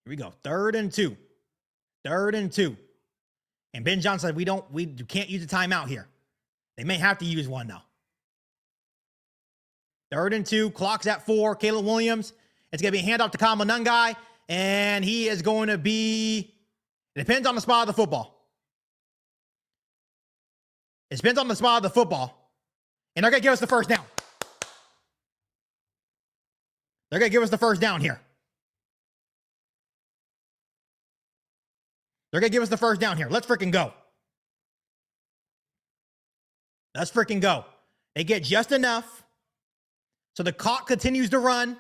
Here we go. 3rd and 2. 3rd and 2. And Ben Johnson said, we can't use a timeout here. They may have to use one though. 3rd and 2. Clock's at 4. Caleb Williams. It's going to be a handoff to Kyle Monangai. And he is going to be, it depends on the spot of the football. It depends on the spot of the football. And they're going to give us the first down. They're going to give us the first down here. They're going to give us the first down here. Let's freaking go. Let's freaking go. They get just enough. So the clock continues to run.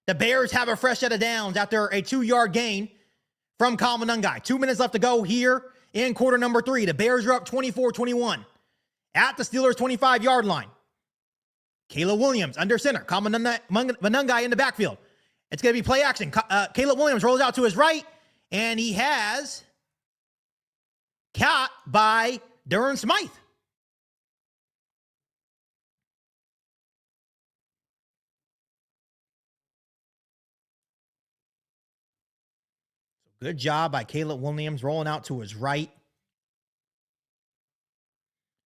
The Bears have a fresh set of downs after a 2-yard gain from Kyle Monangai. 2 minutes left to go here in quarter number 3. The Bears are up 24-21 at the Steelers' 25-yard line. Caleb Williams under center. Kyle Monangai in the backfield. It's going to be play action. Caleb Williams rolls out to his right, and he has caught by Durham Smythe. Good job by Caleb Williams rolling out to his right.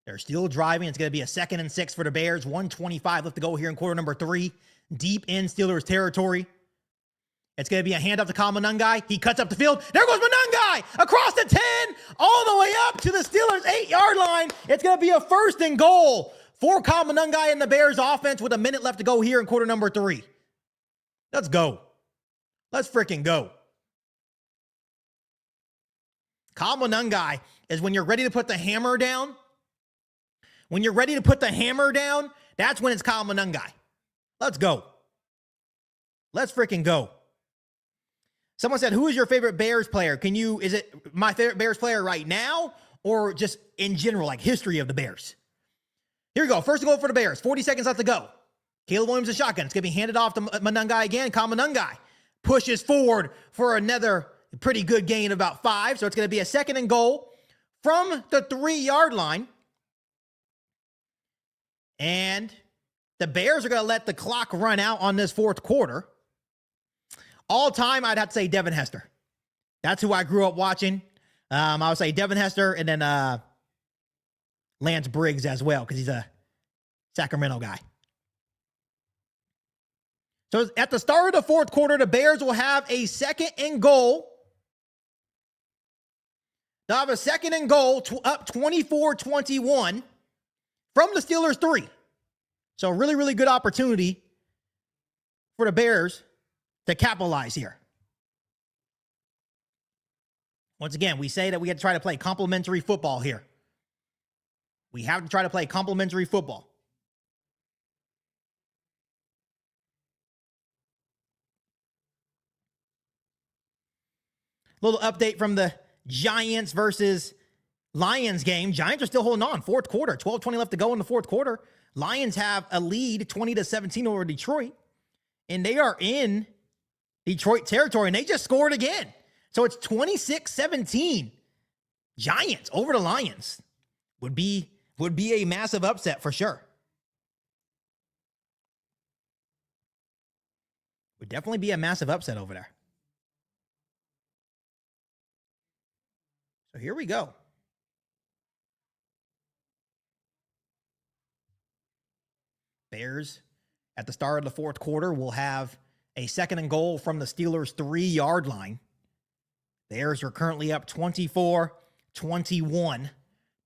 They're still driving. It's going to be a 2nd and 6 for the Bears. 1:25 left to go here in quarter number 3. Deep in Steelers territory. It's going to be a handoff to Kyle Monangai. He cuts up the field. There goes Monangai across the 10, all the way up to the Steelers' 8-yard line. It's going to be a 1st and goal for Kyle Monangai and the Bears offense with a minute left to go here in quarter number 3. Let's go. Let's freaking go. Kyle Monangai is when you're ready to put the hammer down. When you're ready to put the hammer down, that's when it's Kyle Monangai. Let's go. Let's freaking go. Someone said, who is your favorite Bears player? Is it my favorite Bears player right now or just in general, like history of the Bears? Here we go. First goal for the Bears. 40 seconds left to go. Caleb Williams in shotgun. It's going to be handed off to Monangai again. Kyle Monangai pushes forward for another pretty good gain of about 5. So it's going to be a 2nd and goal from the 3-yard line. And the Bears are going to let the clock run out on this 4th quarter. All time, I'd have to say Devin Hester. That's who I grew up watching. I would say Devin Hester and then Lance Briggs as well because he's a Sacramento guy. So at the start of the 4th quarter, the Bears will have a 2nd and goal. They'll have a 2nd and goal up 24-21 from the Steelers' 3. So really, really good opportunity for the Bears to capitalize here. Once again, we say that we have to try to play complementary football here. We have to try to play complementary football. Little update from the Giants versus Lions game. Giants are still holding on. 4th quarter, 12:20 left to go in the 4th quarter. Lions have a lead 20-17 over Detroit. And they are in Detroit territory, and they just scored again. So it's 26-17. Giants over the Lions would be a massive upset for sure. Would definitely be a massive upset over there. So here we go. Bears at the start of the 4th quarter will have a 2nd and goal from the Steelers' 3-yard line. Bears are currently up 24-21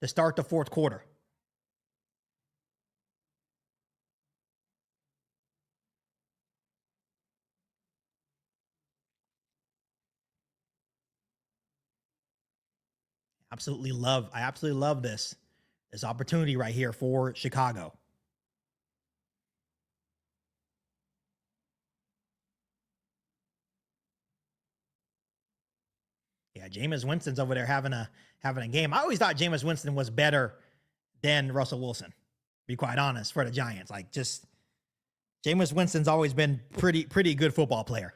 to start the 4th quarter. I absolutely love this opportunity right here for Chicago. Yeah, Yeah, Jameis Winston's over there having a game. I always thought Jameis Winston was better than Russell Wilson, to be quite honest, for the Giants. Like, just Jameis Winston's always been pretty good football player,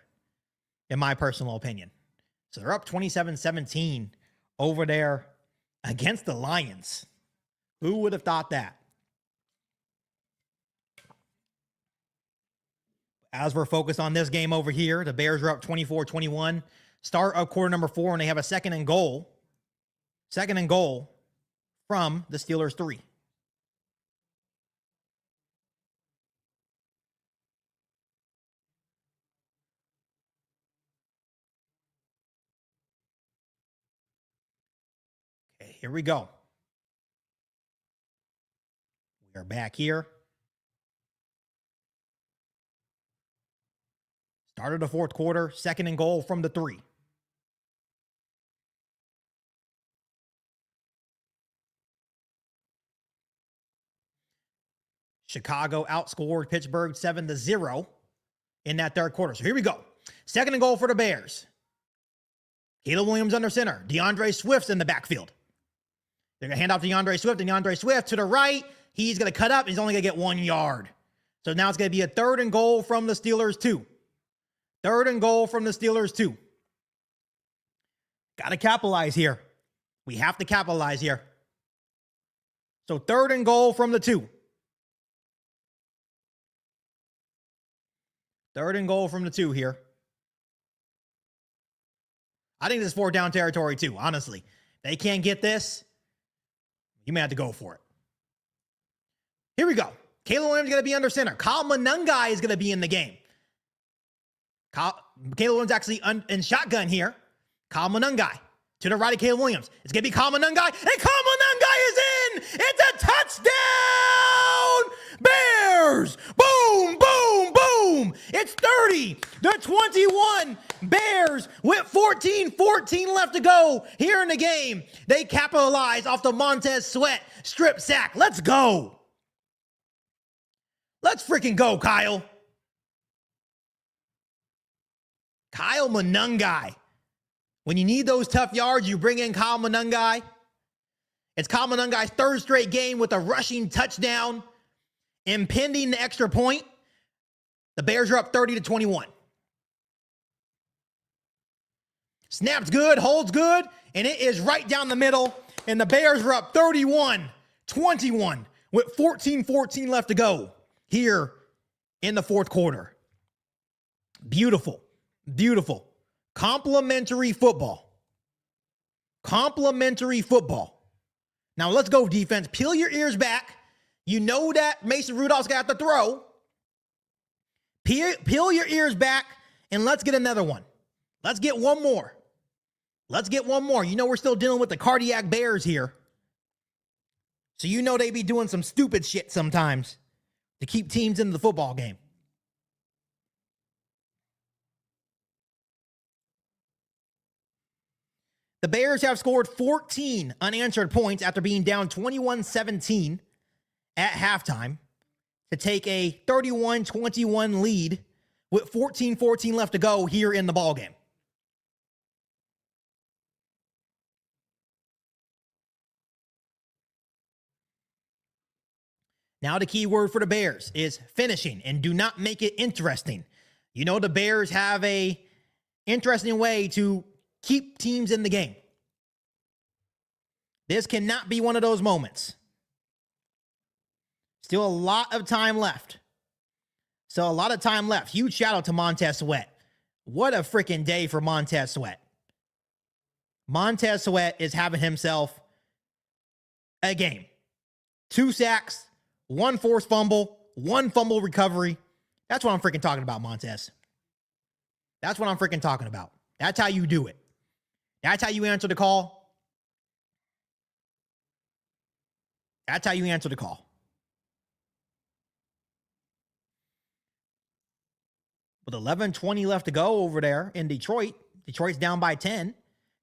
in my personal opinion. So they're up 27-17 over there against the Lions. Who would have thought that? As we're focused on this game over here, the Bears are up 24-21. Start of quarter number 4, and they have a second and goal. Second and goal from the Steelers 3. Okay, here we go. We are back here. Start of the fourth quarter, second and goal from the 3. Chicago outscored Pittsburgh 7-0 in that third quarter. So here we go. Second and goal for the Bears. Caleb Williams under center. DeAndre Swift's in the backfield. They're going to hand off to DeAndre Swift, and DeAndre Swift to the right. He's going to cut up. He's only going to get 1 yard. So now it's going to be a third and goal from the Steelers 2. Third and goal from the Steelers 2. Got to capitalize here. We have to capitalize here. So third and goal from the 2. Third and goal from the 2 here. I think this is 4th down territory too, honestly. They can't get this. You may have to go for it. Here we go. Caleb Williams is going to be under center. Kyle Monangai is going to be in the game. Caleb Williams actually in shotgun here. Kyle Monangai to the right of Caleb Williams. It's going to be Kyle Monangai, and Kyle Monangai is in. It's a touchdown, Bears. Boom, boom, boom. It's 30-21. Bears with 14 left to go here in the game. They capitalize off the Montez Sweat strip sack. Let's go. Let's freaking go, Kyle. Kyle Monangai. When you need those tough yards, you bring in Kyle Monangai. It's Kyle Monangai's 3rd straight game with a rushing touchdown, impending the extra point. The Bears are up 30-21. Snaps good, holds good, and it is right down the middle. And the Bears are up 31-21 with 14 left to go here in the fourth quarter. Beautiful, beautiful. Complimentary football. Complimentary football. Now let's go, defense. Peel your ears back. You know that Mason Rudolph's got to throw. Peel your ears back, and let's get another one. Let's get one more. Let's get one more. You know we're still dealing with the cardiac Bears here. So you know they be doing some stupid shit sometimes to keep teams in the football game. The Bears have scored 14 unanswered points after being down 21-17 at halftime to take a 31-21 lead with 14 left to go here in the ballgame. Now the key word for the Bears is finishing, and do not make it interesting. You know the Bears have a interesting way to keep teams in the game. This cannot be one of those moments. Still a lot of time left. So a lot of time left. Huge shout out to Montez Sweat. What a freaking day for Montez Sweat. Montez Sweat is having himself a game. 2 sacks, 1 forced fumble, 1 fumble recovery. That's what I'm freaking talking about, Montez. That's what I'm freaking talking about. That's how you do it. That's how you answer the call. That's how you answer the call. With 11:20 left to go over there in Detroit. Detroit's down by 10.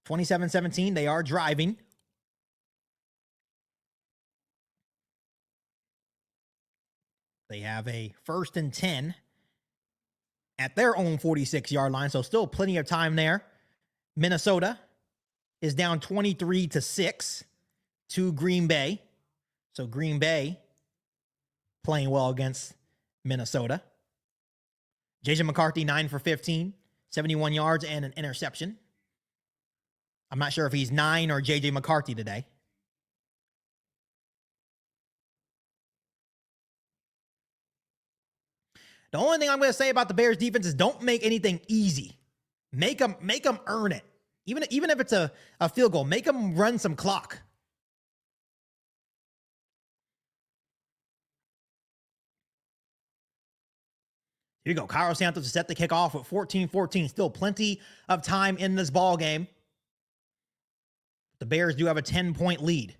27-17. They are driving. They have a 1st and 10 at their own 46-yard line, so still plenty of time there. Minnesota is down 23-6 to Green Bay. So Green Bay playing well against Minnesota. J.J. McCarthy, 9 for 15, 71 yards and an interception. I'm not sure if he's 9 or J.J. McCarthy today. The only thing I'm going to say about the Bears defense is don't make anything easy. Make them earn it. Even if it's a field goal, make them run some clock. Here you go. Cairo Santos to set the kickoff with 14-14. Still plenty of time in this ball game. The Bears do have a 10-point lead.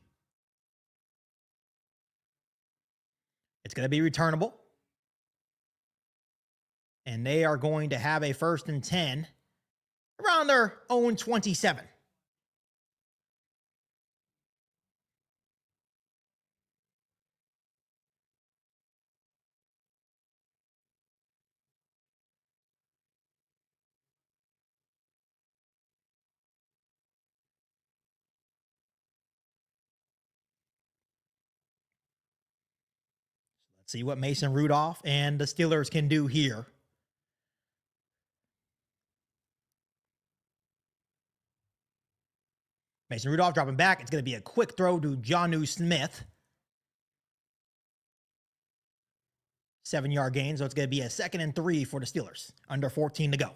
It's going to be returnable. And they are going to have a 1st and 10 around their own 27. Let's see what Mason Rudolph and the Steelers can do here. Mason Rudolph dropping back. It's going to be a quick throw to Jonnu Smith. 7-yard gain, so it's going to be a 2nd and 3 for the Steelers. Under 14 to go.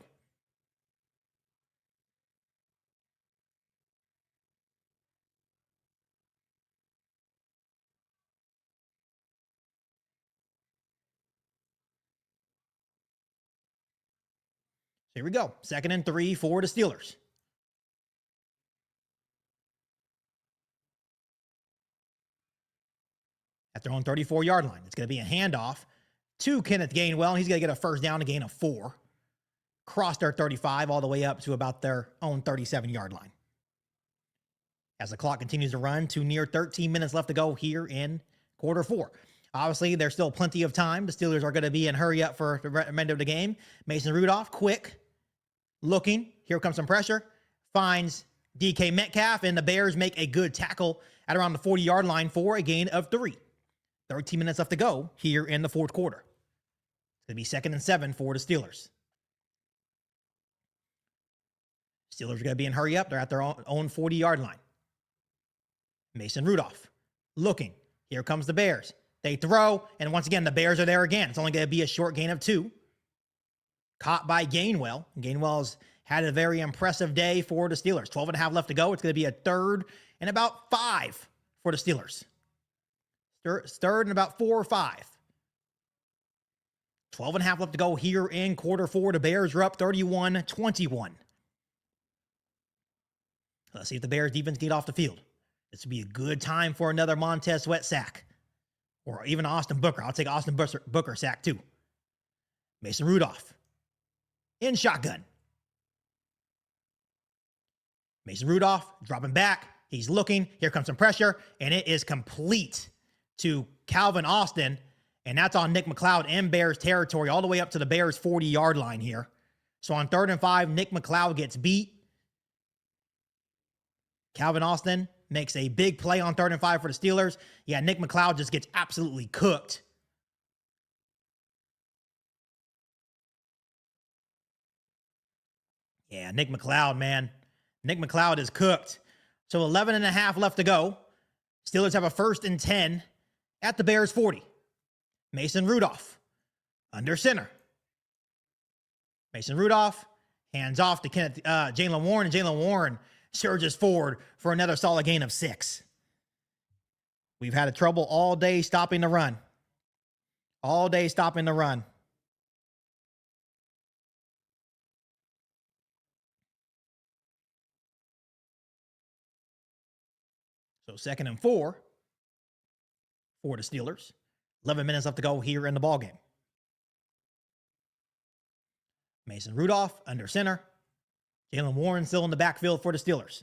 Here we go. 2nd and 3 for the Steelers. At their own 34-yard line. It's going to be a handoff to Kenneth Gainwell. He's going to get a 1st down, a gain of 4. Cross their 35 all the way up to about their own 37-yard line. As the clock continues to run to near 13 minutes left to go here in quarter 4. Obviously, there's still plenty of time. The Steelers are going to be in hurry up for the remainder of the game. Mason Rudolph, quick, looking. Here comes some pressure. Finds DK Metcalf, and the Bears make a good tackle at around the 40-yard line for a gain of 3. 13 minutes left to go here in the 4th quarter. It's going to be 2nd and 7 for the Steelers. Steelers are going to be in hurry up. They're at their own 40-yard line. Mason Rudolph looking. Here comes the Bears. They throw, and once again, the Bears are there again. It's only going to be a short gain of 2. Caught by Gainwell. Gainwell's had a very impressive day for the Steelers. 12.5 left to go. It's going to be a 3rd and about 5 for the Steelers. 3rd and about 4 or 5. 12.5 left to go here in quarter 4. The Bears are up 31-21. Let's see if the Bears defense get off the field. This would be a good time for another Montez Sweat sack. Or even Austin Booker. I'll take Austin Booker sack too. Mason Rudolph. In shotgun. Mason Rudolph dropping back. He's looking. Here comes some pressure. And it is complete to Calvin Austin. And that's on Nick McLeod in Bears territory all the way up to the Bears 40-yard line here. So on 3rd and 5, Nick McLeod gets beat. Calvin Austin makes a big play on 3rd and 5 for the Steelers. Yeah, Nick McLeod just gets absolutely cooked. Yeah, Nick McLeod, man. Nick McLeod is cooked. So 11.5 left to go. Steelers have a 1st and 10 at the Bears 40. Mason Rudolph under center. Mason Rudolph hands off to Jaylen Warren, and Jaylen Warren surges forward for another solid gain of 6. We've had a trouble all day stopping the run. All day stopping the run. So 2nd and 4 for the Steelers. 11 minutes left to go here in the ballgame. Mason Rudolph under center. Jaylen Warren still in the backfield for the Steelers.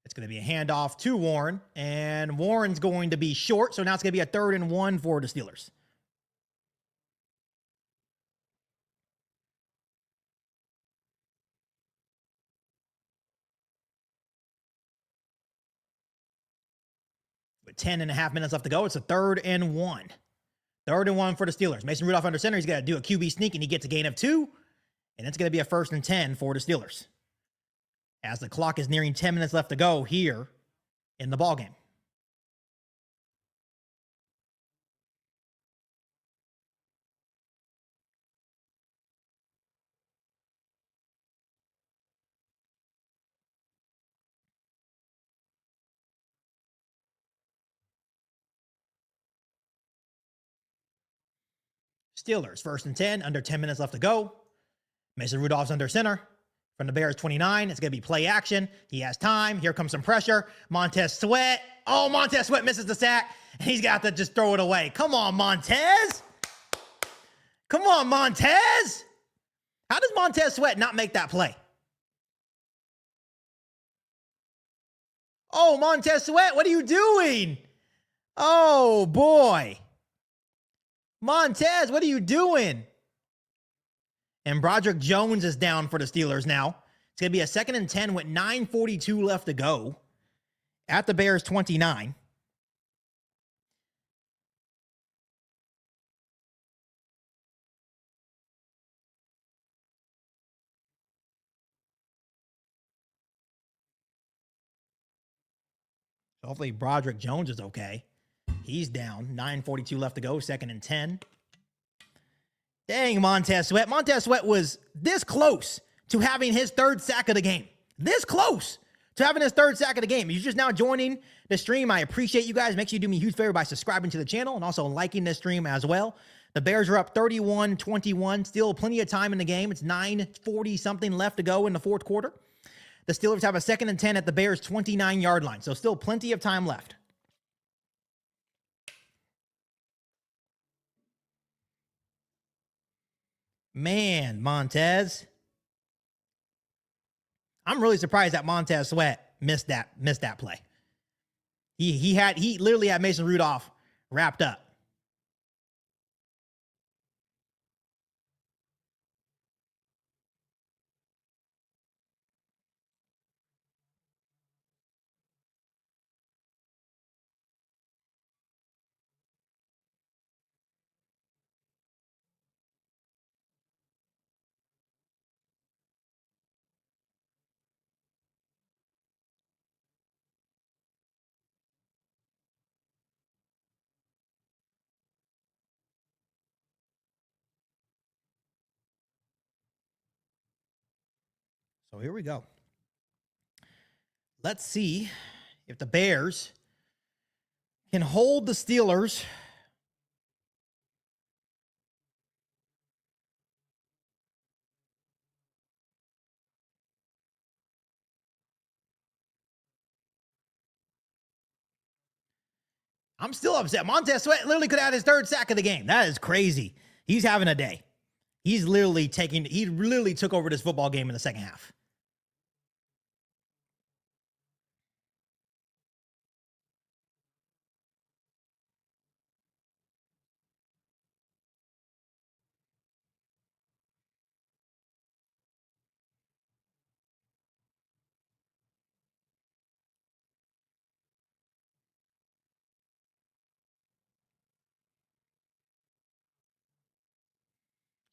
It's going to be a handoff to Warren, and Warren's going to be short, so now it's going to be a 3rd and 1 for the Steelers. with 10.5 minutes left to go. It's a 3rd and 1. 3rd and 1 for the Steelers. Mason Rudolph under center. He's got to do a QB sneak, and he gets a gain of 2. And it's going to be a 1st and 10 for the Steelers, as the clock is nearing 10 minutes left to go here in the ballgame. Steelers, 1st and 10, under 10 minutes left to go. Mason Rudolph's under center from the Bears 29. It's going to be play action. He has time. Here comes some pressure. Montez Sweat. Oh, Montez Sweat misses the sack, and he's got to just throw it away. Come on, Montez. Come on, Montez. How does Montez Sweat not make that play? Oh, Montez Sweat, what are you doing? Oh, boy. Montez, what are you doing? And Broderick Jones is down for the Steelers now. It's going to be a 2nd and 10 with 9:42 left to go at the Bears 29. So hopefully Broderick Jones is okay. He's down. 9:42 left to go, 2nd and 10. Dang, Montez Sweat. Montez Sweat was this close to having his 3rd sack of the game. This close to having his 3rd sack of the game. If you're just now joining the stream, I appreciate you guys. Make sure you do me a huge favor by subscribing to the channel and also liking this stream as well. The Bears are up 31-21. Still plenty of time in the game. It's 9:40 something left to go in the 4th quarter. The Steelers have a 2nd and 10 at the Bears 29-yard line. So still plenty of time left. Man, Montez. I'm really surprised that Montez Sweat missed that play. He literally had Mason Rudolph wrapped up. So here we go. Let's see if the Bears can hold the Steelers I'm still upset. Montez Sweat literally could have had his 3rd sack of the game. That is crazy. He's having a day. He literally took over this football game in the 2nd half.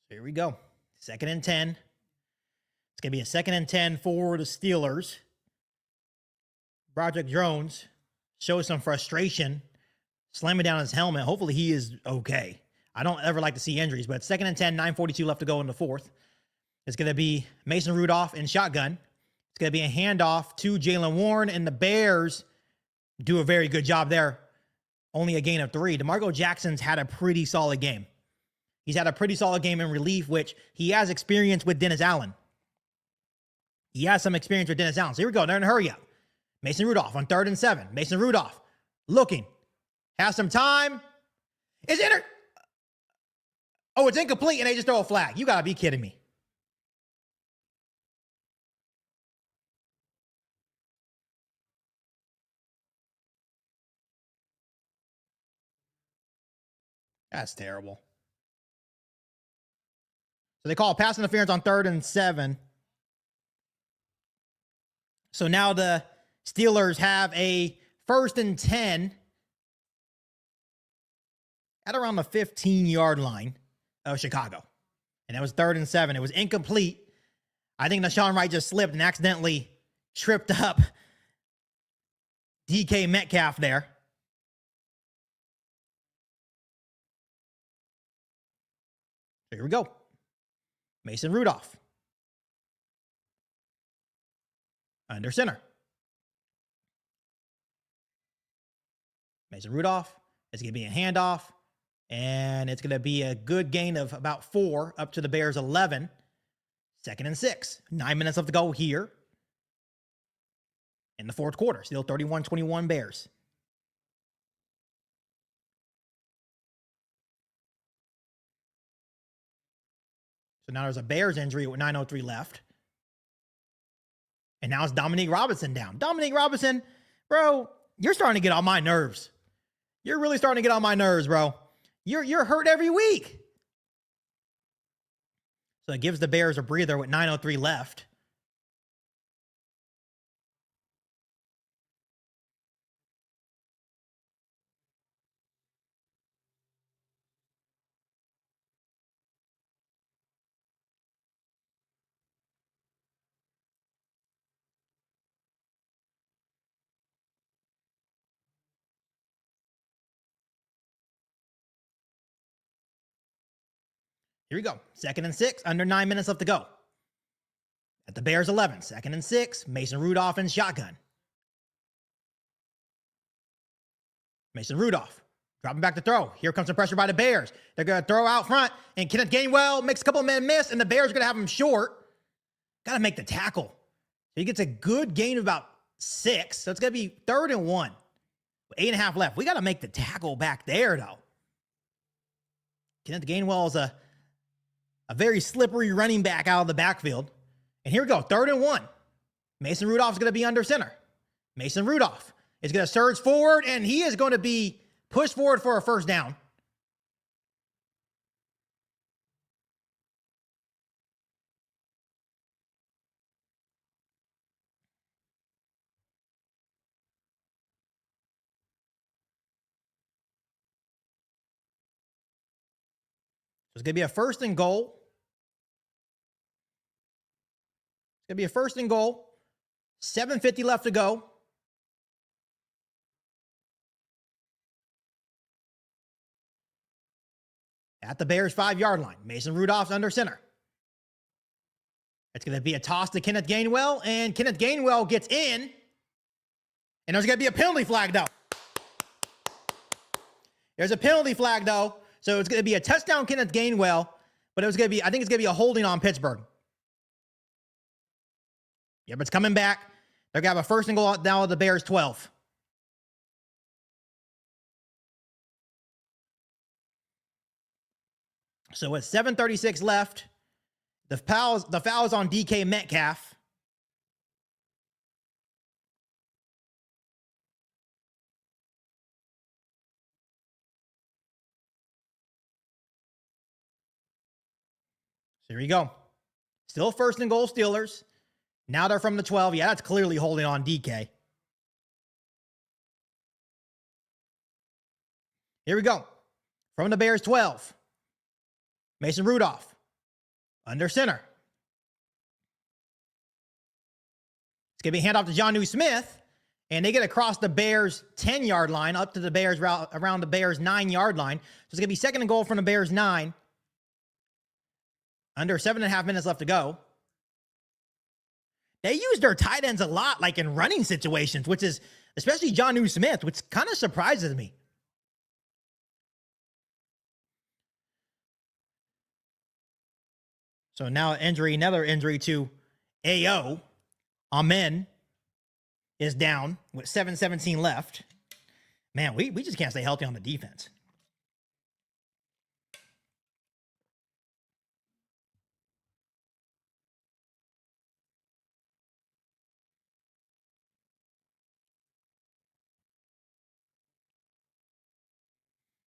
So here we go. 2nd and 10. It's going to be a 2nd and 10 for the Steelers. Broderick Jones shows some frustration, slamming down his helmet. Hopefully he is okay. I don't ever like to see injuries, but 2nd and 10, 9:42 left to go in the 4th. It's going to be Mason Rudolph in shotgun. It's going to be a handoff to Jaylen Warren, and the Bears do a very good job there. Only a gain of 3. DeMarco Jackson's had a pretty solid game. He's had a pretty solid game in relief, which he has experience with Dennis Allen. He has some experience with Dennis Allen. So here we go. They're in a hurry up. Mason Rudolph on 3rd and 7. Mason Rudolph looking. Has some time. Is it? Oh, it's incomplete, and they just throw a flag. You got to be kidding me. That's terrible. So they call pass interference on 3rd and 7. So now the Steelers have a 1st and 10 at around the 15-yard line of Chicago. And that was 3rd and 7. It was incomplete. I think Nashawn Wright just slipped and accidentally tripped up DK Metcalf there. Here we go. Mason Rudolph. Under center. Mason Rudolph. It's going to be a handoff. And it's going to be a good gain of about 4 up to the Bears 11. 2nd and 6. 9 minutes left to go here in the 4th quarter. Still 31-21 Bears. So now there's a Bears injury with 9:03 left. And now it's Dominique Robinson down. Dominique Robinson, bro, you're starting to get on my nerves. You're really starting to get on my nerves, bro. You're hurt every week. So it gives the Bears a breather with 9:03 left. Here we go. 2nd and 6, under 9 minutes left to go. At the Bears 11, 2nd and 6, Mason Rudolph in shotgun. Mason Rudolph dropping back to throw. Here comes some pressure by the Bears. They're going to throw out front, and Kenneth Gainwell makes a couple of men miss, and the Bears are going to have him short. Got to make the tackle. So he gets a good gain of about 6. So it's going to be 3rd and 1. 8.5 left. We got to make the tackle back there, though. Kenneth Gainwell is a very slippery running back out of the backfield. And here we go, 3rd and 1. Mason Rudolph's going to be under center. Mason Rudolph is going to surge forward, and he is going to be pushed forward for a 1st down. So it's going to be a 1st and goal. It's going to be a 1st and goal. 7:50 left to go. At the Bears 5-yard line. Mason Rudolph's under center. It's going to be a toss to Kenneth Gainwell, and Kenneth Gainwell gets in. And there's going to be a penalty flag, though. There's a penalty flag, though. So it's going to be a touchdown, Kenneth Gainwell, but I think it's going to be a holding on Pittsburgh. Yep, it's coming back. They're going to have a 1st and goal down at the Bears 12. So with 7:36 left, the foul is on DK Metcalf. So here you go. Still 1st and goal Steelers. Now they're from the 12. Yeah, that's clearly holding on DK. Here we go. From the Bears 12. Mason Rudolph. Under center. It's going to be a handoff to Jonnu Smith. And they get across the Bears 10-yard line up to the Bears around the Bears 9-yard line. So it's going to be 2nd and goal from the Bears 9. Under 7.5 minutes left to go. They use their tight ends a lot, like in running situations, which is, especially Jonnu Smith, which kind of surprises me. So now another injury to AO. Amen is down with 7:17 left. Man, we just can't stay healthy on the defense.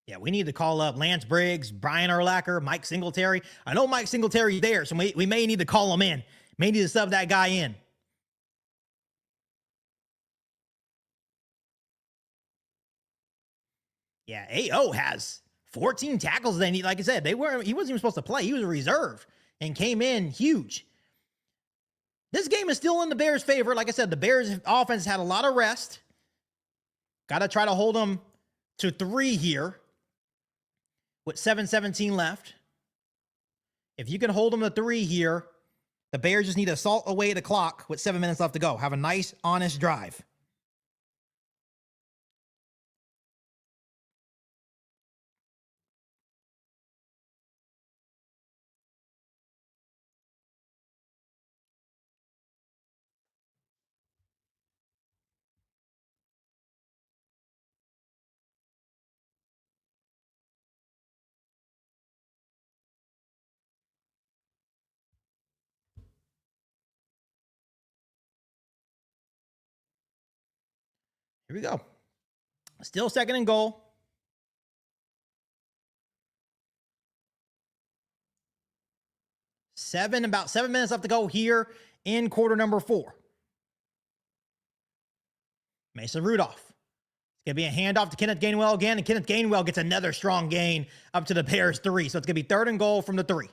Yeah, we need to call up Lance Briggs, Brian Urlacher, Mike Singletary. I know Mike Singletary's there, so we may need to call him in. May need to sub that guy in. Yeah, AO has 14 tackles they need. Like I said, he wasn't even supposed to play. He was a reserve and came in huge. This game is still in the Bears' favor. Like I said, the Bears offense had a lot of rest. Got to try to hold them to 3 here with 7:17 left. If you can hold them to 3 here, the Bears just need to salt away the clock with 7 minutes left to go. Have a nice, honest drive. Here we go. Still 2nd and goal. About 7 minutes left to go here in quarter number 4. Mason Rudolph. It's going to be a handoff to Kenneth Gainwell again, and Kenneth Gainwell gets another strong gain up to the Bears 3. So it's going to be 3rd and goal from the 3.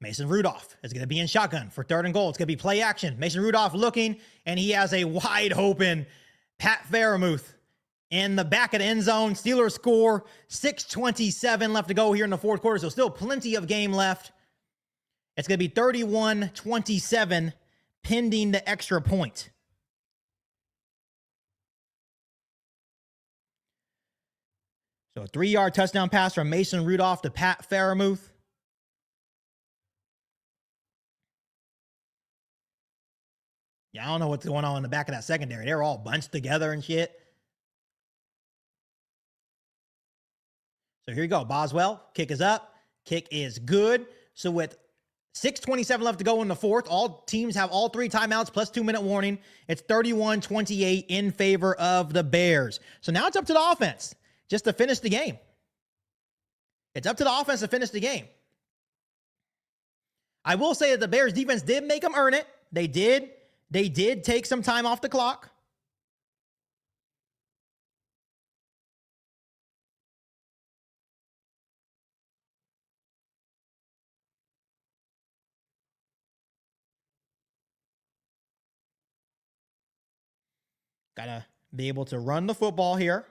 Mason Rudolph is going to be in shotgun for 3rd and goal. It's going to be play action. Mason Rudolph looking, and he has a wide open Pat Freiermuth in the back of the end zone. Steelers score. 6:27 left to go here in the 4th quarter, so still plenty of game left. It's going to be 31-27 pending the extra point. So a 3-yard touchdown pass from Mason Rudolph to Pat Freiermuth. Yeah, I don't know what's going on in the back of that secondary. They're all bunched together and shit. So here you go. Boswell, kick is up. Kick is good. So with 6:27 left to go in the 4th, all teams have all 3 timeouts plus 2-minute warning. It's 31-28 in favor of the Bears. So now it's up to the offense just to finish the game. It's up to the offense to finish the game. I will say that the Bears defense did make them earn it. They did. They did take some time off the clock. Gotta be able to run the football here.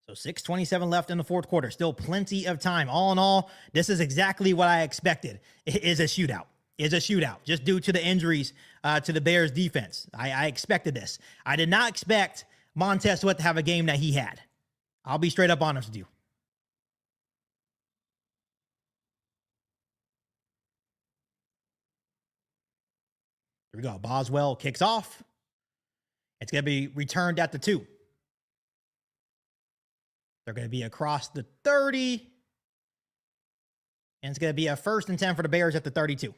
So 6:27 left in the 4th quarter. Still plenty of time. All in all, this is exactly what I expected. It is a shootout. It's a shootout just due to the injuries to the Bears defense. I expected this. I did not expect Montez Sweat to have a game that he had. I'll be straight up honest with you. Here we go. Boswell kicks off. It's going to be returned at the 2. They're going to be across the 30. And it's going to be a 1st and 10 for the Bears at the 32.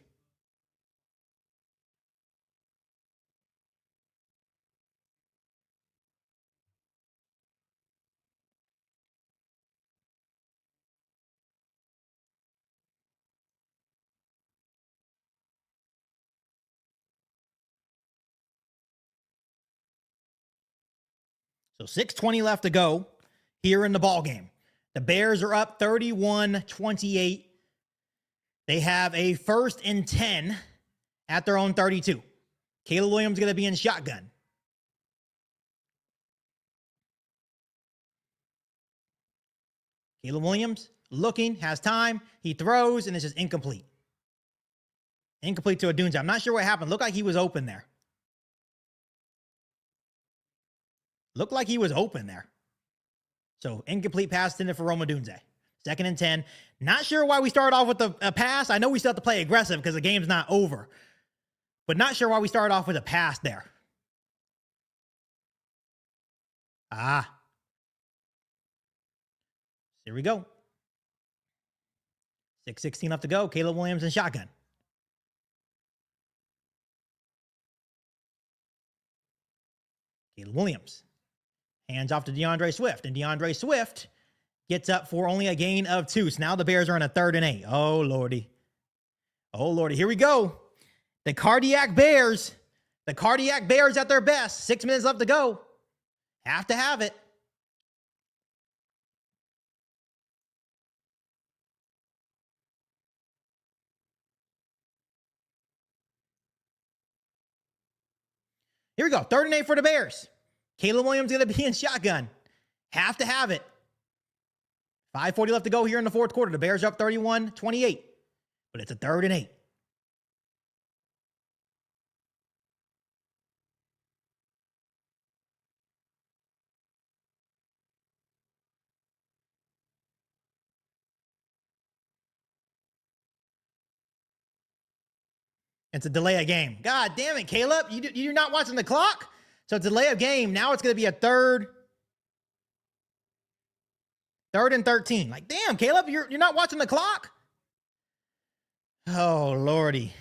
So 6:20 left to go here in the ball game. The Bears are up 31-28. They have a 1st and 10 at their own 32. Caleb Williams going to be in shotgun. Caleb Williams looking, has time. He throws, and it's just incomplete. Incomplete to Odunze. I'm not sure what happened. Looked like he was open there. Looked like he was open there. So incomplete pass intended for Rome Odunze. 2nd and 10. Not sure why we started off with a pass. I know we still have to play aggressive because the game's not over. But not sure why we started off with a pass there. Here we go. 6:16 left to go. Caleb Williams in shotgun. Caleb Williams. Hands off to DeAndre Swift. And DeAndre Swift gets up for only a gain of 2. So now the Bears are in a 3rd and 8. Oh, Lordy. Oh, Lordy. Here we go. The Cardiac Bears. The Cardiac Bears at their best. 6 minutes left to go. Have to have it. Here we go. 3rd and 8 for the Bears. Caleb Williams going to be in shotgun. Have to have it. 5:40 left to go here in the 4th quarter. The Bears are up 31-28. But it's a 3rd and 8. It's a delay of game. God damn it, Caleb. You're not watching the clock? So it's a delay of game. Now it's going to be a 3rd and 13. Like, damn, Caleb, you're not watching the clock? Oh, Lordy.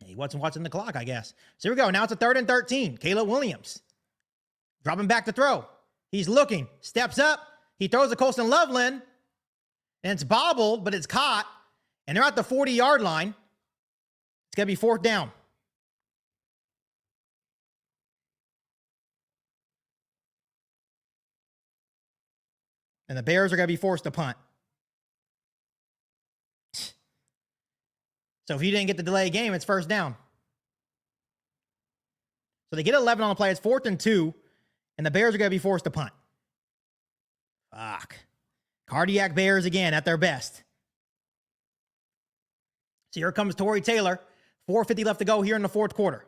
He wasn't watching the clock, I guess. So here we go. Now it's a 3rd and 13. Caleb Williams. Dropping back to throw. He's looking. Steps up. He throws to Colston Loveland. And it's bobbled, but it's caught. And they're at the 40-yard line. It's going to be 4th down. And the Bears are going to be forced to punt. So if you didn't get the delay game, it's 1st down. So they get 11 on the play. It's 4th and 2. And the Bears are going to be forced to punt. Fuck. Cardiac Bears again at their best. So here comes Torrey Taylor. 4:50 left to go here in the 4th quarter.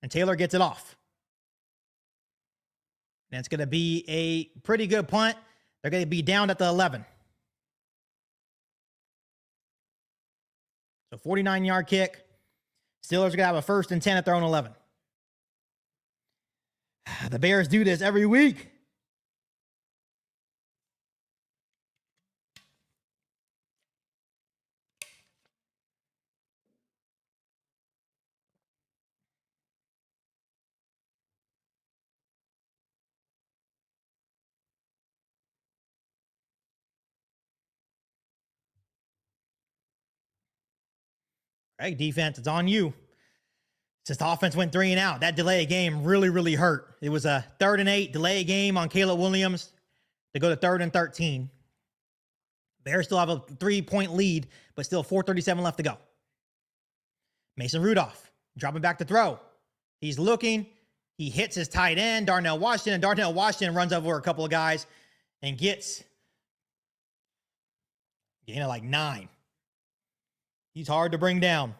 And Taylor gets it off. And it's going to be a pretty good punt. They're going to be down at the 11. So 49-yard kick. Steelers are going to have a 1st and 10 at their own 11. The Bears do this every week. Hey, defense, it's on you. Since the offense went 3 and out, that delay game really hurt. It was a 3rd and 8 delay game on Caleb Williams to go to 3rd and 13. Bears still have a 3-point lead, but still 4:37 left to go. Mason Rudolph dropping back to throw. He's looking. He hits his tight end, Darnell Washington, and Darnell Washington runs over a couple of guys and gets gain of like 9. He's hard to bring down.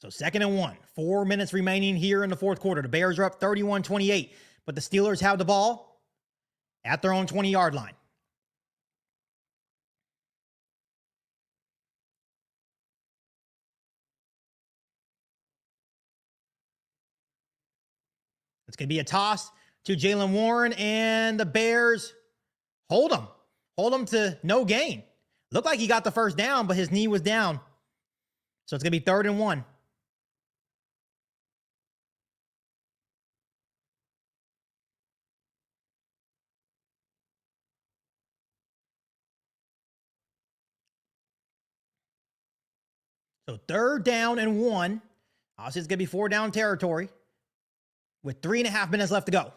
So 2nd and 1. 4 minutes remaining here in the 4th quarter. The Bears are up 31-28, but the Steelers have the ball at their own 20-yard line. It's going to be a toss to Jaylen Warren, and the Bears hold him. Hold him to no gain. Looked like he got the 1st down, but his knee was down. So it's going to be 3rd and 1. So 3rd down and 1. Obviously, it's going to be 4 down territory with 3.5 minutes left to go.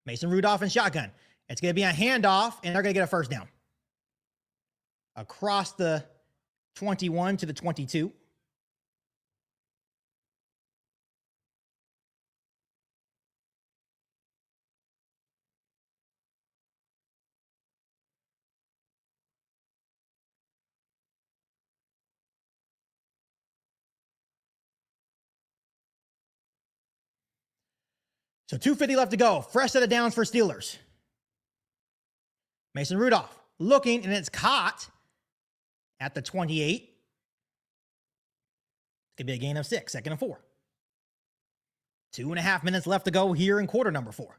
Mason Rudolph in shotgun. It's going to be a handoff, and they're going to get a 1st down. Across the 21 to the 22. So 2:50 left to go. Fresh set of downs for Steelers. Mason Rudolph looking, and it's caught at the 28. It's going to be a gain of 6, 2nd and 4. 2.5 minutes left to go here in quarter number 4.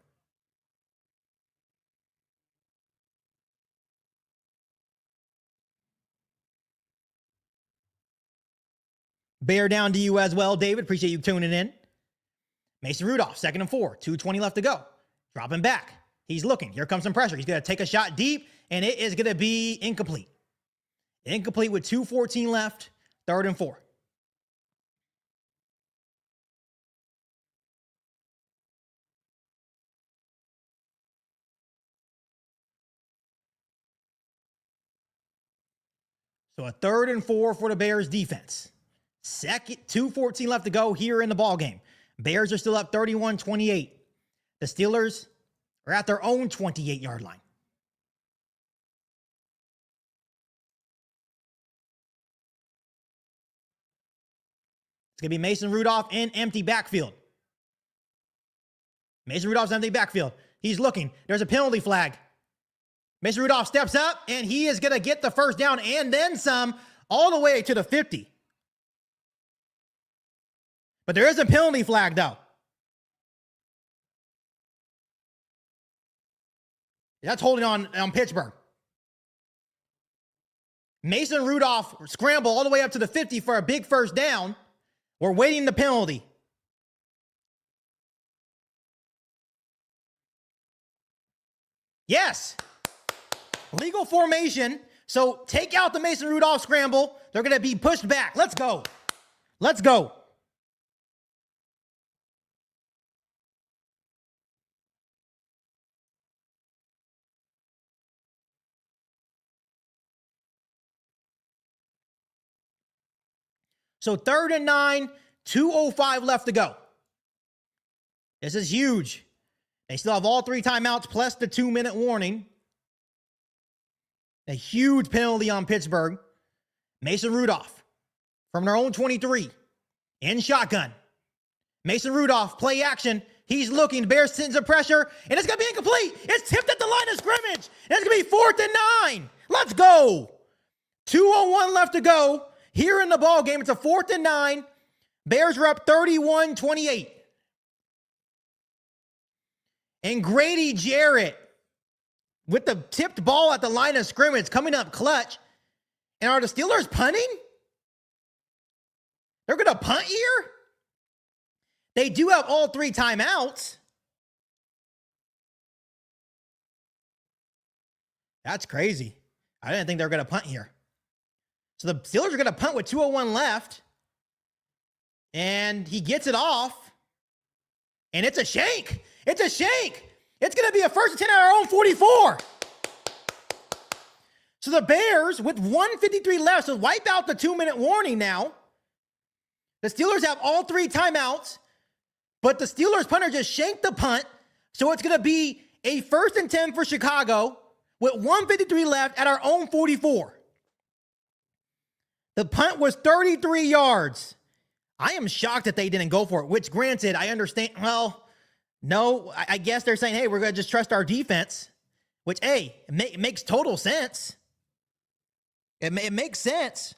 Bear down to you as well, David. Appreciate you tuning in. Mason Rudolph, 2nd and 4. 2:20 left to go. Dropping back. He's looking. Here comes some pressure. He's going to take a shot deep, and it is going to be incomplete. Incomplete with 2:14 left. 3rd and 4. So a 3rd and 4 for the Bears defense. 2:14 left to go here in the ball game. Bears are still up 31-28. The Steelers are at their own 28-yard line. It's going to be Mason Rudolph in empty backfield. Mason Rudolph's empty backfield. He's looking. There's a penalty flag. Mason Rudolph steps up, and he is going to get the first down and then some all the way to the 50. But there is a penalty flag, though. That's holding on Pittsburgh. Mason Rudolph scramble all the way up to the 50 for a big first down. We're waiting the penalty. Yes. Legal formation. So take out the Mason Rudolph scramble. They're going to be pushed back. Let's go. Let's go. So 3rd and 9, 2:05 left to go. This is huge. They still have all 3 timeouts plus the 2-minute warning. A huge penalty on Pittsburgh. Mason Rudolph from their own 23 in shotgun. Mason Rudolph, play action. He's looking. Bears sends a pressure, and it's going to be incomplete. It's tipped at the line of scrimmage. And it's going to be 4th and 9. Let's go. 2:01 left to go. Here in the ball game, it's a 4th and 9. Bears are up 31-28. And Grady Jarrett with the tipped ball at the line of scrimmage coming up clutch. And are the Steelers punting? They're going to punt here? They do have all 3 timeouts. That's crazy. I didn't think they were going to punt here. So the Steelers are going to punt with 2:01 left. And he gets it off. And it's a shank. It's a shank. It's going to be a 1st and 10 at our own 44. So the Bears, with 1:53 left, so wipe out the 2-minute warning now. The Steelers have all 3 timeouts. But the Steelers punter just shanked the punt. So it's going to be a 1st and 10 for Chicago with 1:53 left at our own 44. The punt was 33 yards. I am shocked that they didn't go for it, which granted, I understand. Well, no, I guess they're saying, hey, we're going to just trust our defense, which, hey, it makes total sense. It makes sense.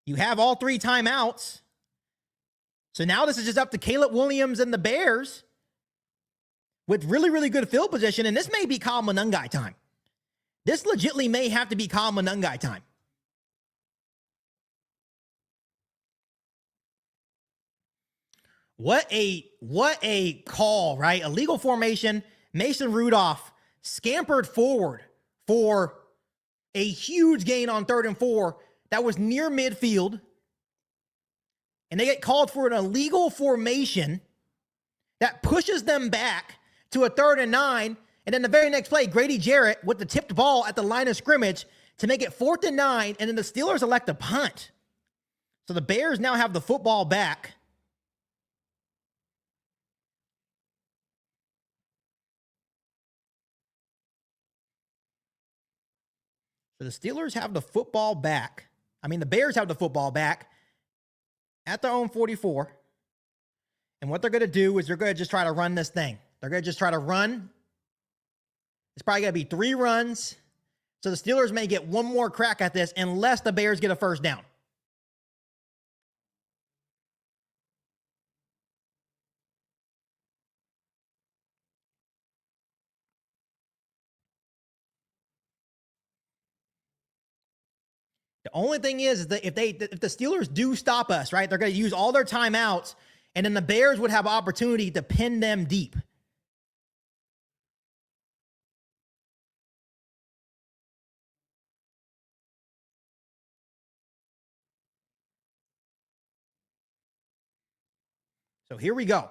You have all 3 timeouts. So now this is just up to Caleb Williams and the Bears with really, really good field position. And this may be Kyle Monangai time. This legitimately may have to be Kyle Monangai time. What a call, right? Illegal formation. Mason Rudolph scampered forward for a huge gain on 3rd and 4 that was near midfield. And they get called for an illegal formation that pushes them back to a 3rd and 9. And then the very next play, Grady Jarrett with the tipped ball at the line of scrimmage to make it 4th and 9. And then the Steelers elect to punt. So the Bears now have the football back. So the Steelers have the football back. I mean, the Bears have the football back at their own 44. And what they're going to do is they're going to just try to run this thing. They're going to just try to run. It's probably going to be 3 runs. So the Steelers may get one more crack at this unless the Bears get a first down. The only thing is that if the Steelers do stop us, right, they're going to use all their timeouts, and then the Bears would have opportunity to pin them deep. So here we go.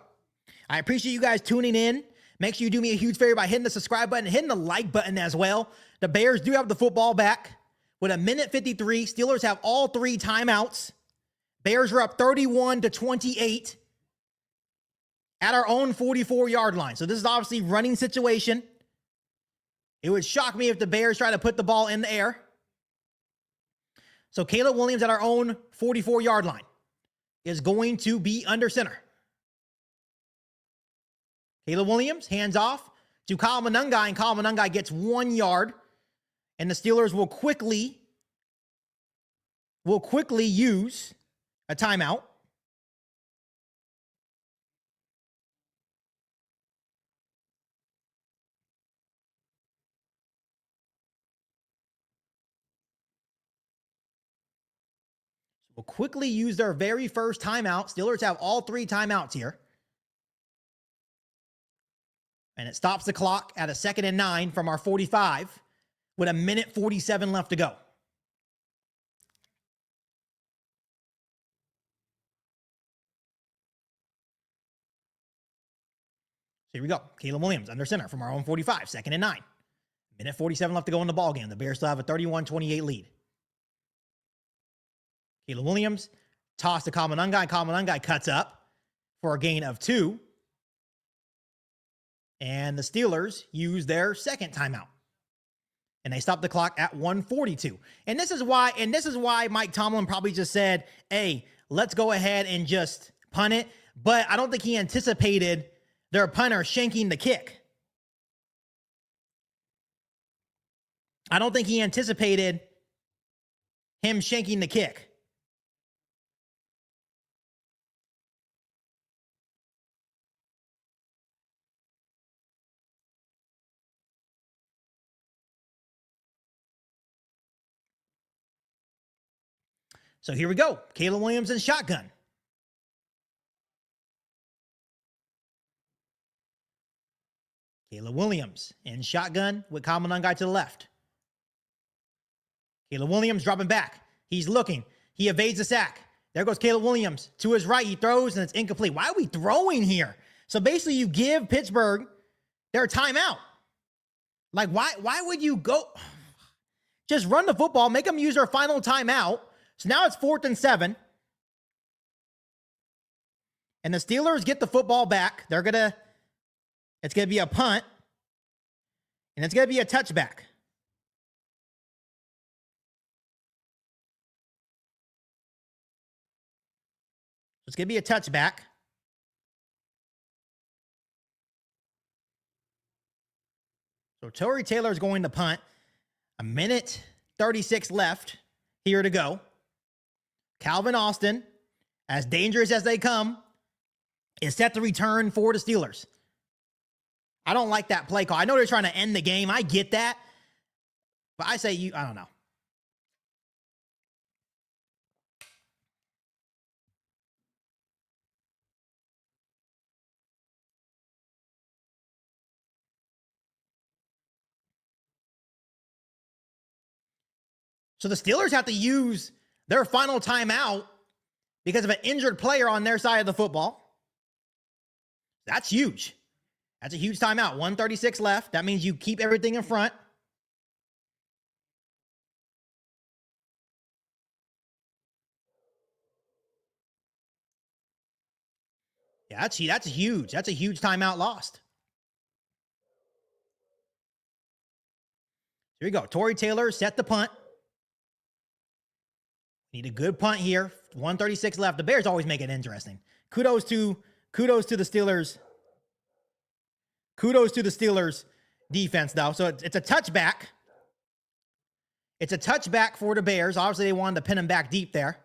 I appreciate you guys tuning in. Make sure you do me a huge favor by hitting the subscribe button, hitting the like button as well. The Bears do have the football back with 1:53. Steelers have all 3 timeouts. Bears are up 31-28 at our own 44-yard line. So this is obviously running situation. It would shock me if the Bears try to put the ball in the air. So Caleb Williams at our own 44-yard line is going to be under center. Caleb Williams hands off to Kyle Monangai, and Kyle Monangai gets 1 yard. And the Steelers will quickly use a timeout. Will quickly use their very first timeout. Steelers have all 3 timeouts here. And it stops the clock at a 2nd and 9 from our 45 with 1:47 left to go. So here we go. Caleb Williams under center from our own 45, 2nd and 9. 1:47 left to go in the ball game. The Bears still have a 31-28 lead. Caleb Williams toss to Kyle Monangai. Kyle Monangai cuts up for a gain of 2. And the Steelers use their second timeout. And they stop the clock at 1:42. And this is why Mike Tomlin probably just said, hey, let's go ahead and just punt it. But I don't think he anticipated their punter shanking the kick. I don't think he anticipated him shanking the kick. So here we go. Caleb Williams in shotgun. Caleb Williams in shotgun with Kyle Monangai to the left. Caleb Williams dropping back. He's looking. He evades the sack. There goes Caleb Williams. To his right, he throws, and it's incomplete. Why are we throwing here? So basically, you give Pittsburgh their timeout. Like, why would you go? Just run the football, make them use their final timeout. So now it's 4th and 7. And the Steelers get the football back. It's going to be a punt. And it's going to be a touchback. It's going to be a touchback. So Tory Taylor is going to punt. 1:36 left here to go. Calvin Austin, as dangerous as they come, is set to return for the Steelers. I don't like that play call. I know they're trying to end the game. I get that. But I say I don't know. So the Steelers have to use their final timeout because of an injured player on their side of the football. That's huge. That's a huge timeout. 1:36 left. That means you keep everything in front. Yeah, that's huge. That's a huge timeout lost. Here we go. Tory Taylor set the punt. Need a good punt here. 1:36 left. The Bears always make it interesting. Kudos to kudos to the Steelers. Kudos to the Steelers defense, though. So it's a touchback. It's a touchback for the Bears. Obviously, they wanted to pin him back deep there.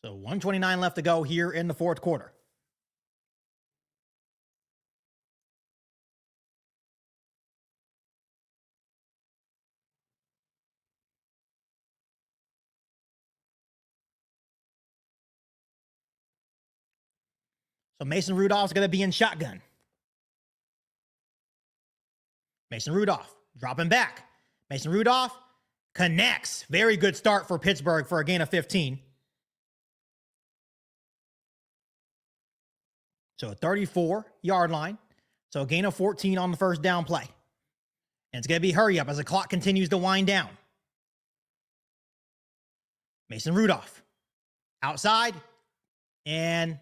So 1:29 left to go here in the fourth quarter. So Mason Rudolph's going to be in shotgun. Mason Rudolph dropping back. Mason Rudolph connects. Very good start for Pittsburgh for a gain of 15. So a 34-yard line. So a gain of 14 on the first down play. And it's going to be hurry up as the clock continues to wind down. Mason Rudolph outside, and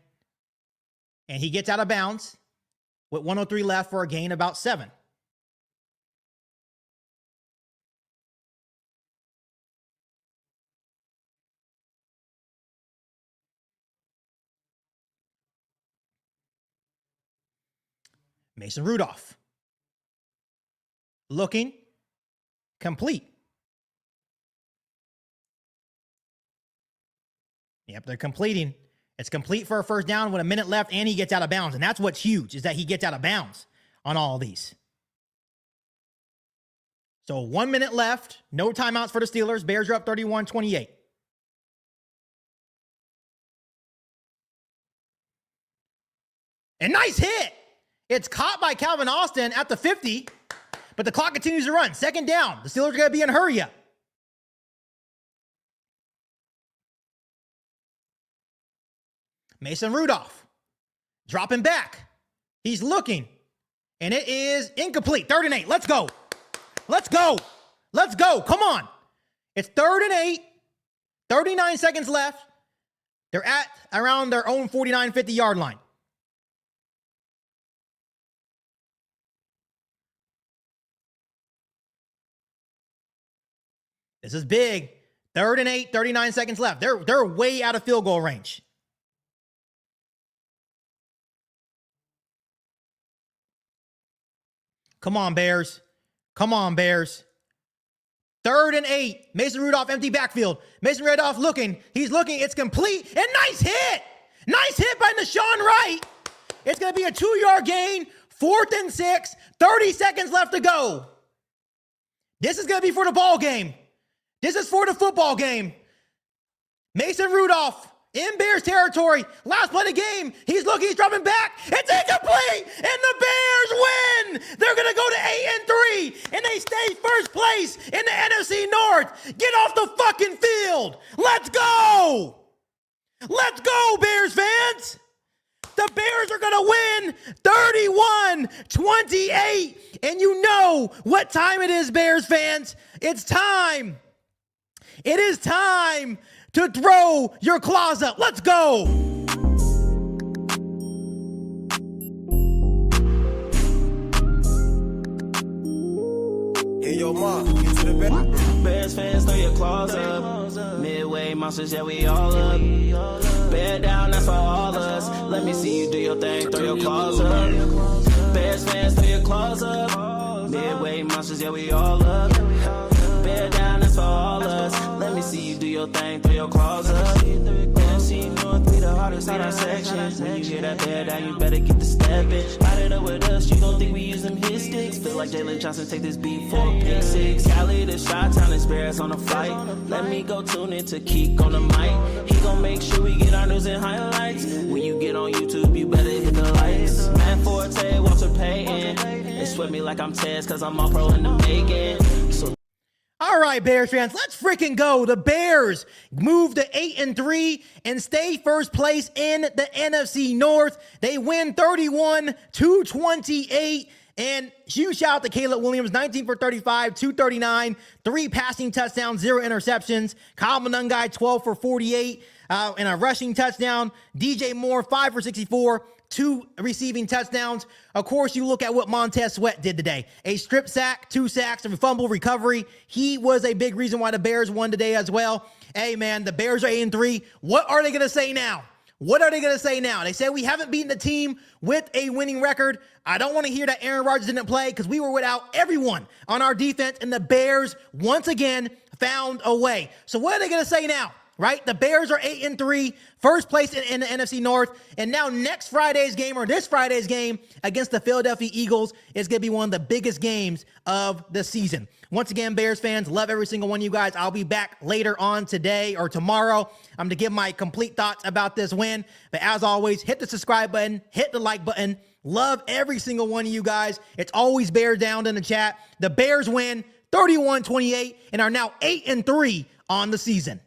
he gets out of bounds with 1:03 left for a gain about 7. Mason Rudolph looking complete. Yep, they're completing. It's complete for a first down with a minute left, and he gets out of bounds. And that's what's huge, is that he gets out of bounds on all of these. So 1 minute left. No timeouts for the Steelers. Bears are up 31-28. And nice hit. It's caught by Calvin Austin at the 50, but the clock continues to run. Second down. The Steelers are going to be in hurry up. Mason Rudolph dropping back. He's looking, and it is incomplete. 3rd and 8. Let's go. Let's go. Let's go. Come on. It's 3rd and 8. 39 seconds left. They're at around their own 49, 50-yard line. This is big. 3rd and 8, 39 seconds left. They're way out of field goal range. Come on, Bears. Come on, Bears. 3rd and 8. Mason Rudolph, empty backfield. Mason Rudolph looking. He's looking. It's complete. And nice hit. Nice hit by Nashawn Wright. It's going to be a 2-yard gain. 4th and 6. 30 seconds left to go. This is going to be for the ball game. This is for the football game. Mason Rudolph in Bears territory. Last play of the game. He's looking. He's dropping back. It's incomplete. And the Bears win. They're going to go to 8-3. And they stay first place in the NFC North. Get off the fucking field. Let's go. Let's go, Bears fans. The Bears are going to win 31-28. And you know what time it is, Bears fans. It's time. It is time to throw your claws up. Let's go. Hey, yo, Ma, get to the bed. Bears fans, throw your claws up. Midway monsters, yeah, we all up. Bear down, that's for all of us. Let me see you do your thing, throw your claws up. Bears fans, throw your claws up. Midway monsters, yeah, we all up. Bear down, that's for all of us. Let me see you do your thing, throw your claws up. NFC North, we the hardest in our section. When you hear that bear down, you better get the stepping. Light it up with us, you gon' think we use them hit sticks. Feel like Jalen Johnson take this beat for a pick 6. Cali to Chi-Town, and Bears on the flight. Let me go tune in to KIEQ on the mic. He gon' make sure we get our news and highlights. When you get on YouTube, you better hit the likes. Matt Forte, Walter Payton. They sweat me like I'm Tez, cause I'm all pro in the making. So All right, Bears fans, let's freaking go. The Bears move to 8-3 and stay first place in the NFC North. They win 31-28. And huge shout out to Caleb Williams, 19 for 35, 239, 3 passing touchdowns, 0 interceptions. Kyle Monungai, 12 for 48, and a rushing touchdown. DJ Moore, 5 for 64, 2 receiving touchdowns. Of course, you look at what Montez Sweat did today. A strip sack, 2 sacks, a fumble recovery. He was a big reason why the Bears won today as well. Hey, man, the Bears are 8-3. What are they going to say now? What are they going to say now? They said we haven't beaten the team with a winning record. I don't want to hear that Aaron Rodgers didn't play because we were without everyone on our defense, and the Bears once again found a way. So what are they going to say now? Right? The Bears are 8-3, first place in the NFC North. And now next Friday's game, or this Friday's game against the Philadelphia Eagles, is going to be one of the biggest games of the season. Once again, Bears fans, love every single one of you guys. I'll be back later on today or tomorrow. I'm to give my complete thoughts about this win. But as always, hit the subscribe button, hit the like button. Love every single one of you guys. It's always Bears down in the chat. The Bears win 31-28 and are now 8-3 on the season.